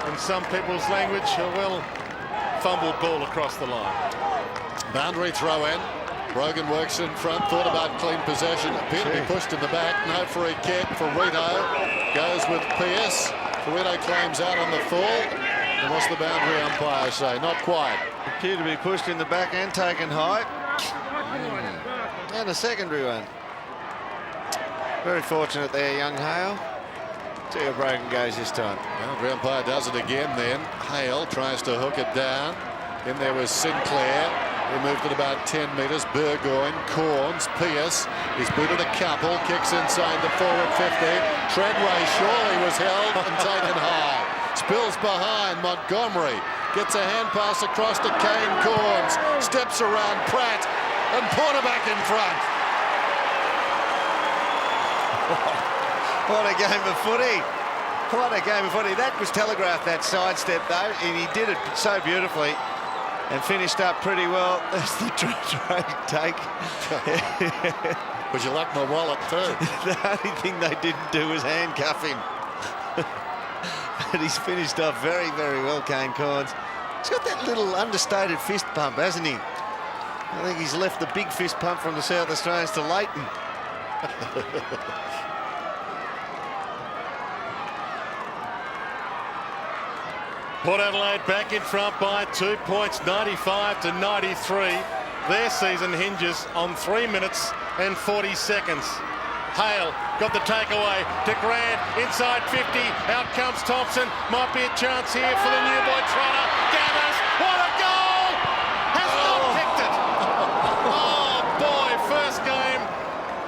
in some people's language, a well fumbled ball across the line. Boundary throw in. Brogan works in front, thought about clean possession, appeared to be pushed in the back. No free kick for Rito. Goes with Pearce. Rito claims out on the full. And what's the boundary umpire say? Not quite. Appeared to be pushed in the back and taken high. And a secondary one. Very fortunate there, young Hale. See how Brogan goes this time. Boundary umpire does it again then. Hale tries to hook it down. In there was Sinclair. He moved it about 10 metres. Burgoyne, Corns, Pearce. He's booted a couple. Kicks inside the forward 50. Tredray surely was held and taken high. Spills behind Montgomery. Gets a hand pass across to Kane Corns. Steps around Pratt. And Porter back in front. What a game of footy. What a game of footy. That was telegraphed, that sidestep, though, and he did it so beautifully. And finished up pretty well. That's the Tredray take. Would you like my wallet too? The only thing they didn't do was handcuff him. But he's finished off very, very well, Kane Corns. He's got that little understated fist pump, hasn't he? I think he's left the big fist pump from the South Australians to Leighton. Port Adelaide back in front by 2 points, 95 to 93. Their season hinges on 3 minutes and 40 seconds. Hale got the takeaway to Grant, inside 50, out comes Thompson. Might be a chance here for the new boy Trotter. Gathers, what a goal! Has not kicked it. Oh boy, first game,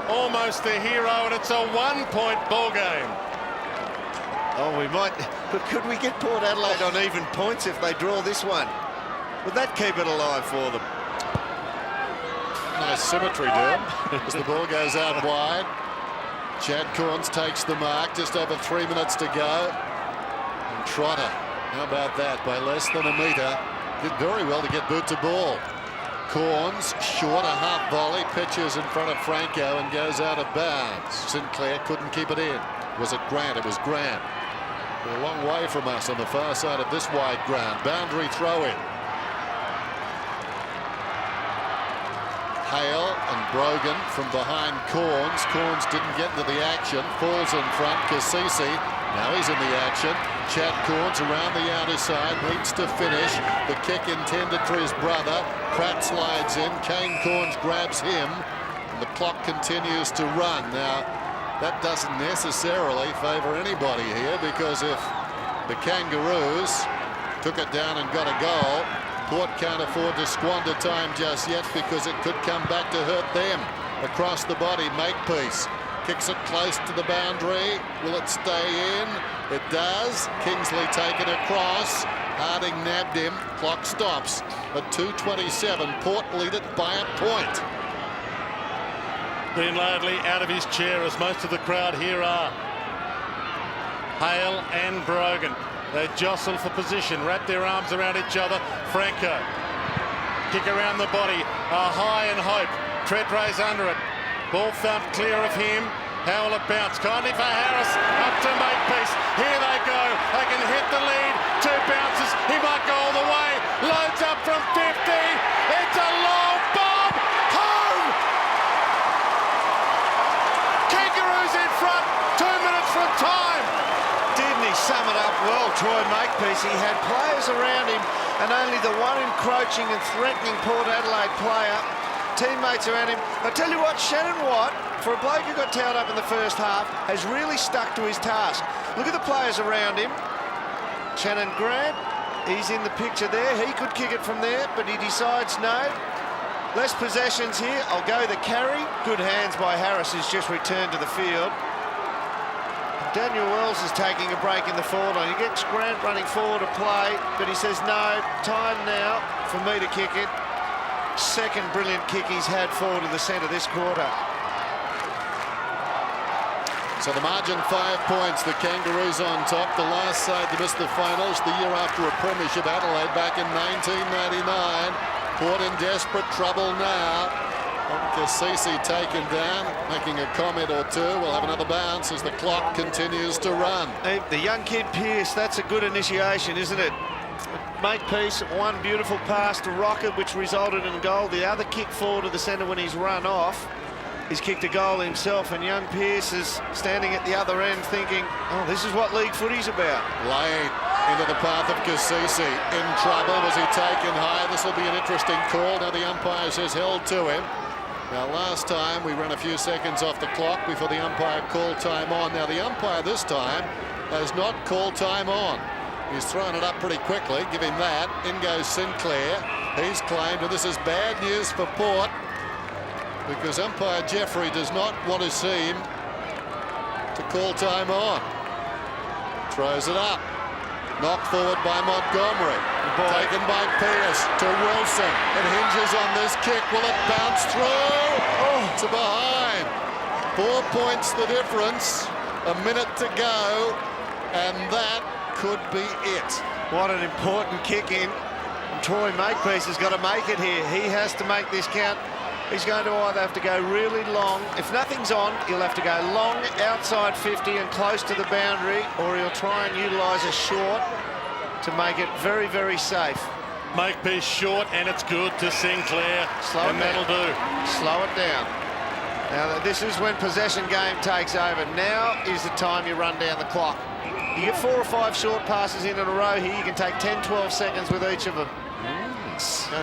almost the hero, and it's a 1-point ball game. Oh, we might, but could we get Port Adelaide on even points if they draw this one? Would that keep it alive for them? Nice symmetry, Durham, as the ball goes out wide. Chad Corns takes the mark, just over 3 minutes to go. And Trotter, how about that, by less than a metre, did very well to get boot to ball. Corns, short, a half volley, pitches in front of Franco and goes out of bounds. Sinclair couldn't keep it in. Was it Grant? It was Grant. We're a long way from us on the far side of this wide ground. Boundary throw in. Hale and Brogan from behind Corns. Corns didn't get into the action. Falls in front. Cassisi. Now he's in the action. Chad Corns around the outer side. Needs to finish. The kick intended for his brother. Pratt slides in. Kane Corns grabs him. And the clock continues to run. Now, that doesn't necessarily favour anybody here, because if the Kangaroos took it down and got a goal, Port can't afford to squander time just yet, because it could come back to hurt them. Across the body, Makepeace kicks it close to the boundary. Will it stay in? It does. Kingsley taken across. Harding nabbed him. Clock stops at 2:27. Port lead it by a point. Dean Ladley out of his chair, as most of the crowd here are. Hale and Brogan. They jostle for position, wrap their arms around each other. Franco, kick around the body, high and hope. Treadray's under it. Ball thumped clear of him. How will it bounce? Kindly for Harris, up to Makepeace. Here they go. They can hit the lead. 2 bounces. He might go all the way. Loads up from 50. It's a long bomb. Home! Kangaroos in front. 2 minutes from time. Didn't he sum it up well, Troy Makepeace? He had players around him and only the one encroaching and threatening Port Adelaide player. Teammates around him. I tell you what, Shannon White, for a bloke who got towed up in the first half, has really stuck to his task. Look at the players around him. Shannon Grant, he's in the picture there. He could kick it from there, but he decides no. Less possessions here. I'll go the carry. Good hands by Harris, who's just returned to the field. Daniel Wells is taking a break in the forward line. He gets Grant running forward to play, but he says no, time now for me to kick it. Second brilliant kick he's had forward to the centre this quarter. So the margin 5 points. The Kangaroos on top. The last side to miss the finals the year after a premiership, Adelaide, back in 1999. Port in desperate trouble now. Cassisi taken down, making a comment or two. We'll have another bounce as the clock continues to run. Hey, the young kid Pearce, that's a good initiation, isn't it? Makepeace, one beautiful pass to Rocket, which resulted in a goal. The other kick forward to the centre when he's run off. He's kicked a goal himself, and young Pearce is standing at the other end thinking, oh, this is what league footy's about. Laid into the path of Cassisi. In trouble. Was he taken high? This will be an interesting call. Now the umpire says held to him. Now last time we ran a few seconds off the clock before the umpire called time on. Now the umpire this time has not called time on. He's thrown it up pretty quickly. Give him that. In goes Sinclair. He's claimed, and this is bad news for Port, because umpire Jeffrey does not want to see him to call time on. Throws it up. Knocked forward by Montgomery. Taken by Pearce to Wilson. It hinges on this kick. Will it bounce through? Oh, to behind. 4 points the difference. A minute to go. And that could be it. What an important kick in. And Troy Makepeace has got to make it here. He has to make this count. He's going to either have to go really long. If nothing's on, he'll have to go long outside 50 and close to the boundary, or he'll try and utilise a short to make it very, very safe. Makepeace short, and it's good to Sinclair. Slow it down. That'll do. Slow it down. Now, this is when possession game takes over. Now is the time you run down the clock. You get 4 or 5 short passes in a row here. You can take 10, 12 seconds with each of them.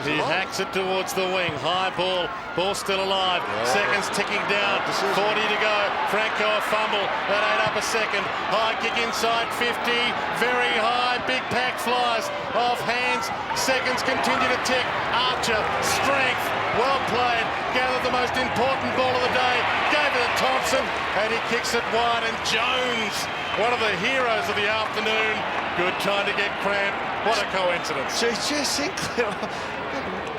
He hacks it towards the wing. High ball. Ball still alive. Seconds ticking down. 40 to go. Franco a fumble. That ate up a second. High kick inside 50. Very high. Big pack flies off hands. Seconds continue to tick. Archer. Strength. Well played. Gathered the most important ball of the day. Gave it to Thompson. And he kicks it wide. And Jones, one of the heroes of the afternoon. Good time to get cramped. What a coincidence. Just Sinclair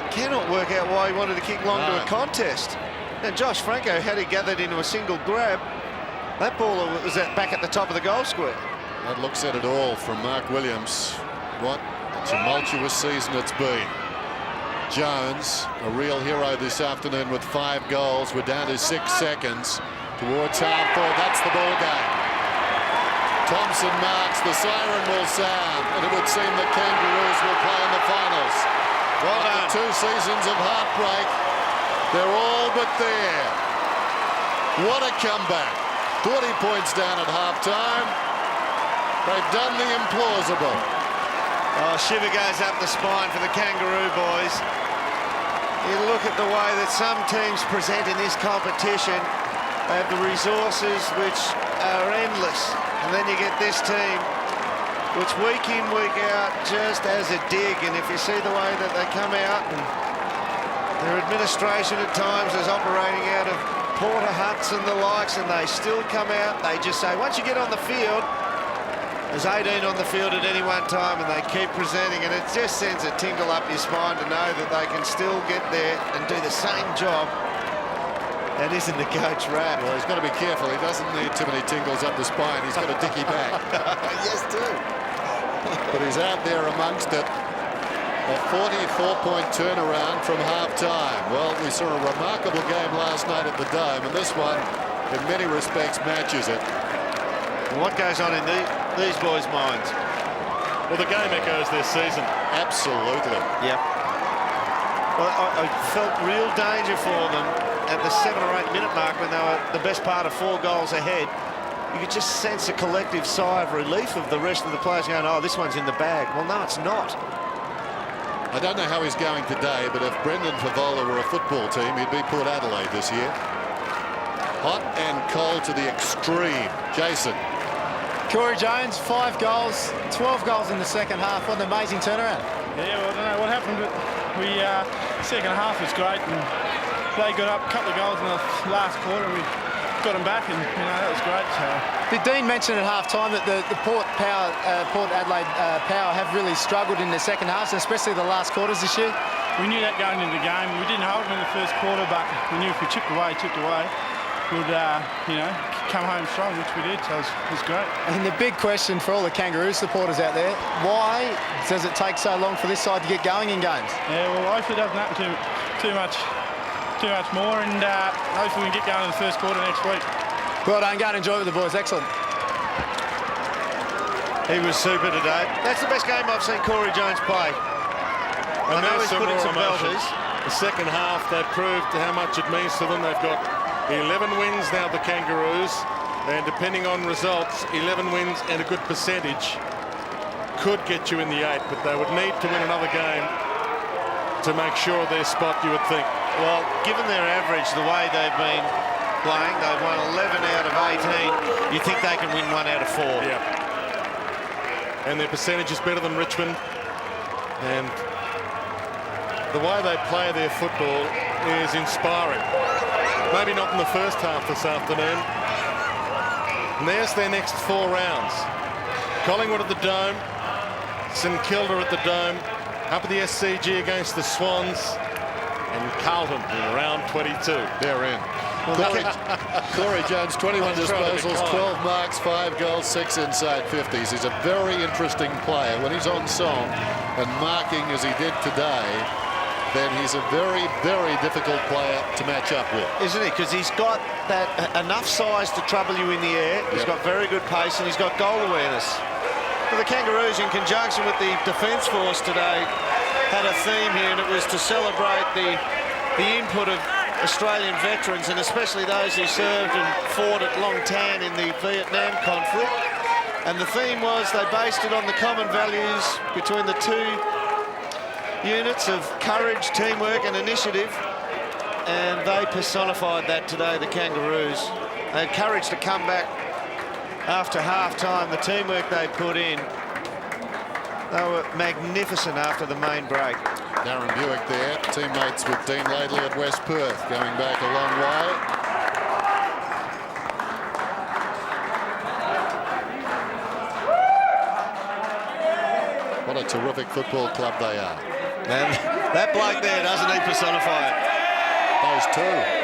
cannot work out why he wanted to kick long to a contest. And Josh Franco had it gathered into a single grab. That ball was back at the top of the goal square. That looks at it all from Mark Williams. What a tumultuous season it's been. Jones, a real hero this afternoon with 5 goals. We're down to 6 seconds towards half-forward. That's the ball game. Thompson marks, the siren will sound, and it would seem the Kangaroos will play in the finals. Well done. 2 seasons of heartbreak, they're all but there. What a comeback. 40 points down at halftime. They've done the implausible. Oh, shiver goes up the spine for the Kangaroo boys. You look at the way that some teams present in this competition. They have the resources which are endless. And then you get this team, which week in, week out, just as a dig. And if you see the way that they come out, and their administration at times is operating out of porter huts and the likes, and they still come out, they just say, once you get on the field, there's 18 on the field at any one time, and they keep presenting, and it just sends a tingle up your spine to know that they can still get there and do the same job. That isn't the coach rat. Well, he's got to be careful. He doesn't need too many tingles up the spine. He's got a dicky back. Yes, too. but he's out there amongst it. A 44-point turnaround from half-time. Well, we saw a remarkable game last night at the Dome, and this one, in many respects, matches it. What goes on in these boys' minds? Well, the game echoes their season. Absolutely. Yep. Well, I felt real danger for them at the 7 or 8 minute mark when they were the best part of 4 goals ahead. You could just sense a collective sigh of relief of the rest of the players going, oh, this one's in the bag. Well, no, it's not. I don't know how he's going today, but if Brendan Favola were a football team, he'd be Port Adelaide this year. Hot and cold to the extreme. Jason. Corey Jones, 5 goals, 12 goals in the second half. What an amazing turnaround. Yeah, well, I don't know what happened, but second half was great, and they got up a couple of goals in the last quarter, and we got them back, and that was great. So. Did Dean mention at half-time that the Port Adelaide Power have really struggled in the second half, especially the last quarters this year? We knew that going into the game. We didn't hold them in the first quarter, but we knew if we chipped away, we'd come home strong, which we did, so it was great. And the big question for all the Kangaroos supporters out there, why does it take so long for this side to get going in games? Yeah, well, hopefully it doesn't happen too much more, and hopefully we can get going in the first quarter next week. Well done, go and enjoy it with the boys, excellent. He was super today. That's the best game I've seen Corey Jones play. I know he's put in some belters. The second half, they proved how much it means to them. They've got 11 wins now, the Kangaroos, and depending on results, 11 wins and a good percentage could get you in the 8, but they would need to win another game to make sure their spot, you would think. Well, given their average, the way they've been playing, they've won 11 out of 18. You think they can win 1 out of 4. Yeah. And their percentage is better than Richmond, and the way they play their football is inspiring. Maybe not in the first half this afternoon. And there's their next 4 rounds. Collingwood at the Dome, St Kilda at the Dome, up at the SCG against the Swans, and Carlton in round 22. They're in. Corey Jones, 21 disposals, 12 marks, 5 goals, 6 inside 50s. He's a very interesting player. When he's on song and marking as he did today, then he's a very, very difficult player to match up with. Isn't he? Because he's got that enough size to trouble you in the air. He's got very good pace, and he's got goal awareness. But the Kangaroos, in conjunction with the Defence Force today, had a theme here, and it was to celebrate the input of Australian veterans, and especially those who served and fought at Long Tan in the Vietnam conflict. And the theme was they based it on the common values between the two units of courage, teamwork and initiative, and they personified that today, the Kangaroos. They had courage to come back after half-time, the teamwork they put in. They were magnificent after the main break. Darren Buick there, teammates with Dean Laidley at West Perth, going back a long way. What a terrific football club they are. And that bloke there, doesn't he personify it? Those two.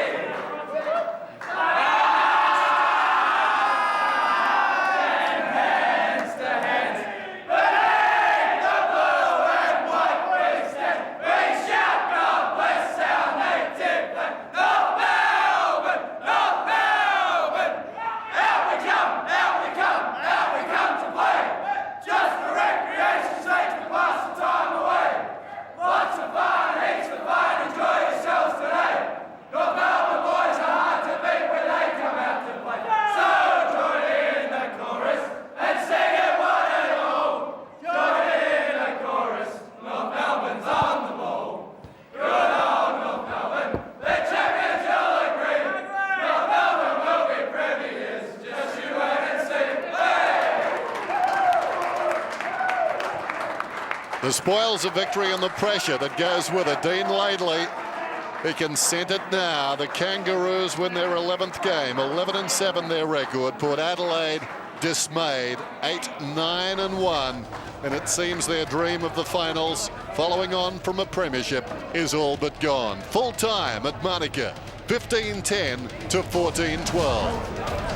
The spoils of victory and the pressure that goes with it. Dean Laidley, he can send it now. The Kangaroos win their 11th game, 11-7 their record. Port Adelaide dismayed, 8-9-1, and it seems their dream of the finals, following on from a premiership, is all but gone. Full time at Monica, 15-10 to 14-12.